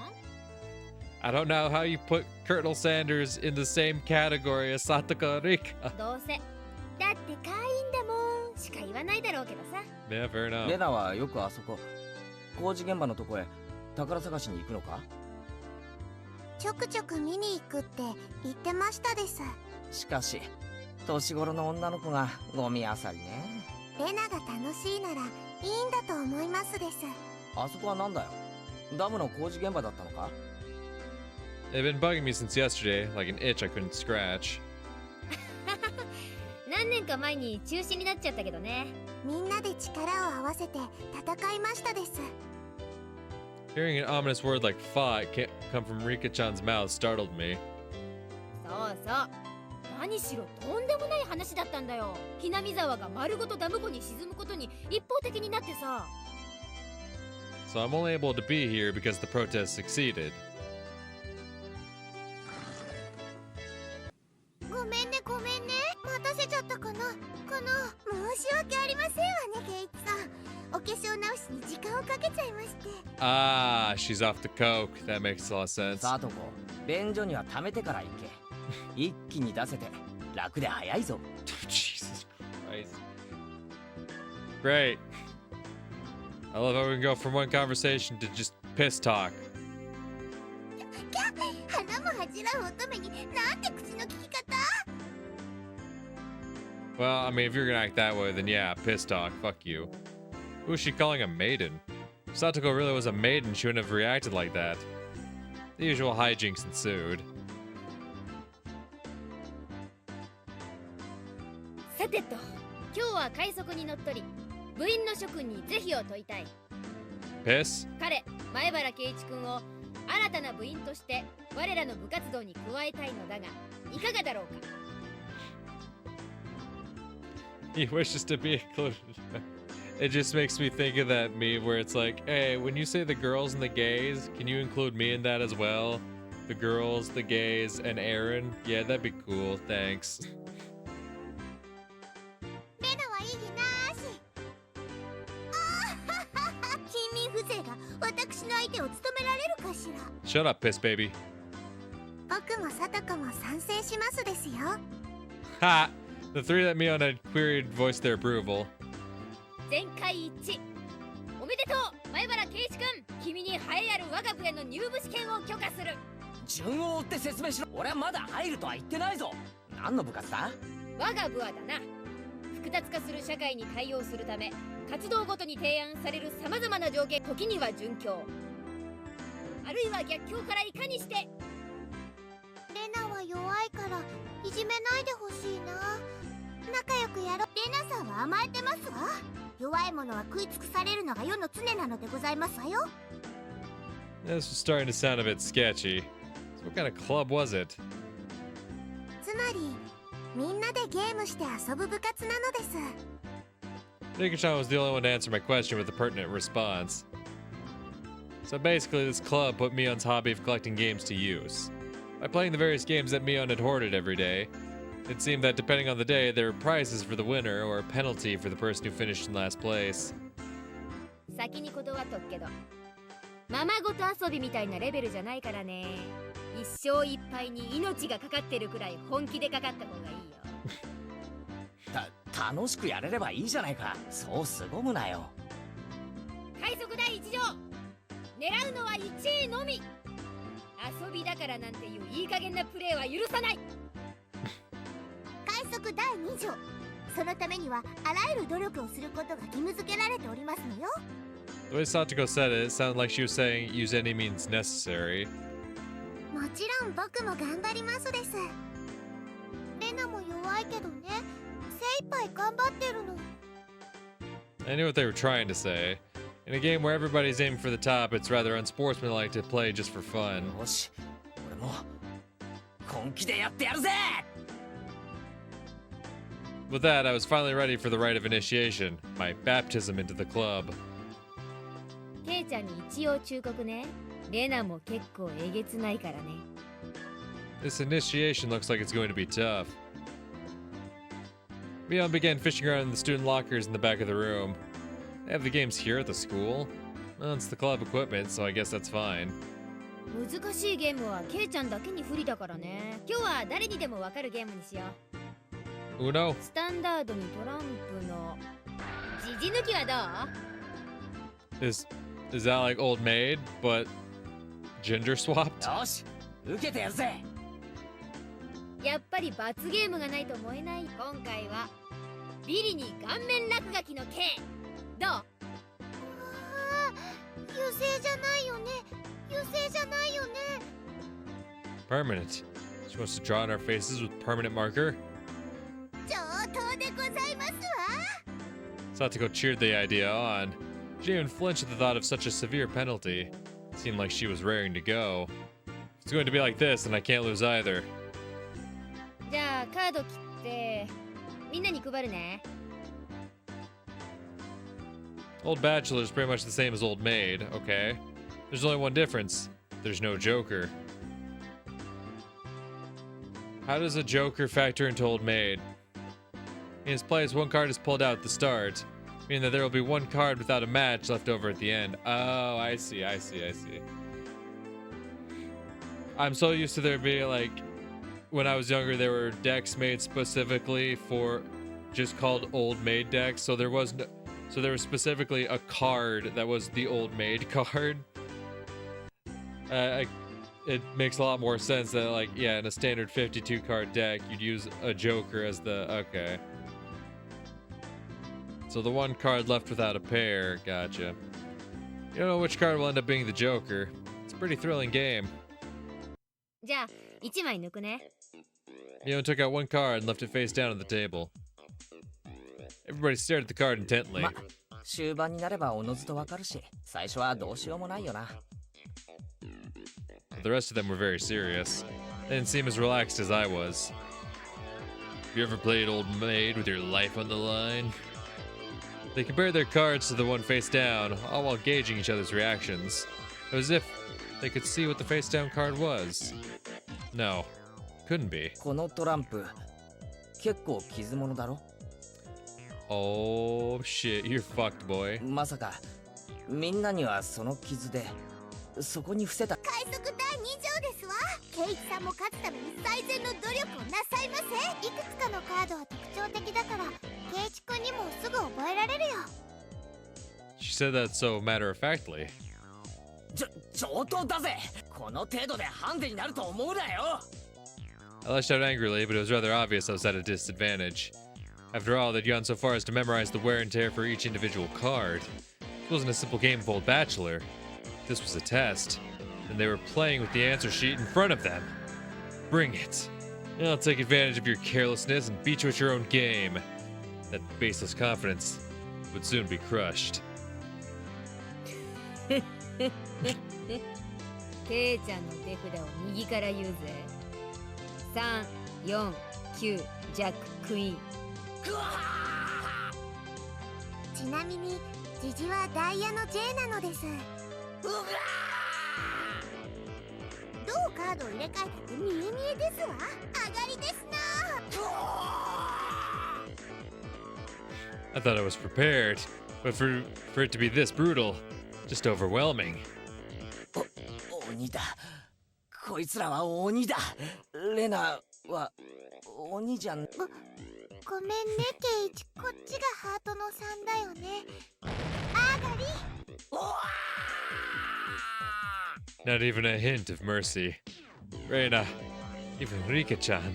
I don't know how you put Colonel Sanders in the same category as Satoko Reika. どうせだって会員だもんしか言わないだろうけどさ。 Yeah, fair レ enough. ナはよくあそこ工事現場のとこへ宝探しに行くのか。ちょくちょく見に行くって言ってましたです。しかし年頃の女の子がゴミ漁りね。レナが楽しいならいいんだと思いますです。あそこはなんだよ。ダムの工事現場だったのか。 They've been bugging me since yesterday, like an itch I couldn't scratch. 何年か前に中止になっちゃったけどね。みんなで力を合わせて戦いましたです。 Hearing an ominous word like fought come from Rika-chan's mouth startled me. そうそう。何しろとんでもない話だったんだよ。ひなみ沢が丸ごとダム湖に沈むことに一方的になってさ。 So I'm only able to be here because the protest succeeded. ごめんねごめんね、待たせちゃったかな。申し訳ありませんわねケイチさん。お化粧直しに時間をかけちゃいまして。Ah, she's off the coke. That makes a lot of sense. サトコ、便所には溜めてから行け。一気に出せて楽で早いぞ。Jesus Christ. Great. I love how we can go from one conversation to just piss talk. 花も恥じらう乙女になんて口の利き方。 Well, I mean, if you're gonna act that way, then yeah, piss talk. Fuck you. Who is she calling a maiden? If Satoko really was a maiden, she wouldn't have reacted like that. The usual hijinks ensued. さてと、今日は快速に乗っ取り、部員の諸君に是非を問いたい。 Piss? 彼、前原圭一君を新たな部員として我らの部活動に加えたいのだが、いかがだろうか。 He wishes to be included. It just makes me think of that meme where it's like, hey, when you say the girls and the gays, can you include me in that as well? The girls, the gays, and Aaron? Yeah, that'd be cool. Thanks. レ相手を務められるかしら。 Shut up, piss baby. 僕もさとこも賛成しますですよ。 Ha! The three that Mion had queried voiced their approval. 全会一致。おめでとう前原圭一君、君に栄えある我が部への入部試験を許可する。順を追って説明しろ。俺はまだ入るとは言ってないぞ。何の部活だ？我が部はだな、複雑化する社会に対応するため活動ごとに提案されるさまざまな条件、時には順境あるいは逆境からいかにして。レナは弱いからいじめないでほしいな。仲良くやろう。レナさんは甘えてますわ。弱い者は食い尽くされるのが世の常なのでございますわよ。 This was starting to sound a bit sketchy. So what kind of club was it? つまりみんなでゲームして遊ぶ部活なのです。 Nika-chan was the only one to answer my question with a pertinent response. So basically, this club put Mion's hobby of collecting games to use. By playing the various games that Mion had hoarded every day, it seemed that depending on the day, there were prizes for the winner or a penalty for the person who finished in last place. 先に断っとくけど、ままごと遊びみたいなレベルじゃないからね。一生いっぱいに命がかかってるくらい本気でかかった方がいいよ。楽しくやれればいいじゃないか。そう凄むなよ。海賊第一条、狙うのは1位のみ。遊びだからなんていういい加減なプレーは許さない。海賊第2条、そのためにはあらゆる努力をすることが義務付けられておりますのよ。 The way Satoko said it, it sounded like she was saying use any means necessary. もちろん僕も頑張りますです。レナも弱いけどね、精一杯頑張ってるの。 I knew what they were trying to say. In a game where everybody's aiming for the top, it's rather unsportsmanlike to play just for fun. よし、俺も本気でやってやるぜ。 With that, I was finally ready for the rite of initiation, my baptism into the club. ケイちゃんに一応忠告ね。レナも結構えげつないからね。 This initiation looks like it's going to be tough. Mion began fishing around in the student lockers in the back of the room. They have the games here at the school? Well, it's the club equipment, so I guess that's fine. 難しいゲームはケイちゃんだけに不利だからね。今日は誰にでもわかるゲームにしよう。 Uno? スタンダードにトランプのジジ抜きはどう？ Is that like Old Maid, but gender swapped? よし、受けてやるぜ。やっぱり罰ゲームがないと思えない。今回はビリに顔面落書きの刑。どう？優勢じゃないよね。優勢じゃないよね。 Permanent. She wants to draw on our faces with permanent marker? 上等でございますわ。 Satoko cheered the idea on. She didn't even flinch at the thought of such a severe penalty. It seemed like she was raring to go. If it's going to be like this, then I can't lose either. じゃあカード切ってみんなに配るね。 Old Bachelor is pretty much the same as Old Maid, okay? There's only one difference. There's no Joker. How does a Joker factor into Old Maid? In his place, one card is pulled out at the start, meaning that there will be one card without a match left over at the end. Oh, I see. I'm so used to there being like, when I was younger, there were decks made specifically for just called Old Maid decks, so there was specifically a card that was the Old Maid card. It makes a lot more sense that, like, yeah, in a standard 52 card deck, you'd use a Joker as the, okay. So the one card left without a pair, gotcha. You don't know which card will end up being the Joker. It's a pretty thrilling game. じゃあ1枚抜くね。 Mion took out one card and left it face down on the table. Everybody stared at the card intently. ま、終盤になればおのずとわかるし、最初はどうしようもないよな。But the rest of them were very serious. They didn't seem as relaxed as I was. Have you ever played Old Maid with your life on the line? They compared their cards to the one face down, all while gauging each other's reactions. It was as if they could see what the face down card was. No, couldn't be. このトランプ、結構傷物だろ？ Oh shit, you're fucked, boy. まさかみんなにはその傷でそこに伏せた。快速第2条ですわ。ケイチさんも勝つために最善の努力をなさいませ。いくつかのカードは特徴的だからケイチ君にもすぐ覚えられるよ。 She said that so matter-of-factly. 上等だぜ。この程度でハンデになると思うなよ。 I lashed out angrily, but it was rather obvious I was at a disadvantage. After all, they'd gone so far as to memorize the wear and tear for each individual card. It wasn't a simple game of Old Bachelor. This was a test, and they were playing with the answer sheet in front of them. Bring it. I'll take advantage of your carelessness and beat you at your own game. That baseless confidence would soon be crushed. ケイちゃんの手札を右から言うぜ。3、4、9、ジャック、クイーン。ちなみにジジはダイヤの J なのです。どうカードを入れ替えたって見え見えですわ。上がりですな。 I thought I was prepared, but for it to be this brutal, just overwhelming. 鬼だ。こいつらは鬼だ。レナは鬼じゃん。ごめんねケイチ、こっちがハートの3だよね。上がり。 Not even a hint of mercy. Reina, even Rika-chan.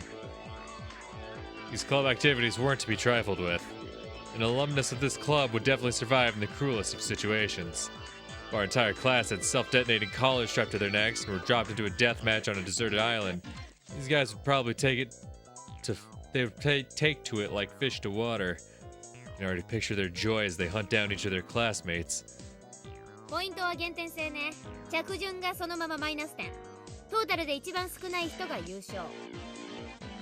These club activities weren't to be trifled with. An alumnus of this club would definitely survive in the cruelest of situations. If our entire class had self-detonating collars strapped to their necks and were dropped into a death match on a deserted island, these guys would probably take to it like fish to water. You can already picture their joy as they hunt down each of their classmates. ポイントは減点制ね。着順がそのままマイナス点。トータルで一番少ない人が優勝。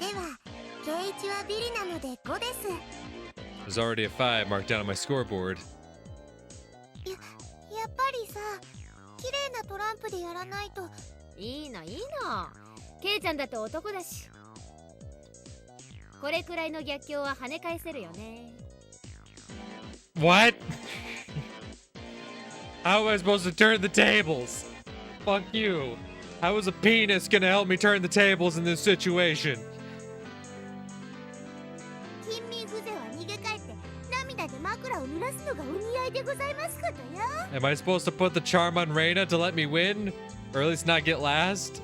ではケイチはビリなので5です。 There's already a 5 marked down on my scoreboard. やっぱりさ、綺麗なトランプでやらないと。いいのいいの。ケイちゃんだって男だし。これくらいの逆境は跳ね返せるよね。What? How am I supposed to turn the tables? Fuck you. How is a penis gonna help me turn the tables in this situation? 貧民風情は逃げ帰って涙で枕を濡らすのがお似合いでございますことよ。 Am I supposed to put the charm on Reina to let me win? Or at least not get last?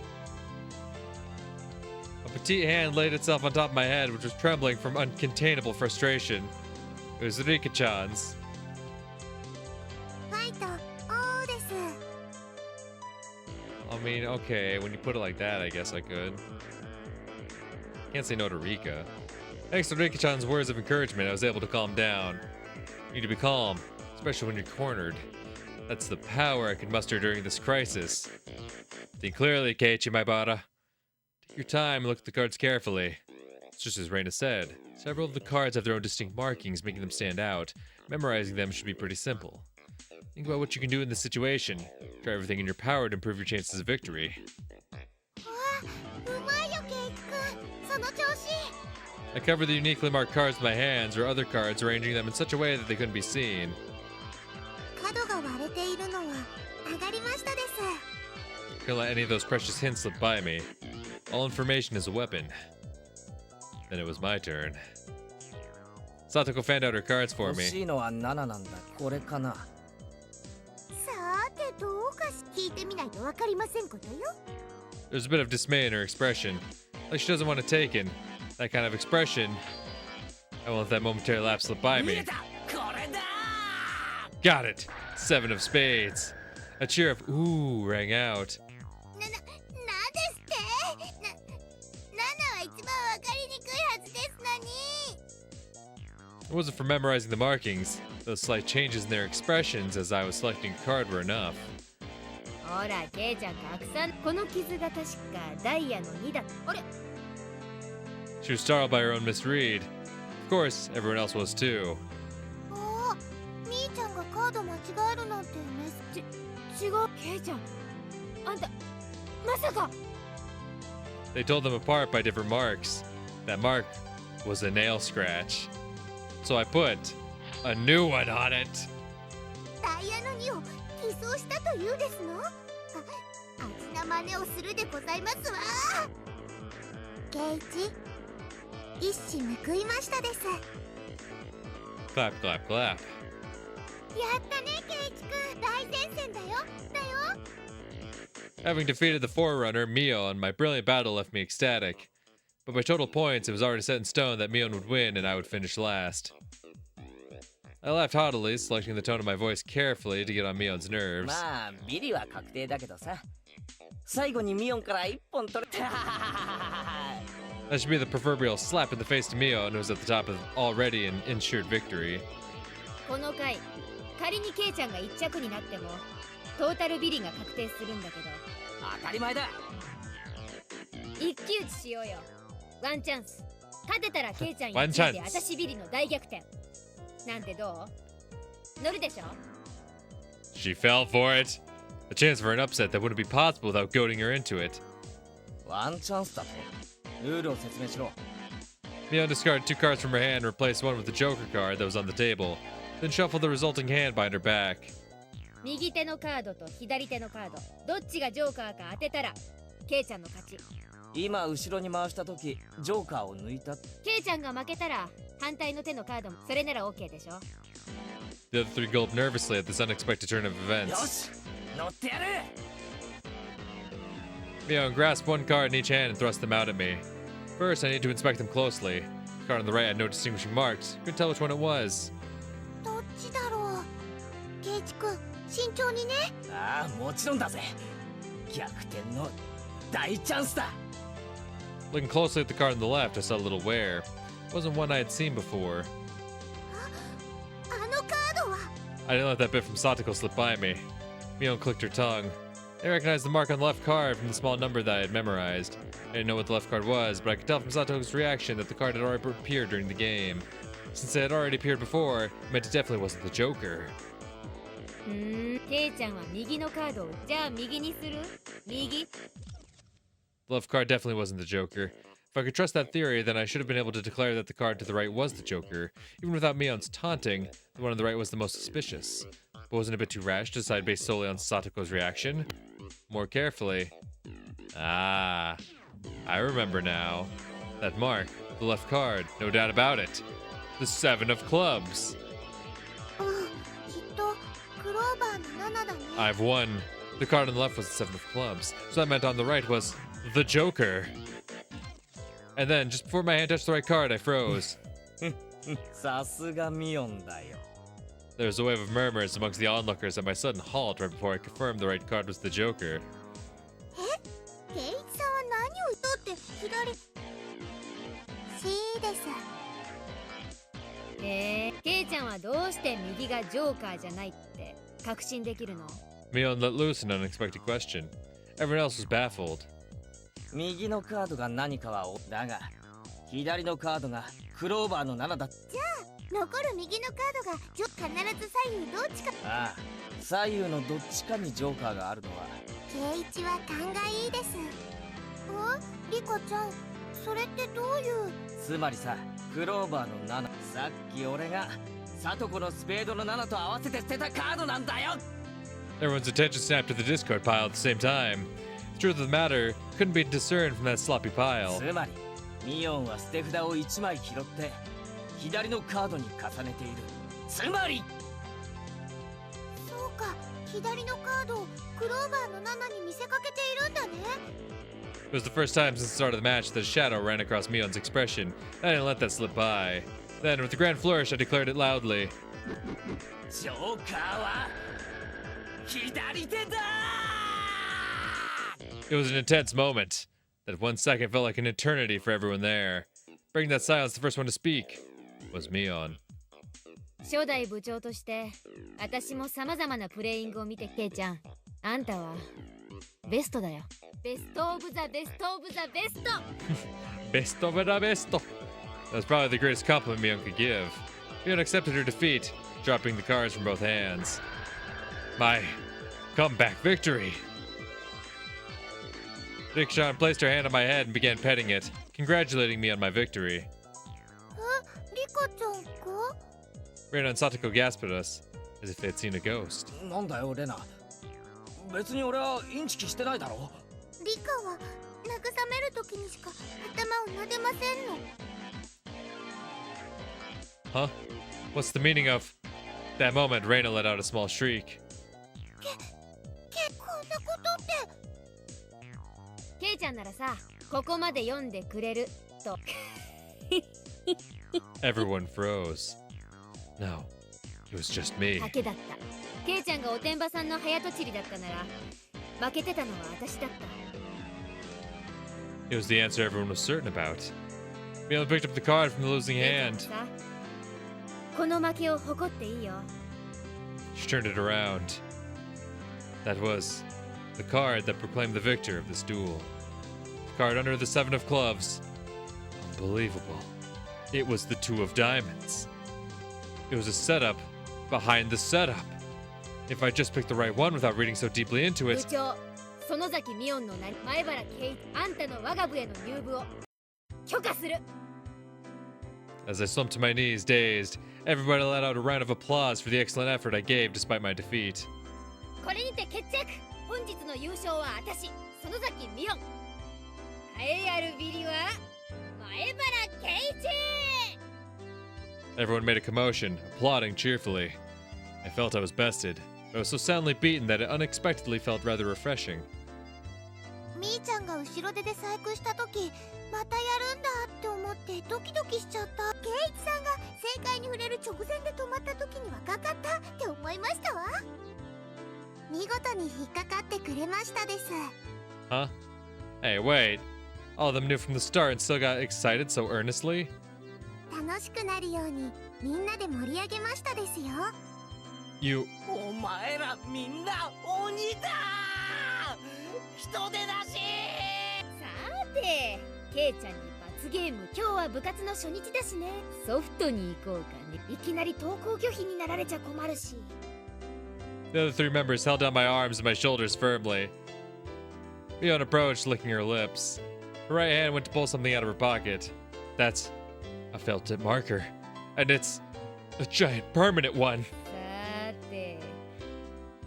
A petite hand laid itself on top of my head, which was trembling from uncontainable frustration. It was Rika-chan's. ファイトオーです。 I mean, okay, when you put it like that, I guess I could. Can't say no to Rika. Thanks to Rika-chan's words of encouragement, I was able to calm down. You need to be calm, especially when you're cornered. That's the power I can muster during this crisis. Think clearly, Keiichi Maibara. Take your time and look at the cards carefully. It's just as Reina said. Several of the cards have their own distinct markings, making them stand out. Memorizing them should be pretty simple. Think about what you can do in this situation. Try everything in your power to improve your chances of victory. うまいよケイチ君、その調子。 I covered the uniquely marked cards with my hands or other cards, arranging them in such a way that they couldn't be seen. 角が割れているのは上がりましたです。 Couldn't let any of those precious hints slip by me. All information is a weapon. Then it was my turn. Satoko fanned out her cards for 欲し me. いのは7なんだ。これかな。さてどうかし聞いてみないとわかりませんことよ。 There's a bit of dismay in her expression, like she doesn't want it taken. That kind of expression. I won't let that momentary lapse slip by 見え me. た。これだ。 Got it! 7 of spades. A cheer of ooh rang out. なんですって7は一番わかりにくいはずですのに。 It wasn't for memorizing the markings. Those slight changes in their expressions as I was selecting a card were enough. ほらケイちゃんたくさん。この傷が確かダイヤの2だ。あれ She was startled by her own misread. Of course, everyone else was too. おー、みーちゃんがカード間違えるなんて違う。ケイちゃんあんたまさか。 They told them apart by different marks. That mark was a nail scratch. So I put a new one on it. ダイヤの2を偽装したというですの？味な真似をするでございますわ。圭一、一矢報いましたです。 Clap, clap, clap. やったね、圭一くん。大戦線だよ。 Having defeated the Forerunner, Mion, my brilliant battle left me ecstatic. But by total points, it was already set in stone that Mion would win and I would finish last. I laughed haughtily, selecting the tone of my voice carefully to get on Mion's nerves. まあビリは確定だけどさ、最後にミオンから一本取れた。 That should be the proverbial slap in the face to Mion, who was at the top of already an insured victory. この回仮にケイちゃんが1着になってもトータルビリが確定するんだけど、当たり前だ。一騎打ちしようよ。ワンチャンス。勝てたらケイちゃんワンチャンス1位で私ビリの大逆転なんてどう？乗るでしょ？ She fell for it. A chance for an upset that wouldn't be possible without goading her into it. ワンチャンスだと。ルールを説明しろ。 Mion discarded 2 cards from her hand and replaced one with the Joker card that was on the table, then shuffled the resulting hand behind her back. 右手のカードと左手のカード、どっちがジョーカーか当てたらケイちゃんの勝ち。今後ろに回した時ジョーカーを抜いた。ケイちゃんが負けたら反対の手のカードもそれなら OK でしょ。 The other 3 gulped nervously at this unexpected turn of よ events. し乗ってやる。 Mion grasped 1 card in each hand and thrust them out at me. First, I need to inspect them closely. The card on the right had no distinguishing marks. Couldn't tell which one it was. どっちだろう。圭一くん、慎重にね。ああもちろんだぜ。逆転の大チャンスだ。 Looking closely at the card on the left, I saw a little wear. It wasn't one I had seen before. あのカードは。 I didn't let that bit from Satoko slip by me. Mion clicked her tongue. I recognized the mark on the left card from the small number that I had memorized. I didn't know what the left card was, but I could tell from Satoko's reaction that the card had already appeared during the game. Since it had already appeared before, it meant it definitely wasn't the Joker. ケイちゃんは右のカードをじゃあ右にする？右？ The left card definitely wasn't the Joker. If I could trust that theory, then I should have been able to declare that the card to the right was the Joker. Even without Mion's taunting, the one on the right was the most suspicious. But wasn't it a bit too rash to decide based solely on Satoko's reaction? More carefully. Ah, I remember now. That mark, the left card, no doubt about it. The 7 of clubs. きっとクローバーの7だね。 I've won. The card on the left was the 7 of clubs, so that meant on the right was the Joker. And then, just before my hand touched the right card, I froze. さすがミオンだよ。 There was a wave of murmurs amongst the onlookers at my sudden halt right before I confirmed the right card was the Joker. 圭一さんは何をとって左。C です。ケイちゃんはどうして右がジョーカーじゃないって確信できるの？ Mion let loose an unexpected question. Everyone else was baffled. 右のカードが何かはだが、左のカードがクローバーの7だ。残る右のカードが必ず左右どっちか。ああ、左右のどっちかにジョーカーがあるのは。圭一は勘がいいです。リカちゃん、それってどういう。つまりさ、クローバーの7、さっき俺がサトコのスペードの7と合わせて捨てたカードなんだよ。 Everyone's attention snapped to the discard pile at the same time. The truth of the matter couldn't be discerned from that sloppy pile. つまり、ミオンは捨て札を1枚拾って左のカードに重ねている。つまりそうか、左のカードをクローバーの7に見せかけているんだね。 It was the first time since the start of the match that a shadow ran across Mion's expression. I didn't let that slip by. Then, with a grand flourish, I declared it loudly. ジョーカーは左手だ。 It was an intense moment. That 1 second felt like an eternity for everyone there. Breaking that silence, the first one to speak was Mion. 初代部長として私も様々なプレイングを見て、ケイちゃん、あんたはベストだよ。ベストオブザベストオブザベスト。 Best of the best. That was probably the greatest compliment Mion could give. Mion accepted her defeat, dropping the cards from both hands. My comeback victory. Dikshan placed her hand on my head and began petting it, congratulating me on my victory. リカちゃんか。 Reina and Satoko gasped at us, as if they had seen a ghost. なんだよレナ。別に俺はインチキしてないだろ。リカは慰める時にしか頭を撫でませんの。 Huh? What's the meaning of... That moment, Reina let out a small shriek. こんなことって。ケイちゃんならさ、ここまで読んでくれると。Everyone froze. No, it was just me. 賭けだった。ケイちゃんがおてんばさんの早とちりだったなら、負けてたのは私だった。It was the answer everyone was certain about. Mion picked up the card from the losing ケイちゃん hand. さ、この負けを誇っていいよ。She turned it around. That was the card that proclaimed the victor of this duel. The card under the Seven of Clubs. Unbelievable. It was the Two of Diamonds. It was a setup behind the setup. If I just picked the right one without reading so deeply into 部 it... 長、園崎美音の名に前原圭一、あんたの我が部への入部を許可する。 As I slumped to my knees, dazed, everybody let out a round of applause for the excellent effort I gave despite my defeat. これにて決着。本日の優勝は私、園崎美音。栄えあるビリは前原圭一。 Everyone made a commotion, applauding cheerfully. I felt I was bested, but I was so soundly beaten that it unexpectedly felt rather refreshing. みーちゃんが後ろ手で細工した時、またやるんだって思ってドキドキしちゃった。ケイチさんが正解に触れる直前で止まった時にはかかったって思いましたわ。見事に引っかかってくれましたです。 Huh? Hey, wait. All of them knew from the start and still got excited so earnestly? 楽しくなるようにみんなで盛り上げましたですよ。 You... お前らみんな鬼だ。人手だし。さて、ケイちゃんに罰ゲーム。今日は部活の初日だしね。ソフトに行こうかね。いきなり登校拒否になられちゃ困るし。 The other three members held down my arms and my shoulders firmly. Mion approached, licking her lips. Her right hand went to pull something out of her pocket. That's a felt tip marker. And it's a giant permanent one. さて、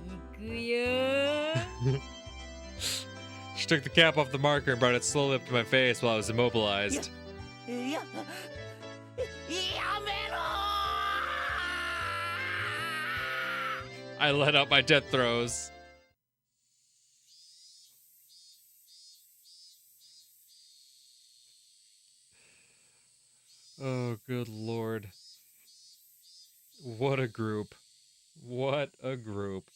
行くよ。 She took the cap off the marker and brought it slowly up to my face while I was immobilized. いや、やめろ。 I let out my death throes. Oh, good lord. What a group. What a group.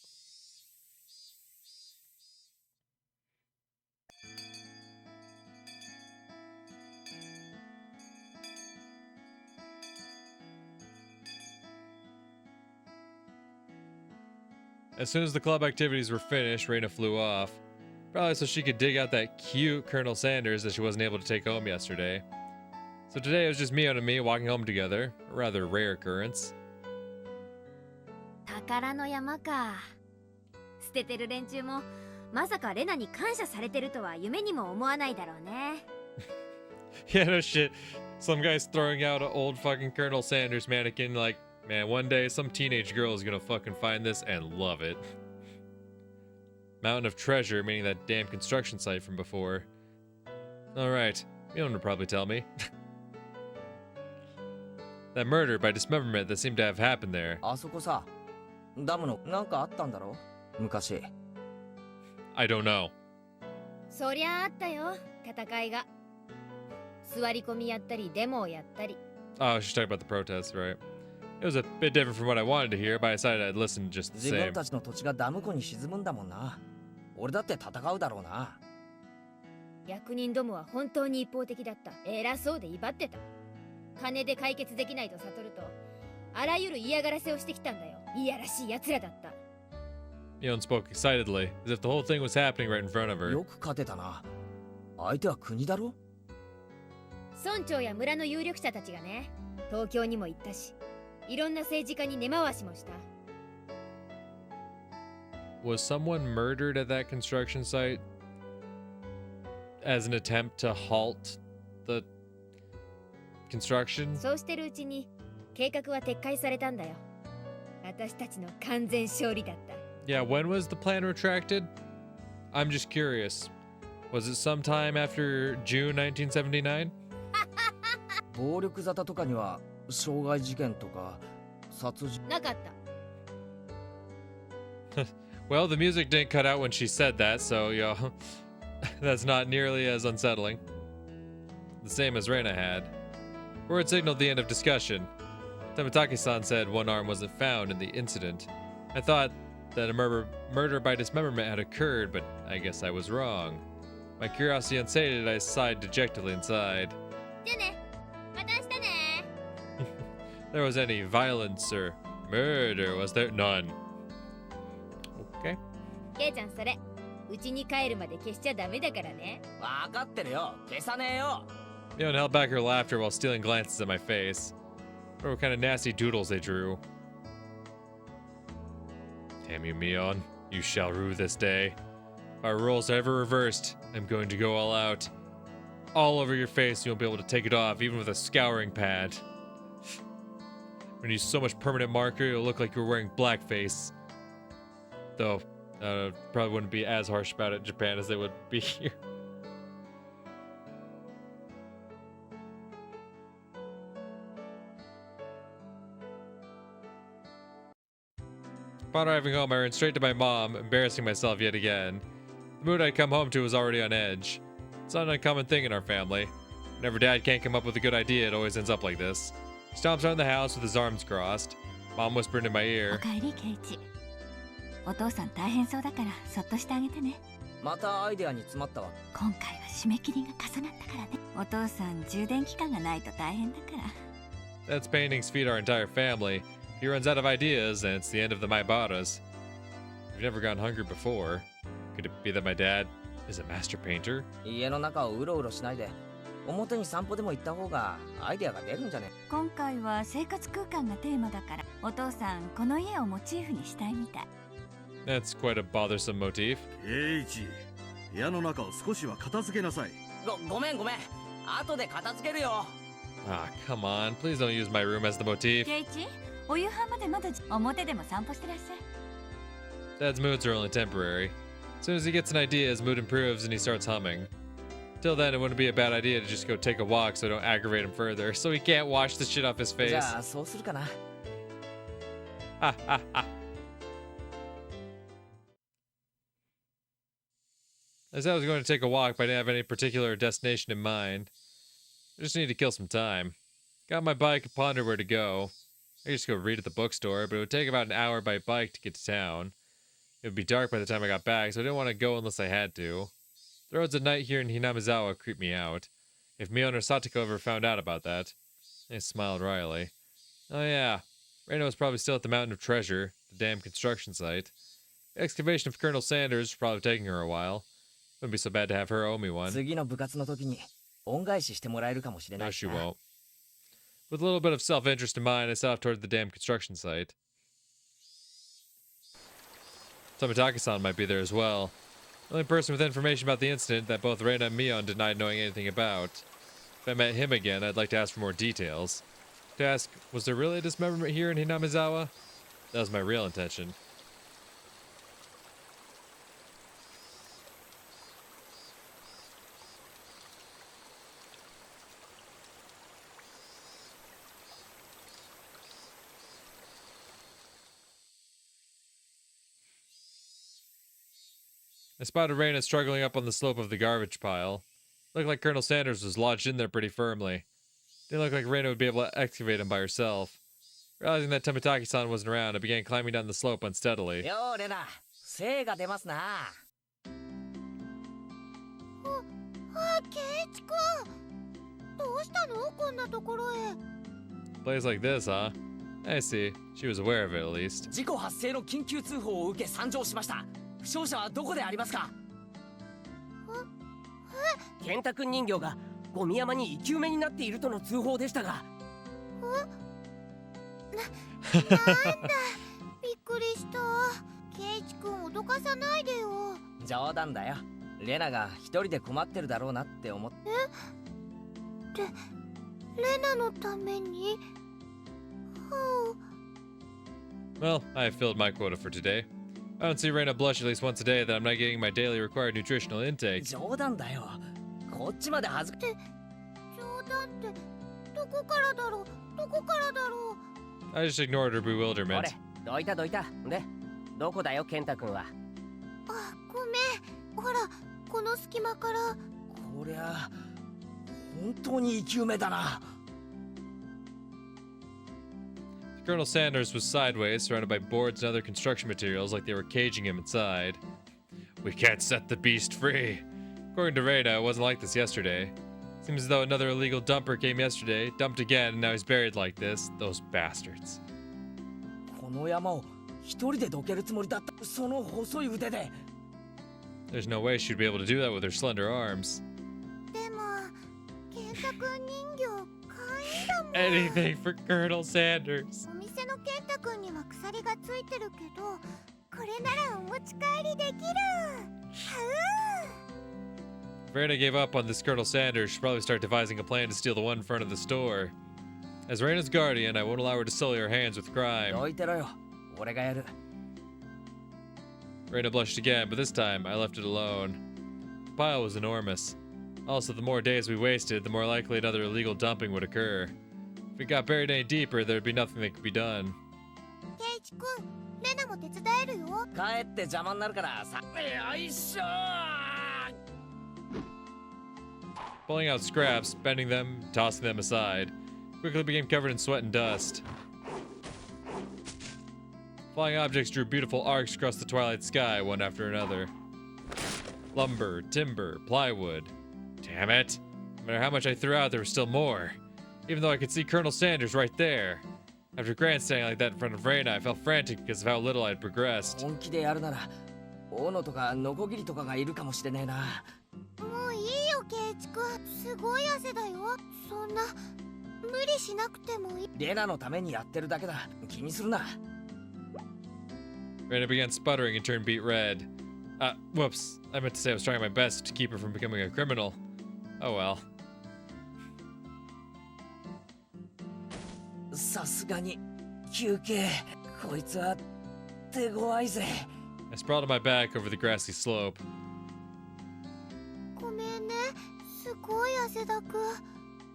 As soon as the club activities were finished, Reina flew off. Probably so she could dig out that cute Colonel Sanders that she wasn't able to take home yesterday. So today it was just Mion and me walking home together, a rather rare occurrence. 宝の山か。捨ててる連中もまさかレナに感謝されてるとは夢にも思わないだろうね。Yeah, no shit. Some guy's throwing out an old fucking Colonel Sanders mannequin like, man, one day some teenage girl is gonna fucking find this and love it. Mountain of treasure, meaning that damn construction site from before. Alright, Mion would probably tell me. That murder by dismemberment that seemed to have happened there. あそこさ、ダムのなんかあったんだろ昔。I don't know. そりゃあったよ、戦いが。座り込みやったりデモをやったり。 Oh, she's talking about the protests, right? It was a bit different from what I wanted to hear, but I decided I'd listen just the 自分 same. たちの土地がダム湖に沈むんだもんな。俺だって戦うだろうな。役人どもは本当に一方的だった。偉そうで威張ってた。金で解決できないと悟ると、あらゆる嫌がらせをしてきたんだよ。いやらしい奴らだった。Mion spoke excitedly, as if the whole thing was happening right in front of her. よく勝てたな。相手は国だろ。村長や村の有力者たちがね、東京にも行ったし、いろんな政治家に根回しもした。Was someone murdered at that construction site as an attempt to halt the construction? そうしてるうちに計画は撤回されたんだよ。私たちの完全勝利だった。Yeah, when was the plan retracted? I'm just curious. Was it sometime after June 1979? 暴力沙汰とかには傷害事件とか殺人。なかった Well, the music didn't cut out when she said that, so, that's not nearly as unsettling. The same as Reina had. Word signaled the end of discussion. Tamataki-san said one arm wasn't found in the incident. I thought that a murder by dismemberment had occurred, but I guess I was wrong. My curiosity unsated, I sighed dejectedly inside. じゃあねまた明日ね There was any violence or murder, was there? None. Okay. ケイちゃんそれ家に帰るまで消しちゃダメだからねわかってるよ。消さねえよ。Mion held back her laughter while stealing glances at my face. What kind of nasty doodles they drew. Damn you, Mion. You shall rue this day. If our roles are ever reversed, I'm going to go all out. All over your face, you won't be able to take it off, even with a scouring pad. When you use so much permanent marker, you'll look like you're wearing blackface. Though, probably wouldn't be as harsh about it in Japan as they would be here. Upon arriving home, I ran straight to my mom, embarrassing myself yet again. The mood I'd come home to was already on edge. It's not an uncommon thing in our family. Whenever Dad can't come up with a good idea, it always ends up like this. He stomps around the house with his arms crossed. Mom whispered in my お ear, かえりケイチ。お父さん大変そうだからそっとしてあげてね。またアイデアに詰まったわ。今回は締め切りが重なったからね。お父さん充電期間がないと大変だから。Dad's paintings feed our entire family. He runs out of ideas, and it's the end of the Maibaras. We've never gone hungry before. Could it be that my dad is a master painter? 家の中をうろうろしないで表に散歩でも行った方がアイデアが出るんじゃね。今回は生活空間がテーマだから、お父さんこの家をモチーフにしたいみたい。That's quite a bothersome motif. ケイチ部屋の中を少しは片付けなさいごめん後で片付けるよ。 Ah, come on. Please don't use my room as the motif. ケイチ、お夕飯までまだ表でも散歩してらっしゃい。Dad's moods are only temporary. As soon as he gets an idea, his mood improves and he starts humming. Till then, it wouldn't be a bad idea to just go take a walk so I don't aggravate him further, so he can't wash the shit off his じ face. ゃあそうするかな。 Ha ha ha. I said I was going to take a walk, but I didn't have any particular destination in mind. I just need to kill some time. Got my bike and pondered where to go. I could just go read at the bookstore, but it would take about an hour by bike to get to town. It would be dark by the time I got back, so I didn't want to go unless I had to. The roads at night here in Hinamizawa creep me out. If Mion or Satoko ever found out about that. I smiled wryly. Oh yeah, Reina was probably still at the Mountain of Treasure, the damn construction site. The excavation of Colonel Sanders was probably taking her a while. Wouldn't be so bad to have her owe me one. 次の部活の時に恩返ししてもらえるかもしれな No, いし she な。 won't. With a little bit of self-interest in mind, I set off toward the damn construction site. Tomitaki-san might be there as well. The only person with information about the incident that both Reina and Mion denied knowing anything about. If I met him again, I'd like to ask for more details. To ask, was there really a dismemberment here in Hinamizawa? That was my real intention. I spotted Reina struggling up on the slope of the garbage pile. Looked like Colonel Sanders was lodged in there pretty firmly. Didn't look like Reina would be able to excavate him by herself. Realizing that Tomitaki-san wasn't around, I began climbing down the slope unsteadily. よーレナ、精が出ますな。ケイチくんどうしたのこんなところへ Plays like this, huh? I see. She was aware of it, at least. 事故発生の緊急通報を受け参上しました。負傷者はどこでありますか。健太くん人形がゴミ山に生き埋めになっているとの通報でしたが。なんだびっくりしたケイチくん脅かさないでよ冗談だよ。レナが一人で困ってるだろうなって思って。レナのために Well, I have filled my quota for today. I don't see Reina blush at least once a day that I'm not getting my daily required nutritional intake. 冗談だよ。こっちまで恥ずか冗談ってどこからだろうどこからだろう。 I just ignored her ほ bewilderment. れ、どいたどいた。で、どこだよ、健太君は。あ、ごめん。ほら、この隙間から。こりゃ、本当に生き埋めだな。Colonel Sanders was sideways, surrounded by boards and other construction materials like they were caging him inside. We can't set the beast free. According to Reina, it wasn't like this yesterday. Seems as though another illegal dumper came yesterday, dumped again, and now he's buried like this. Those bastards. この山を一人でどけるつもりだった。その細い腕で。There's no way she'd be able to do that with her slender arms. でも、健太くん人形可愛いだもん。 Anything for Colonel Sanders. お店の健太くんには鎖がついてるけど、これならお持ち帰りできる。If Reina gave up on this Colonel Sanders, she'd probably start devising a plan to steal the one in front of the store. As Reina's guardian, I won't allow her to sully her hands with crime. どいてろよ。俺がやる。Reina blushed again, but this time I left it alone. The pile was enormous. Also, the more days we wasted, the more likely another illegal dumping would occur. If it got buried any deeper, there'd be nothing that could be done. ケイチくん、レナも手伝えるよ。帰って邪魔になるからさ。よいしょー。 Pulling out scraps, bending them, tossing them aside, quickly became covered in sweat and dust. Flying objects drew beautiful arcs across the twilight sky, one after another. Lumber, timber, plywood. Damn it! No matter how much I threw out, there was still more. Even though I could see Colonel Sanders right there. After grandstanding like that in front of Reina, I felt frantic because of how little I'd progressed. 本気でやるなら、斧とかノコギリとかがいるかもしれねえな。もういいよ、ケイチくん。すごい汗だよ。そんな無理しなくてもいい。レナのためにやってるだけだ。気にするな。Reina began sputtering and turned beet red. Whoops. I meant to say I was trying my best to keep her from becoming a criminal. Oh well. さすがに休憩。こいつは手強いぜ。I sprawled on my back over the grassy slope. ごめんね。すごい汗だく。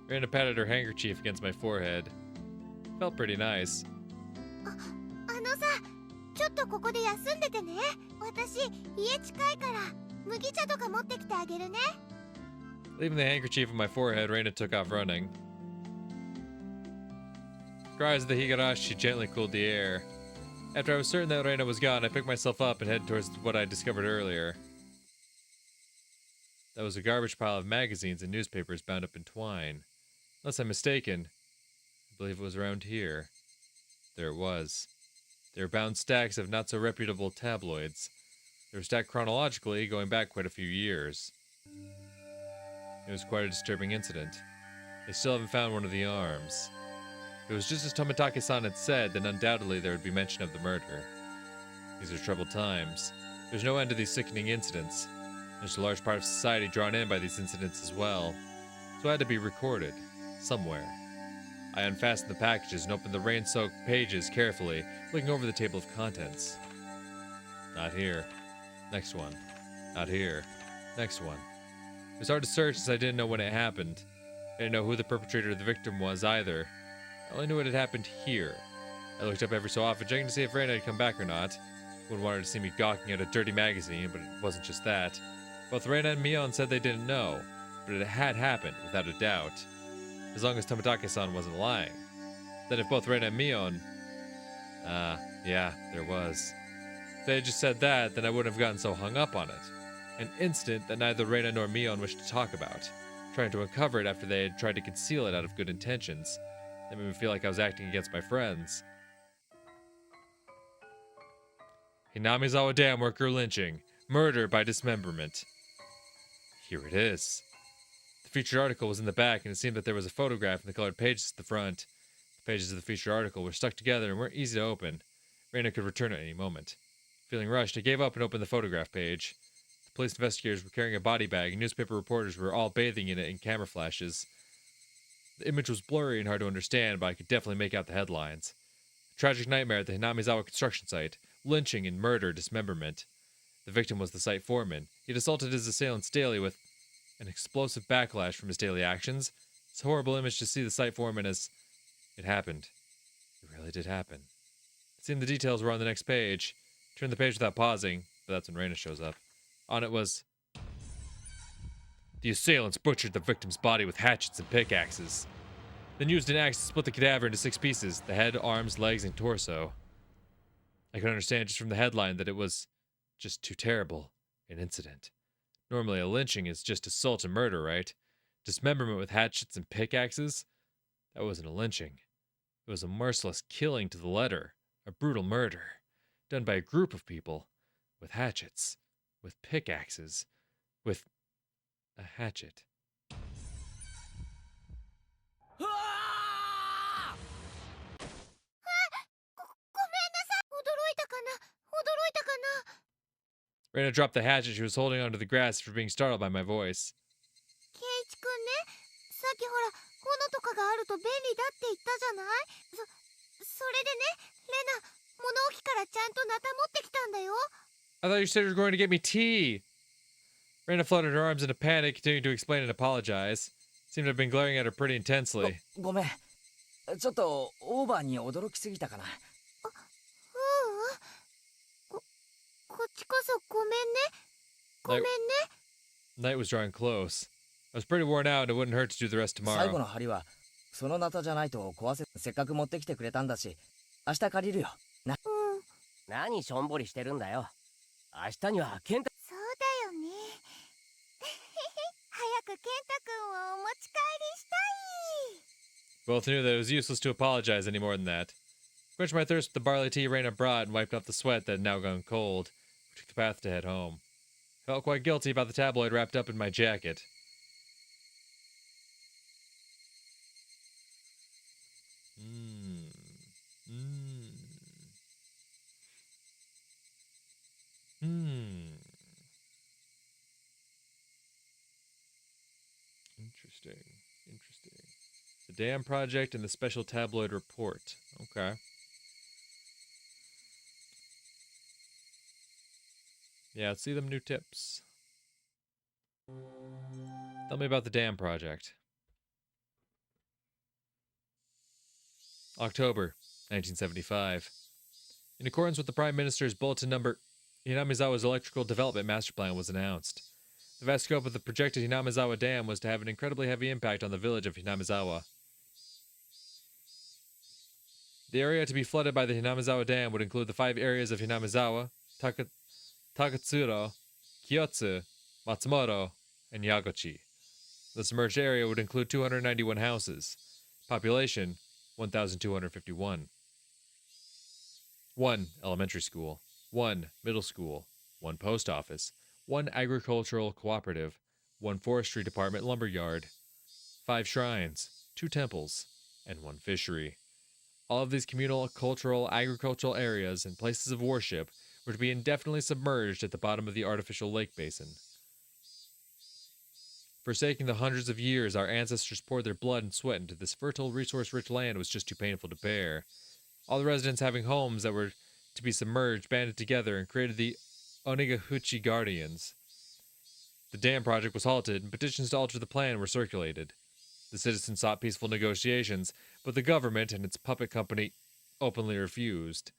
Reina patted her handkerchief against my forehead. Felt pretty nice. あのさ、ちょっとここで休んでてね。私、家近いから麦茶とか持ってきてあげるね。Leaving the handkerchief on my forehead, Reina took off running. Cries of the Higurashi gently cooled the air. After I was certain that Reina was gone, I picked myself up and headed towards what I discovered earlier. That was a garbage pile of magazines and newspapers bound up in twine. Unless I'm mistaken, I believe it was around here. There it was. They were bound stacks of not-so-reputable tabloids. They were stacked chronologically, going back quite a few years. It was quite a disturbing incident. They still haven't found one of the arms. If it was just as Tomitake-san had said, then undoubtedly there would be mention of the murder. These are troubled times. There's no end to these sickening incidents. There's a large part of society drawn in by these incidents as well. So it had to be recorded. Somewhere. I unfastened the packages and opened the rain-soaked pages carefully, looking over the table of contents. Not here. Next one. Not here. Next one. It was hard to search since I didn't know when it happened. I didn't know who the perpetrator of the victim was either. I only knew it had happened here. I looked up every so often, checking to see if Reina had come back or not. Wouldn't want her to see me gawking at a dirty magazine, but it wasn't just that. Both Reina and Mion said they didn't know, but it had happened, without a doubt. As long as Tomitake-san wasn't lying. Then if both Reina and Mion... yeah, there was. If they had just said that, then I wouldn't have gotten so hung up on it. An incident that neither Reina nor Mion wished to talk about. Trying to uncover it after they had tried to conceal it out of good intentions. That made me feel like I was acting against my friends. Hinamizawa Dam worker lynching. Murder by dismemberment. Here it is. The featured article was in the back, and it seemed that there was a photograph in the colored pages at the front. The pages of the featured article were stuck together and weren't easy to open. Reina could return at any moment. Feeling rushed, I gave up and opened the photograph page. The police investigators were carrying a body bag, and newspaper reporters were all bathing in it in camera flashes. The image was blurry and hard to understand, but I could definitely make out the headlines. A tragic nightmare at the Hinamizawa construction site. lynching and murder dismemberment. The victim was the site foreman. He'd assaulted his assailants daily with an explosive backlash from his daily actions. It's a horrible image to see the site foreman as it happened. It really did happen. It seemed the details were on the next page. Turned the page without pausing, but that's when Reina shows up. On it was, the assailants butchered the victim's body with hatchets and pickaxes, then used an axe to split the cadaver into 6 pieces, the head, arms, legs, and torso. I could understand just from the headline that it was just too terrible an incident. Normally a lynching is just assault and murder, right? Dismemberment with hatchets and pickaxes? That wasn't a lynching. It was a merciless killing to the letter, a brutal murder, done by a group of people, with hatchets, with pickaxes, with a hatchet. 驚いたかな驚いたかな Reina dropped the hatchet she was holding onto the grass after being startled by my voice. ケイチくんね、さっきほら斧とかがあると便利だって言ったじゃない。それでね、レナ物置からちゃんとナタ持ってきたんだよ。 I thought you said you were going to get me tea. Reina fluttered her arms in a panic, continuing to explain and apologize. Seemed to have been glaring at her pretty intensely. ごめん。ちょっとオーバーに驚きすぎたかな。こっちこそごめんね。ごめんね。 Night was drawing close. I was pretty worn out and it wouldn't hurt to do the rest 最後 tomorrow. の針はそのナタじゃないと壊せ。せっかく持ってきてくれたんだし、明日借りるよ。な。何しょんぼりしてるんだよ。明日には健太。そうだよね。早く健太くんをお持ち帰りしたい。 Both knew that it was useless to apologize any more than that. Quenched my thirst with the barley tea Reina brought and wiped off the sweat that had now gone cold. We took the path to head home. Felt quite guilty about the tabloid wrapped up in my jacket. Interesting. The Dam Project and the Special Tabloid Report. Okay. Yeah, let's see them new tips. Tell me about the Dam Project. October 1975. In accordance with the Prime Minister's bulletin number, Hinamizawa's Electrical Development Master Plan was announced. The vast scope of the projected Hinamizawa Dam was to have an incredibly heavy impact on the village of Hinamizawa. The area to be flooded by the Hinamizawa Dam would include the 5 areas of Hinamizawa, Takatsuro, Kyotsu, Matsumoto, and Yagochi. The submerged area would include 291 houses. Population, 1,251. 1 elementary school, 1 middle school, 1 post office, 1 agricultural cooperative, 1 forestry department lumberyard, 5 shrines, 2 temples, and 1 fishery. All of these communal, cultural, agricultural areas and places of worship were to be indefinitely submerged at the bottom of the artificial lake basin. Forsaking the hundreds of years our ancestors poured their blood and sweat into this fertile, resource-rich land was just too painful to bear. All the residents having homes that were to be submerged banded together and created the Onikakushi Guardians. The dam project was halted, and petitions to alter the plan were circulated. The citizens sought peaceful negotiations, but the government and its puppet company openly refused.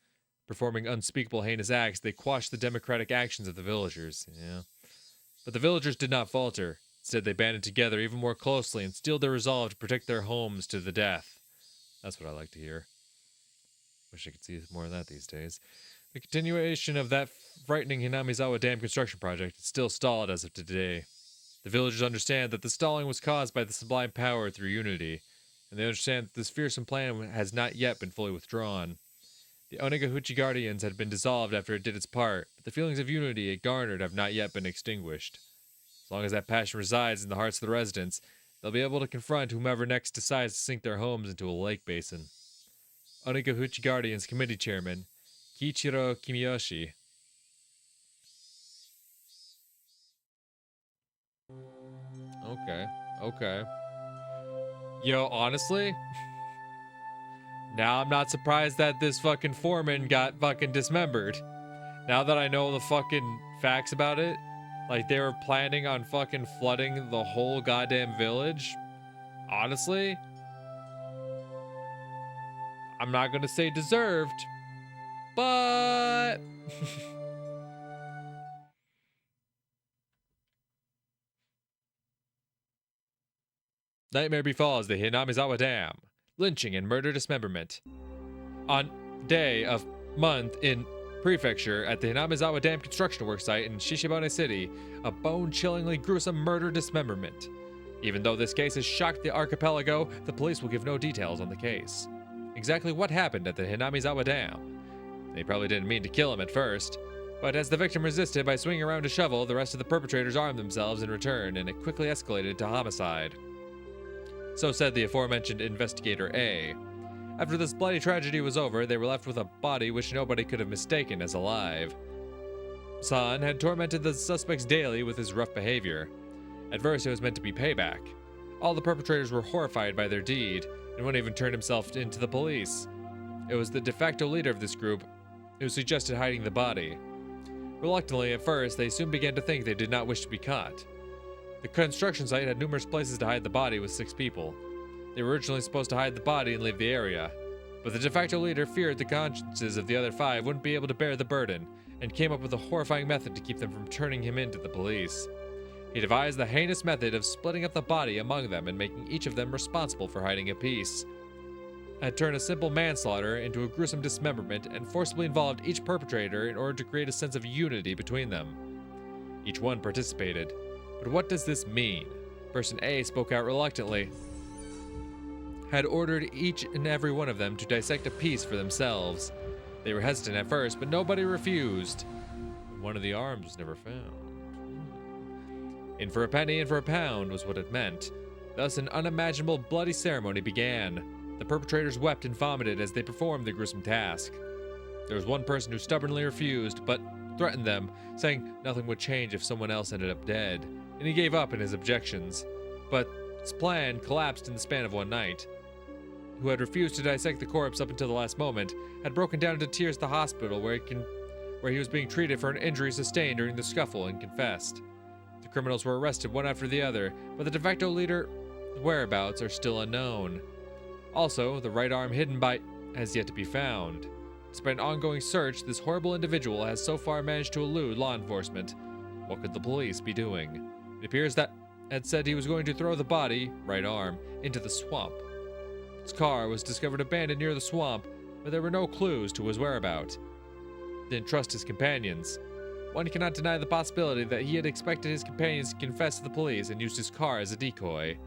Performing unspeakable heinous acts, they quashed the democratic actions of the villagers. Yeah. But the villagers did not falter. Instead, they banded together even more closely and steeled their resolve to protect their homes to the death. That's what I like to hear. Wish I could see more of that these days. The continuation of that frightening Hinamizawa Dam construction project is still stalled as of today. The villagers understand that the stalling was caused by the sublime power through unity, and they understand that this fearsome plan has not yet been fully withdrawn. The Onikakushi Guardians had been dissolved after it did its part, but the feelings of unity it garnered have not yet been extinguished. As long as that passion resides in the hearts of the residents, they'll be able to confront whomever next decides to sink their homes into a lake basin. Onikakushi Guardians Committee Chairman, Kiichiro Kimiyoshi. Okay. Yo, honestly, now I'm not surprised that this fucking foreman got fucking dismembered. Now that I know the fucking facts about it, like they were planning on fucking flooding the whole goddamn village. Honestly, I'm not gonna say deserved, but nightmare befalls the Hinamizawa Dam. Lynching and murder dismemberment. On day of month in prefecture at the Hinamizawa Dam construction work site in Shishibane City, a bone-chillingly gruesome murder dismemberment. Even though this case has shocked the archipelago, the police will give no details on the case. Exactly what happened at the Hinamizawa Dam? They probably didn't mean to kill him at first, but as the victim resisted by swinging around a shovel, the rest of the perpetrators armed themselves in return, and it quickly escalated to homicide. So said the aforementioned investigator A. After this bloody tragedy was over, they were left with a body which nobody could have mistaken as alive. San had tormented the suspects daily with his rough behavior. At first, it was meant to be payback. All the perpetrators were horrified by their deed, and one even turned himself into the police. It was the de facto leader of this group who suggested hiding the body. Reluctantly, at first, they soon began to think they did not wish to be caught. The construction site had numerous places to hide the body with 6 people. They were originally supposed to hide the body and leave the area, but the de facto leader feared the consciences of the other 5 wouldn't be able to bear the burden, and came up with a horrifying method to keep them from turning him in to the police. He devised the heinous method of splitting up the body among them and making each of them responsible for hiding a piece. Had turned a simple manslaughter into a gruesome dismemberment and forcibly involved each perpetrator in order to create a sense of unity between them. Each one participated. But what does this mean? Person A spoke out reluctantly. Had ordered each and every one of them to dissect a piece for themselves. They were hesitant at first, but nobody refused. One of the arms was never found. In for a penny, in for a pound was what it meant. Thus an unimaginable bloody ceremony began. The perpetrators wept and vomited as they performed the gruesome task. There was one person who stubbornly refused, but threatened them, saying nothing would change if someone else ended up dead, and he gave up in his objections. But his plan collapsed in the span of one night. Who had refused to dissect the corpse up until the last moment, had broken down into tears at the hospital where he was being treated for an injury sustained during the scuffle and confessed. The criminals were arrested one after the other, but the de facto leader's whereabouts are still unknown. Also, the right arm hidden by has yet to be found. Despite an ongoing search, this horrible individual has so far managed to elude law enforcement. What could the police be doing? It appears that had said he was going to throw the body, right arm, into the swamp. His car was discovered abandoned near the swamp, but there were no clues to his whereabouts. Didn't trust his companions. One cannot deny the possibility that he had expected his companions to confess to the police and used his car as a decoy.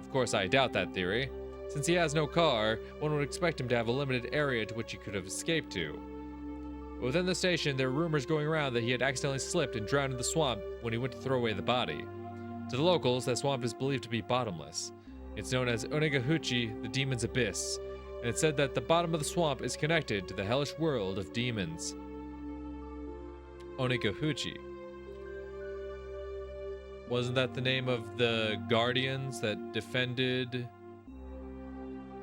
Of course, I doubt that theory. Since he has no car, one would expect him to have a limited area to which he could have escaped to. But within the station, there were rumors going around that he had accidentally slipped and drowned in the swamp when he went to throw away the body. To the locals, that swamp is believed to be bottomless. It's known as Onikakushi, the Demon's Abyss, and it's said that the bottom of the swamp is connected to the hellish world of demons. Onikakushi. Wasn't that the name of the guardians that defended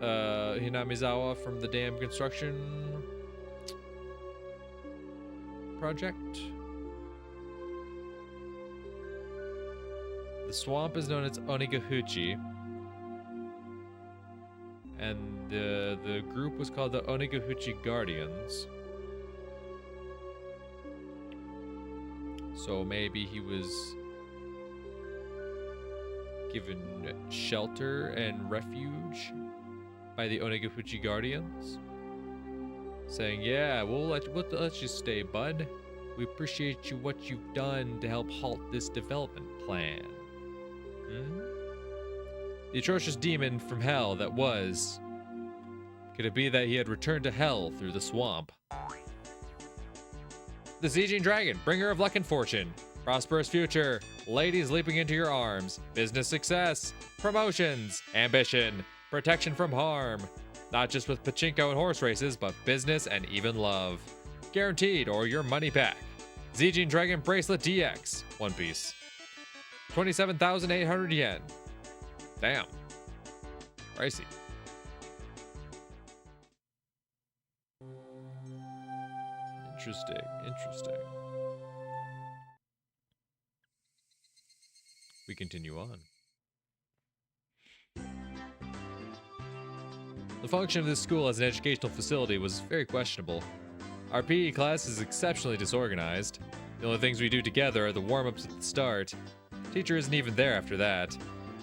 Hinamizawa from the dam construction project? The swamp is known as Onikakushi, and the group was called the Onikakushi Guardians. So maybe he was given shelter and refuge by the Onikakushi Guardians, saying, "Yeah, we'll let you stay, bud. We appreciate what you've done to help halt this development plan." The atrocious demon from hell that was. Could it be that he had returned to hell through the swamp? The Sieging Dragon, bringer of luck and fortune. Prosperous future. Ladies leaping into your arms. Business success. Promotions. Ambition. Protection from harm. Not just with pachinko and horse races, but business and even love. Guaranteed or your money back. Sieging Dragon Bracelet DX. One piece. 27,800 yen. Damn. Pricey. Interesting. We continue on. The function of this school as an educational facility was very questionable. Our PE class is exceptionally disorganized. The only things we do together are the warm-ups at the start. Teacher isn't even there after that.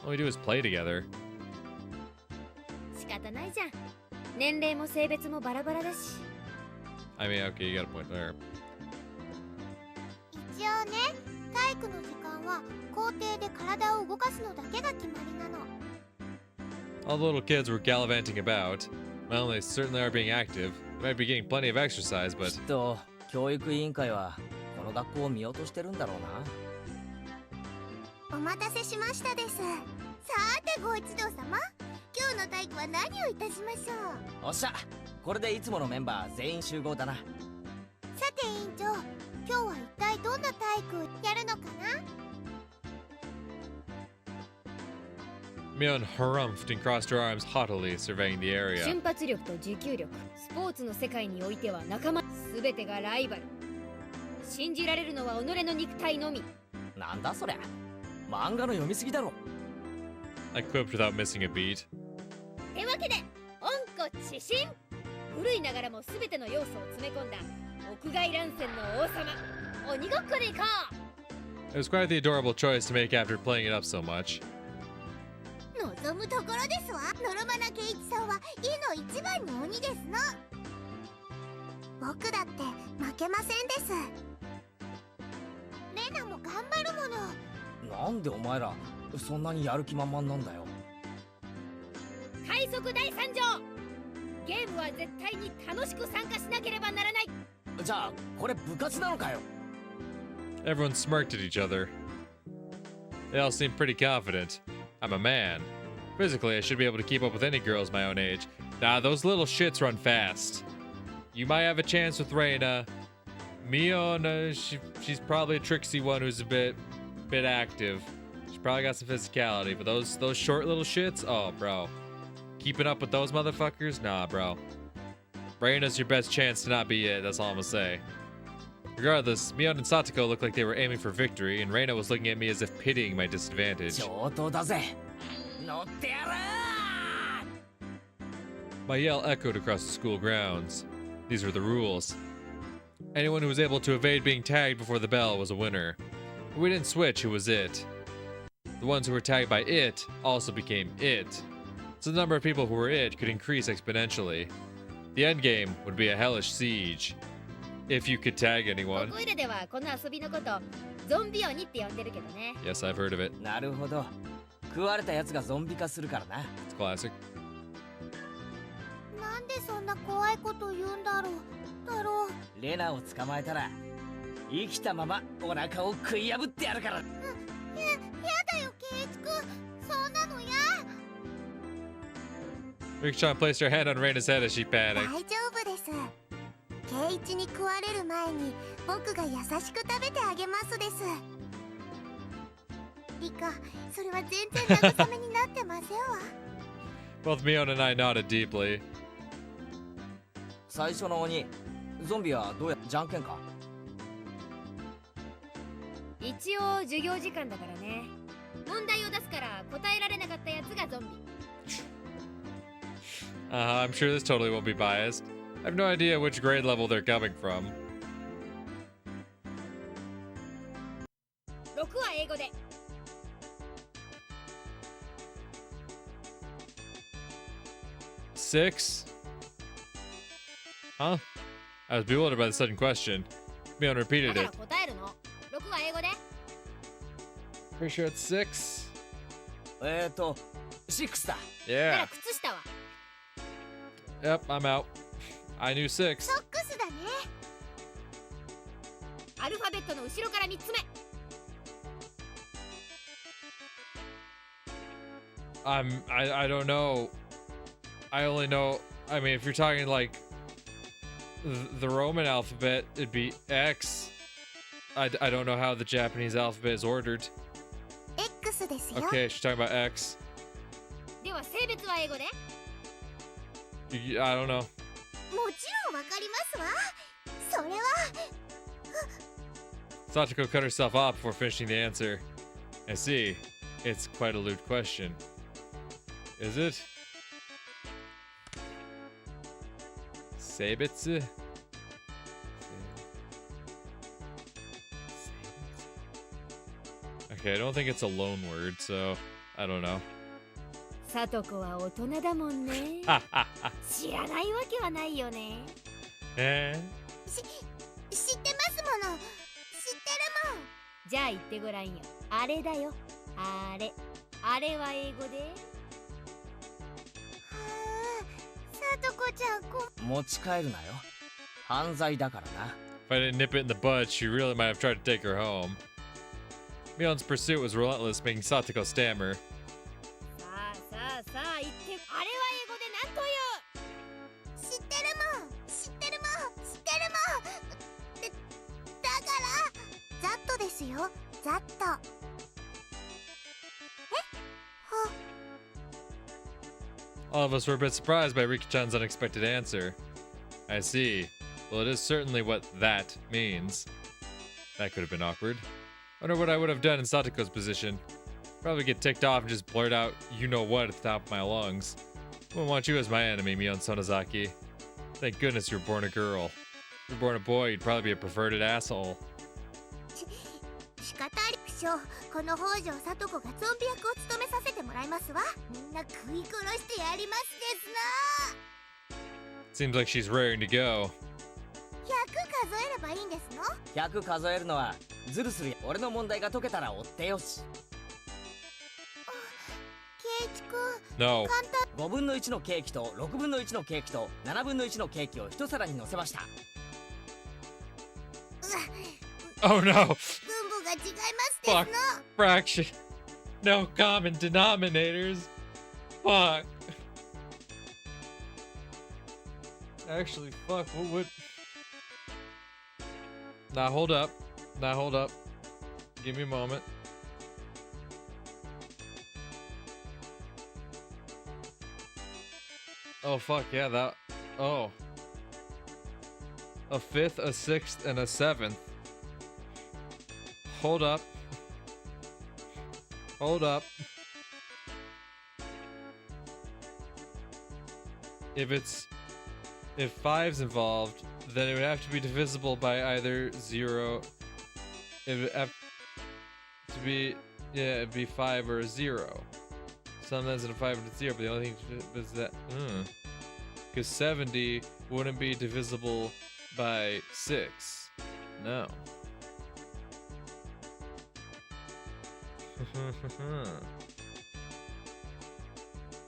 All we do is play together. 仕方ないじゃん。年齢も性別もバラバラだし。I mean, okay, you got a point there. 一応ね、体育の時間は校庭で体を動かすのだけが決まりなの。 All the little kids were gallivanting about. Well, they certainly are being active. They might be getting plenty of exercise, き but っと教育委員会はこの学校を見落としてるんだろうな。お待たせしましたです。さてご一同様、今日の体育は何をいたしましょう。おっしゃ、これでいつものメンバー全員集合だな。さて委員長、今日は一体どんな体育をやるのかな。 Mion harumphed and crossed her arms haughtily, surveying the area. 瞬発力と持久力、スポーツの世界においては仲間すべてがライバル。信じられるのは己の肉体のみ。なんだそりゃ、漫画の読みすぎだろ。I quipped without missing a beat. ってわけで、温故知新。古いながらもすべての要素を詰め込んだ屋外乱戦の王様、鬼ごっこで行こう。 It was quite the adorable choice to make after playing it up so much. 望むところですわ。ノロマナケイチさんは家の一番の鬼ですの。僕だって負けませんです。レナも頑張るもの。なんでお前らそんなにやる気満々なんだよ。快速第3条、ゲームは絶対に楽しく参加しなければならない。じゃあこれ部活なのかよ。 Everyone smirked at each other. They all seemed pretty confident. I'm a man. Physically, I should be able to keep up with any girls my own age. Nah, those little shits run fast. You might have a chance with Reina. Mion, she's probably a tricksy one who's a bit active. She's probably got some physicality, but those short little shits, oh, bro. Keeping up with those motherfuckers? Nah, bro. Reina's your best chance to not be it, that's all I'm gonna say. Regardless, Mion and Satoko looked like they were aiming for victory, and Reina was looking at me as if pitying my disadvantage. 上等だぜ。乗ってやるー。 My yell echoed across the school grounds. These were the rules. Anyone who was able to evade being tagged before the bell was a winner. If we didn't switch, who was it? The ones who were tagged by it also became it. So the number of people who were it could increase exponentially. The endgame would be a hellish siege. If you could tag こ anyone. こいらではこの遊びのことゾンビ鬼って呼んでるけどね。 Yes, I've heard of it. なるほど。食われたやつがゾンビ化するからな。 It's classic. なんでそんな怖いこと言うんだろう。だろう。レナを捕まえたら生きたままお腹を食い破ってやるから。やだよケイチくん。そんなのや。 Rick-chan placed her hand on Reina's head as she 大 panicked. 丈夫です。ケイチに食われる前に僕が優しく食べてあげますです。リカ、それは全然慰めになってませんわ。Both Mion and I nodded deeply. 最初の鬼、ゾンビはどうやじゃんけんか。一応授業時間だからね。問題を出すから答えられなかったやつがゾンビ。I'm sure this totally won't be biased. I have no idea which grade level they're coming from. 6は英語で。 6? Huh? I was bewildered by the sudden question. Mion だ repeated から it. 答えるの。6は英語で。 Pretty sure it's 6? 6だ。だか Yeah. ら靴下は。 Yep, I'm out. I knew 6. ソックスだね。アルファベットの後ろから3つ目。 I don't know. I only know, I mean, if you're talking like the Roman alphabet, it'd be X. I don't know how the Japanese alphabet is ordered. X ですよ。 Okay, she's talking about X. では性別は英語で。 I don't know. もちろんわかりますわ。そそれは Satoko cut herself off before finishing the answer. I see. It's quite a lewd question. Is it? Seibetsu? Okay, I don't think it's a loan word, so I don't know. さとこは大人だもんね。知らないわけはないよね。知ってますもの。知ってるもん。じゃあ言ってごらんよ。あれだよ。あれ。あれは英語で。さとこちゃん持ち帰るなよ。犯罪だからな。 If I didn't nip it in the bud, she really might have tried to take her home. Mion's pursuit was relentless, making Satoko stammer. さあ言って。あれは英語でなんという。知ってるもん。知ってるもん。知ってるもん。だからザットですよ。ザット。All of us were a bit surprised by Riki-chan's unexpected answer. I see. Well, it is certainly what that means. That could have been awkward. Wonder what I would have done in Satoko's position. Probably get ticked off and just blurt out, you know what, at the top of my lungs. Wouldn't want you as my enemy, Mion Sonozaki. Thank goodness you were born a girl. If you were born a boy, you'd probably be a perverted asshole. 仕方あり不詳。この北条さとこがゾンビ役を務めさせてもらいますわ。みんな食い殺してやりますですな。 Seems like she's raring to go. 100数えればいいんですの。100数えるのはズルする。俺の問題が解けたら追ってよし。ケイチくん。 No. 簡単。 5分の1のケーキと6分の1のケーキと7分の1のケーキを一皿に乗せました。 Oh no! 分母が違いますですの。 Fuck. Fraction. No common denominators. Fuck. Actually, fuck, what would... Nah, hold up. Nah, hold up. Give me a moment. Oh, fuck, yeah, that... Oh. A fifth, a sixth, and a seventh. Hold up. Hold up. If five's involved, then it would have to be divisible by either 0. It would have to be, yeah, it'd be 5 or a 0. Sometimes in a 5 and a 0, but the only thing is that, because 70 wouldn't be divisible by 6. No.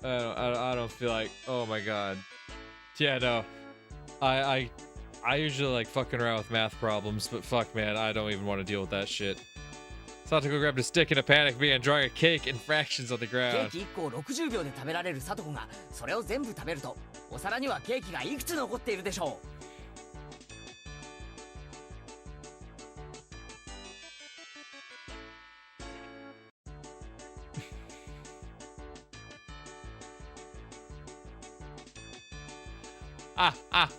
I don't feel like, oh my god. Yeah, no. I usually like fucking around with math problems, but fuck man, I don't even want to deal with that shit. Satoko grabbed a stick in a panic, began drawing a cake in fractions on the ケ ground. ーキ1個を60秒で食べられるサトコがそれを全部食べるとお皿にはケーキがいくつ残っているでしょう。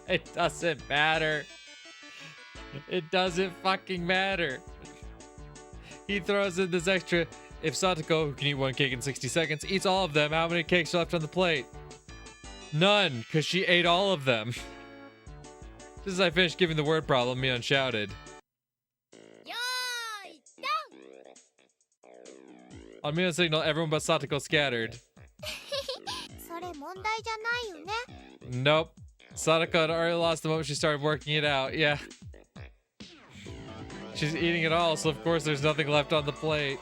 It doesn't matter. It doesn't fucking matter. He throws in this extra. If Satoko, who can eat one cake in 60 seconds, eats all of them, how many cakes are left on the plate? None, because she ate all of them. Just as I finished giving the word problem, Mion shouted. On Mion's signal, everyone but Satoko scattered. それ問題じゃないよね。 Nope. Satoko had already lost the moment she started working it out. Yeah. She's eating it all, so of course there's nothing left on the plate.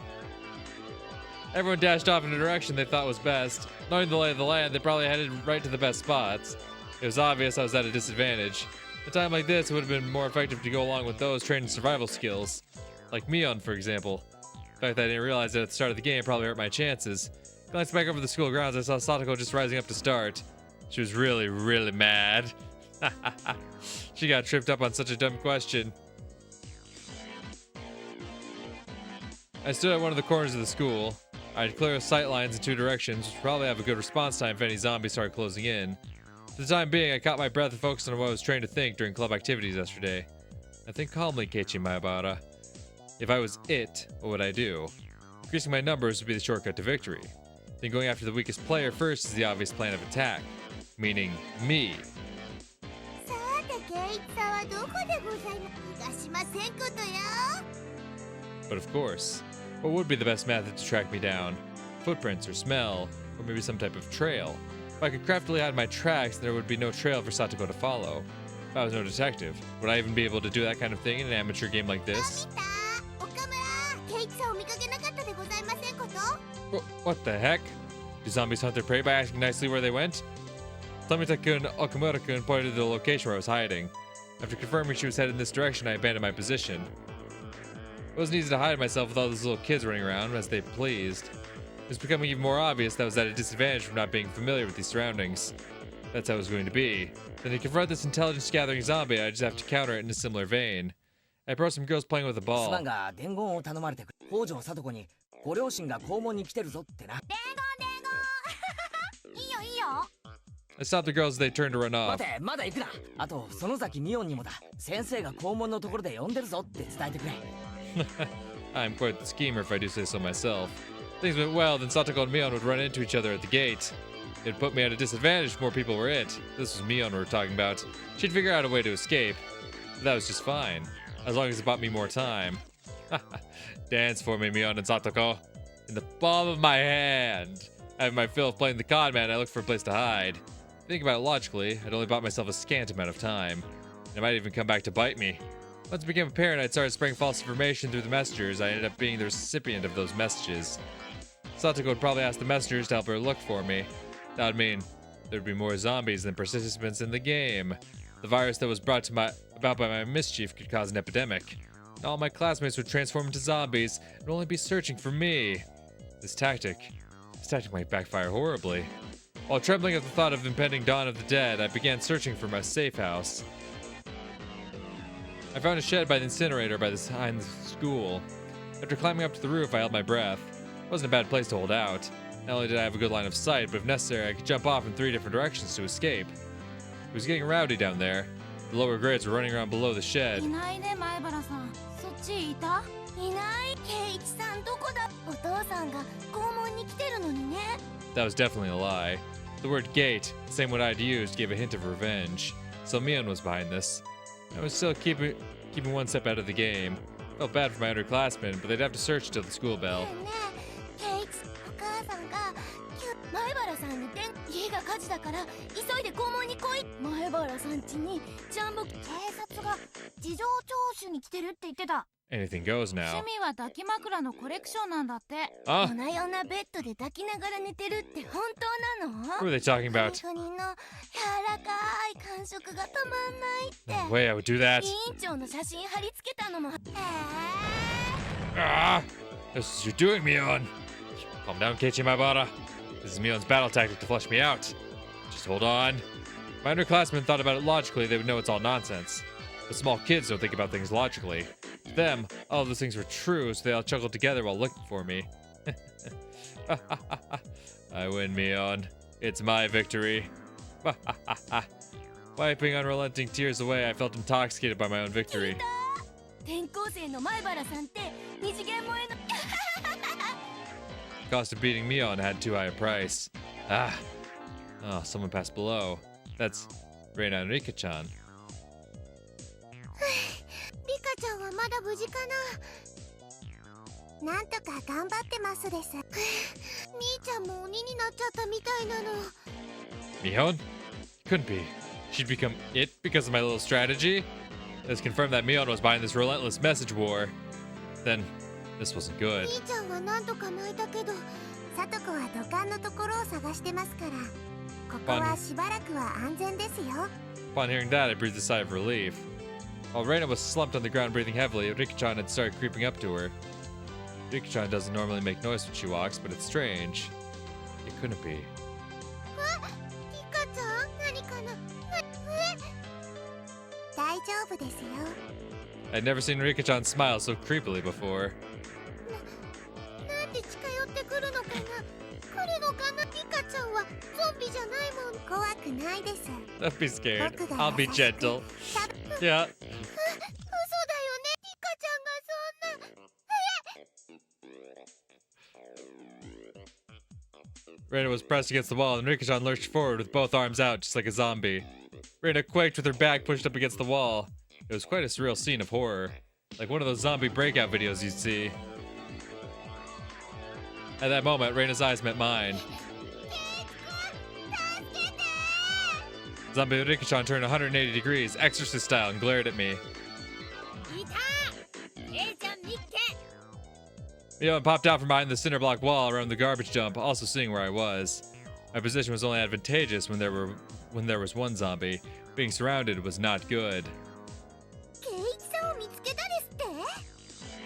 Everyone dashed off in a direction they thought was best. Knowing the lay of the land, they probably headed right to the best spots. It was obvious I was at a disadvantage. At a time like this, it would have been more effective to go along with those trained in survival skills. Like Mion, for example. The fact that I didn't realize it at the start of the game probably hurt my chances. Glancing back over the school grounds, I saw Satoko just rising up to start. She was really, really mad. She got tripped up on such a dumb question. I stood at one of the corners of the school. I had clear sight lines in two directions, which would probably have a good response time if any zombies started closing in. For the time being, I caught my breath and focused on what I was trained to think during club activities yesterday. I think calmly, Keiichi Maebara. If I was it, what would I do? Increasing my numbers would be the shortcut to victory. Then going after the weakest player first is the obvious plan of attack. Meaning, me. さて圭一さんはどこでございます逃がしませんことよ But of course, what would be the best method to track me down? Footprints or smell, or maybe some type of trail. If I could craftily hide my tracks, there would be no trail for Satoko to follow. If I was no detective, would I even be able to do that kind of thing in an amateur game like this? 見た岡村圭一さんを見かけなかったでございませんこと What the heck? Do zombies hunt their prey by asking nicely where they went? Tomita-kun and Okamura-kun pointed to the location where I was hiding. After confirming she was headed in this direction, I abandoned my position. It wasn't easy to hide myself with all those little kids running around as they pleased. It was becoming even more obvious that I was at a disadvantage from not being familiar with these surroundings. That's how it was going to be. Then to confront this intelligence-gathering zombie, I just have to counter it in a similar vein. I approached some girls playing with a す ball. まんが伝言を頼まれてくる北条聡子にご両親が校門に来てるぞってな伝言いいよいいよ I stopped the girls as they turned to run 待 off. てまだ行くなあと園崎美音にもだ先生が校門のところで呼んでるぞって伝えてくれ I'm quite the schemer if I do say so myself. Things went well, then Satoko and Mion would run into each other at the gate. It put me at a disadvantage if more people were it. This was Mion we were talking about. She'd figure out a way to escape. But that was just fine, as long as it bought me more time. Dance for me, Mion and Satoko. In the palm of my hand. Having my fill of playing the con man, I looked for a place to hide. Think about it logically, I'd only bought myself a scant amount of time. It might even come back to bite me. Once it became apparent I'd started spreading false information through the messengers, I ended up being the recipient of those messages. Satoko would probably ask the messengers to help her look for me. That would mean there'd be more zombies than participants in the game. The virus that was brought about by my mischief could cause an epidemic. And all my classmates would transform into zombies and only be searching for me. This tactic might backfire horribly. While trembling at the thought of impending dawn of the dead, I began searching for my safe house. I found a shed by the incinerator behind the school. After climbing up to the roof, I held my breath. It wasn't a bad place to hold out. Not only did I have a good line of sight, but if necessary, I could jump off in 3 different directions to escape. It was getting rowdy down there. The lower grades were running around below the shed. いないね前原さんそっちいたいない圭一さんどこだお父さんが校門に来てるのにね That was definitely a lie. The word gate, the same one I'd used, gave a hint of revenge. So Mion was behind this. I was still keeping one step out of the game. Felt bad for my underclassmen, but they'd have to search till the school bell. ねえ圭一お母さんが前原さんに家が火事だから急いで校門に来い前原さん家にジャンボ警察が事情聴取に来てるって言ってた Anything goes now. 趣味は抱き枕のコレクションなんだって。あ夜な夜なベッドで抱きながら寝てるって本当なの What were they talking about? ふにの柔らかい感触がたまんないって No way I would do that. 委員長の写真貼り付けたのもAh! This is what you're doing, Mion. Calm down, Keiichi Maebara. This is Mion's battle tactic to flush me out. Just hold on. If my underclassmen thought about it logically, they would know it's all nonsense. But small kids don't think about things logically. To them, all of those things were true, so they all chuckled together while looking for me. I win, Mion. It's my victory. Wiping unrelenting tears away, I felt intoxicated by my own victory. 転校生の前原さんって二次元萌えの The cost of beating Mion had too high a price. Ah. Oh, someone passed below. That's Reina and Rika-chan. リカちゃんはまだ無事かななんとか頑張ってますですみーちゃんも鬼になっちゃったみたいなの Mion? Couldn't be. She'd become it because of my little strategy? This confirmed that Mion was behind this relentless message war. Then, this wasn't good. みーちゃんは何とか巻いたけどさとこは土管のところを探してますからここはしばらくは安全ですよ Upon hearing that, I breathed a sigh of relief. While Reina was slumped on the ground breathing heavily, Rika-chan had started creeping up to her. Rika-chan doesn't normally make noise when she walks, but it's strange. It couldn't be. リカちゃん何かな大丈夫ですよ I'd never seen Rika-chan smile so creepily before. なんで近寄ってくるのかな来るのかなリカちゃんはゾンビじゃないもん怖くないです Don't be scared. I'll be gentle. Yeah. 嘘 Reina was pressed against the wall, and Rika-chan lurched forward with both arms out, just like a zombie. Reina quaked with her back pushed up against the wall. It was quite a surreal scene of horror, like one of those zombie breakout videos you'd see. At that moment, Reina's eyes met mine. Zombie Rika-chan turned 180 degrees, exorcist style, and glared at me. Mio popped out from behind the cinder block wall around the garbage dump, also seeing where I was. My position was only advantageous when there was one zombie. Being surrounded was not good.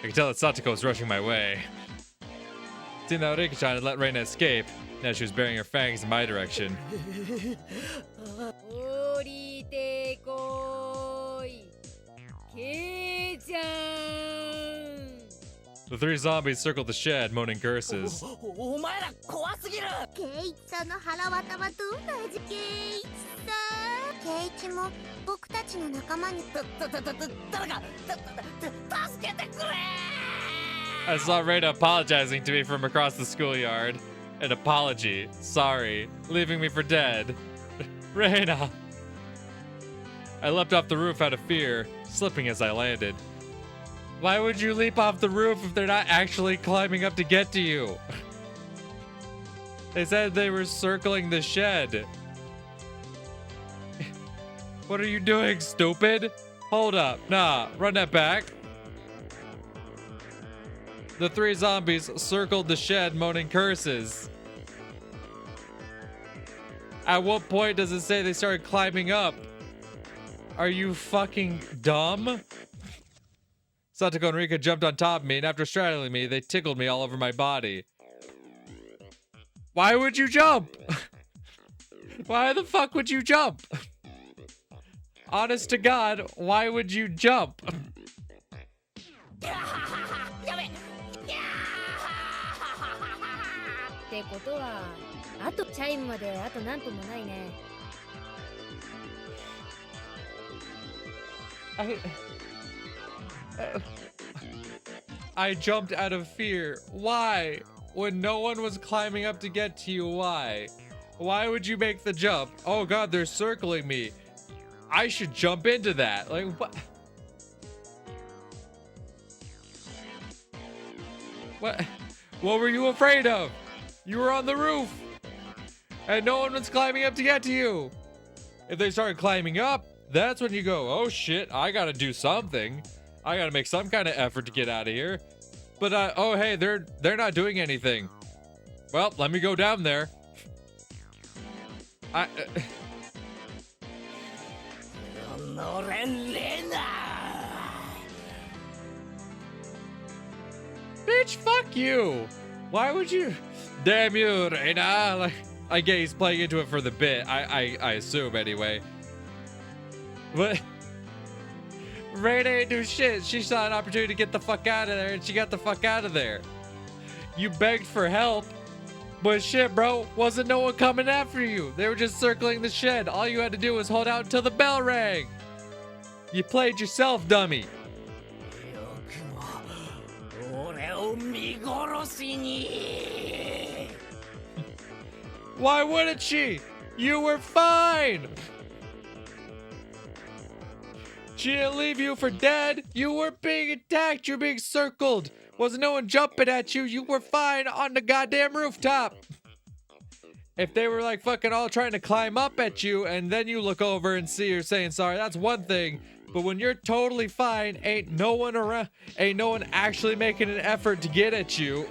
I could tell that Satoko was rushing my way. Seeing that Rika-chan had let Reina escape, now she was bearing her fangs in my direction. The three zombies circled the shed, moaning curses. I saw Reina apologizing to me from across the schoolyard. An apology. Sorry. Leaving me for dead. Reina! I leapt off the roof out of fear, slipping as I landed. Why would you leap off the roof if they're not actually climbing up to get to you? They said they were circling the shed. What are you doing, stupid? Hold up. Nah, run that back. The three zombies circled the shed, moaning curses. At what point does it say they started climbing up? Are you fucking dumb? Satoko and Rika jumped on top of me, and after straddling me, they tickled me all over my body. Why would you jump? Why the fuck would you jump? Honest to God, why would you jump? I jumped out of fear. Why? When no one was climbing up to get to you, why? Why would you make the jump? Oh god, they're circling me. I should jump into that. Like, what? What were you afraid of? You were on the roof. And no one was climbing up to get to you. If they started climbing up, that's when you go, oh shit, I gotta do something. I gotta make some kind of effort to get out of here. But oh hey, they're not doing anything. Well, let me go down there. Bitch, fuck you. Why would you? Damn you, Reina. Like, I get he's playing into it for the bit. I assume anyway. But Reina ain't do shit. She saw an opportunity to get the fuck out of there, and she got the fuck out of there. You begged for help, but shit, bro, wasn't no one coming after you. They were just circling the shed. All you had to do was hold out until the bell rang. You played yourself, dummy. Why wouldn't she? You were fine. She didn't leave you for dead. You were being attacked. You're being circled. Wasn't no one jumping at you. You were fine on the goddamn rooftop. If they were like fucking all trying to climb up at you and then you look over and see her saying sorry, that's one thing. But when you're totally fine, ain't no one around, ain't no one actually making an effort to get at you.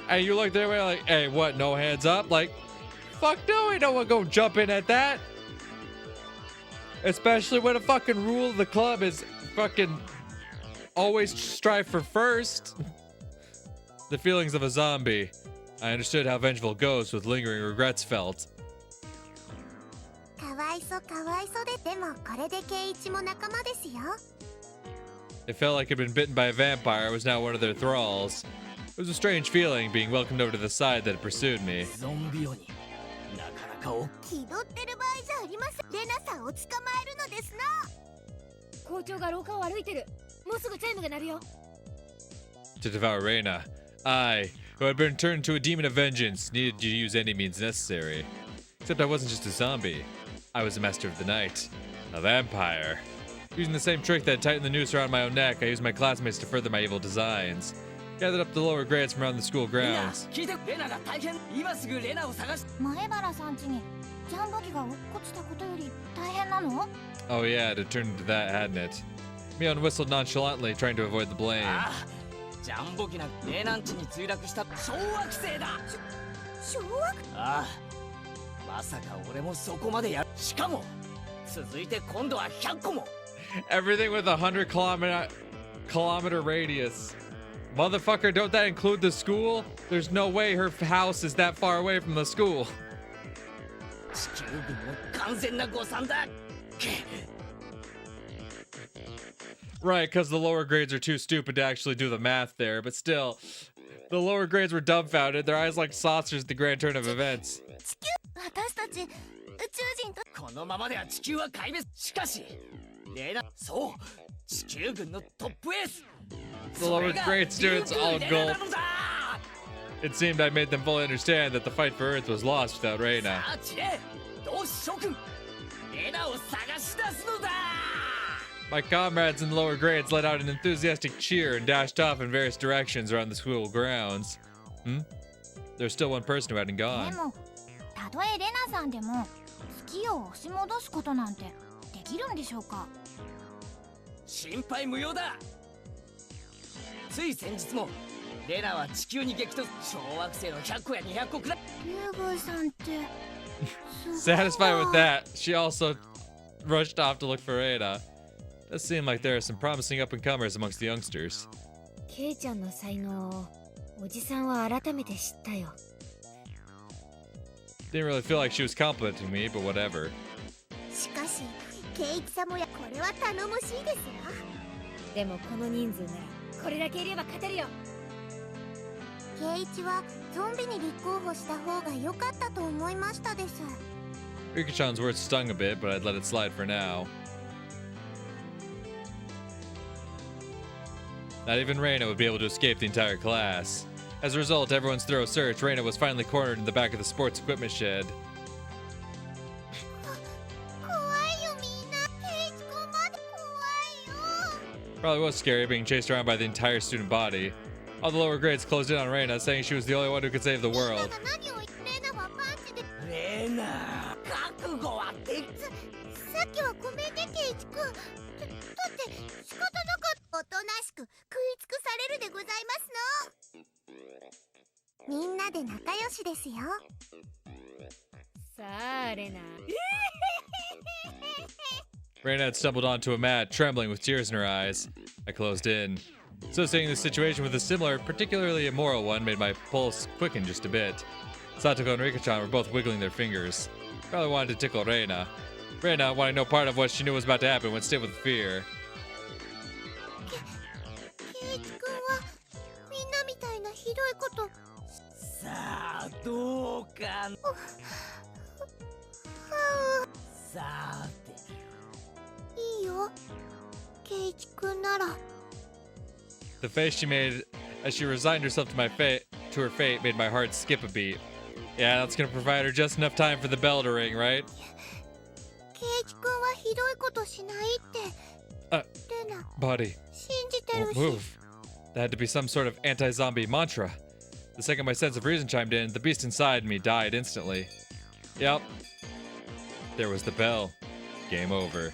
And you look their way like, hey, what, no hands up? Like, fuck no, ain't no one go jumping at that. Especially when a fucking rule of the club is fucking always strive for first. The feelings of a zombie. I understood how vengeful ghosts with lingering regrets felt. It felt like I'd been bitten by a vampire. I was now one of their thralls. It was a strange feeling being welcomed over to the side that had pursued me. To devour Reina. I who had been turned into a demon of vengeance, needed to use any means necessary. Except I wasn't just a zombie. I was a master of the night. A vampire. Using the same trick that tightened the noose around my own neck, I used my classmates to further my evil designs. Gathered up the lower grades from around the school grounds. 聞いて、レナが大変。今すぐレナを探し。前原さん家にジャンボ機が落っこちたことより大変なの？ Oh yeah, it turned into that, hadn't it? Mion whistled nonchalantly, trying to avoid the blame. ああ、ジャンボ機なレナン地に墜落した小惑星だ。小惑ああ、まさか俺もそこまでやる。しかも続いて今度は100個も。 Everything with a 100-kilometer radius. Motherfucker, don't that include the school? There's no way her house is that far away from the school. 地球軍の完全な誤算だ。 Right, because the lower grades are too stupid to actually do the math there, but still, the lower grades were dumbfounded, their eyes like saucers at the grand turn of events. 私たち宇宙人とこのままでは地球は壊滅。しかしレナ、そう地球軍のトップエース。 The lower grade students all gulped. It seemed I made them fully understand that the fight for Earth was lost without Reina. さあチレ、どうし諸君、レナを探し出すのだ。 My comrades in the lower grades let out an enthusiastic cheer and dashed off in various directions around the school grounds. There's still one person who hadn't で gone. もたとえレナさんでも月を押し戻すことなんてできるんでしょうか？心配無用だ。つい先日もレナは地球に激突。小惑星の100個や200個くらい。リュウグウさんってすごい。 Satisfied with that, she also rushed off to look for Reina. Does seem like there are some promising up-and-comers amongst the youngsters. ケイちゃんの才能をおじさんは改めて知ったよ。 Didn't really feel like she was complimenting me, but whatever. しかしケイチ様やこれは頼もしいですわ。でもこの人数ならこれだけいれば勝てるよ。ケイチはゾンビに立候補した方が良かったと思いましたです。 Rika-chan's words stung a bit, but I'd let it slide for now. Not even Reina would be able to escape the entire class. As a result, everyone's thorough search, Reina was finally cornered in the back of the sports equipment shed. 怖いよみんな。ケイチ君まで怖いよ。 Probably was scary being chased around by the entire student body. All the lower grades closed in on Reina, saying she was the only one who could save the みんな world. が何を言ってレナはパンチで。レナ、覚悟はでき。さっきはごめんねケイチ君。だって仕方なかった。おとなしく食い尽くされるでございますの。みんなで仲良しですよ。さあレナ。Reina had stumbled onto a mat, trembling with tears in her eyes. I closed in. Associating this situation with a similar, particularly immoral one made my pulse quicken just a bit. Satoko and Rika-chan were both wiggling their fingers. Probably wanted to tickle Reina. Reina, wanting no part of what she knew was about to happen, went stiff with fear. ケイチ君はみんなみたいなひどいこと。さあどうか。さて。いいよ。ケイチ君なら。 The face she made as she resigned herself to to her fate made my heart skip a beat. Yeah, that's gonna provide her just enough time for the bell to ring, right? ケイチ君はひどいことしないって。レナ。 Buddy, 信じてる won't し。 move. That had to be some sort of anti-zombie mantra. The second my sense of reason chimed in, the beast inside me died instantly. Yep. There was the bell. Game over. やっ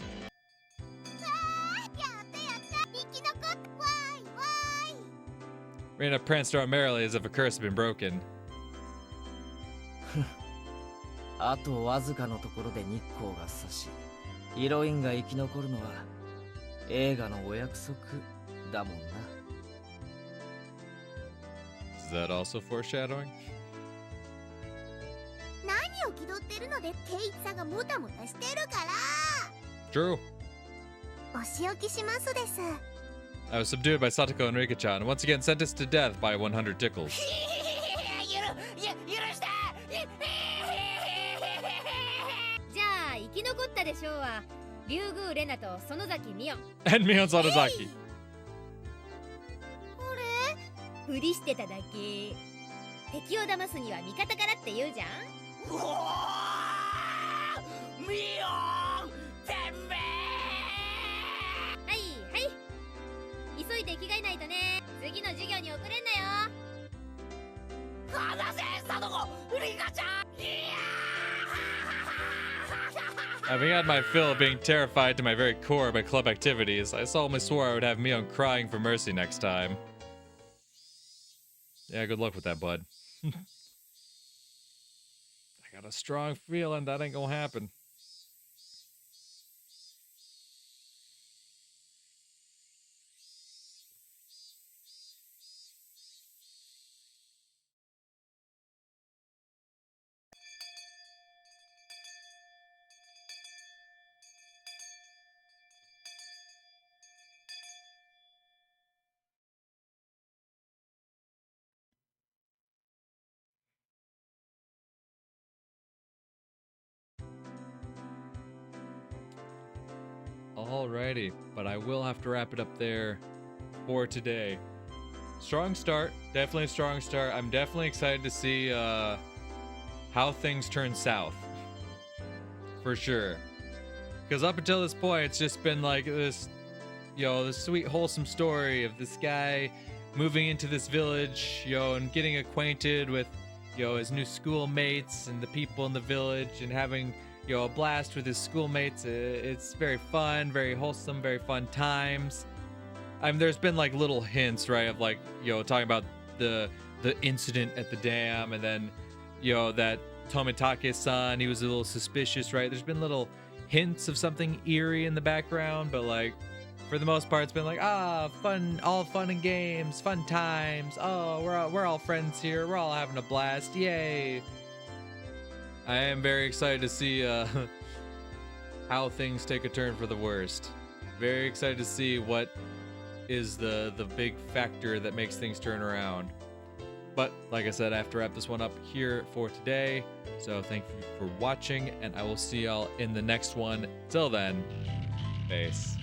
たやった。生き残った。わーいわーい。 Reina pranced around merrily as if a curse had been broken. あとわずかのところで日光が差し、ヒロインが生き残るのは映画のお約束だもんな。Is that also foreshadowing? 何を気取ってるのでケイチさんがもたもたしてるから。 True. お仕置きしますです。 I was subdued by Satoko and Rika-chan and once again sentenced to death by 100 tickles. じゃあ生き残ったでしょうはリュウグウレナと園崎ミオン。 And Mion Sonozaki. これふりしてただけ。敵を騙すには味方からって言うじゃん。うおーミオンてめはいはい、急いで着替えないとね。次の授業に遅れんなよ。え離せサトコリカちゃん。いや Having had my fill of being terrified to my very core by club activities, I solemnly swore I would have Mion crying for mercy next time. Yeah, good luck with that, bud. I got a strong feeling that ain't gonna happen. Alrighty, but I will have to wrap it up there for today. Strong start, definitely a strong start. I'm definitely excited to see how things turn south, for sure. Because up until this point, it's just been like this, this sweet, wholesome story of this guy moving into this village, and getting acquainted with, his new schoolmates and the people in the village, and having, a blast with his schoolmates. It's very fun, very wholesome, very fun times. I mean, there's been like little hints, right, of like, talking about the incident at the dam, and then, that Tomitake's son, he was a little suspicious, right? There's been little hints of something eerie in the background, but like, for the most part, it's been like, fun, all fun and games, fun times. Oh, we're all friends here. We're all having a blast. Yay. I am very excited to see how things take a turn for the worst. Very excited to see what is the big factor that makes things turn around. But like I said, I have to wrap this one up here for today. So thank you for watching, and I will see y'all in the next one. Till then, peace.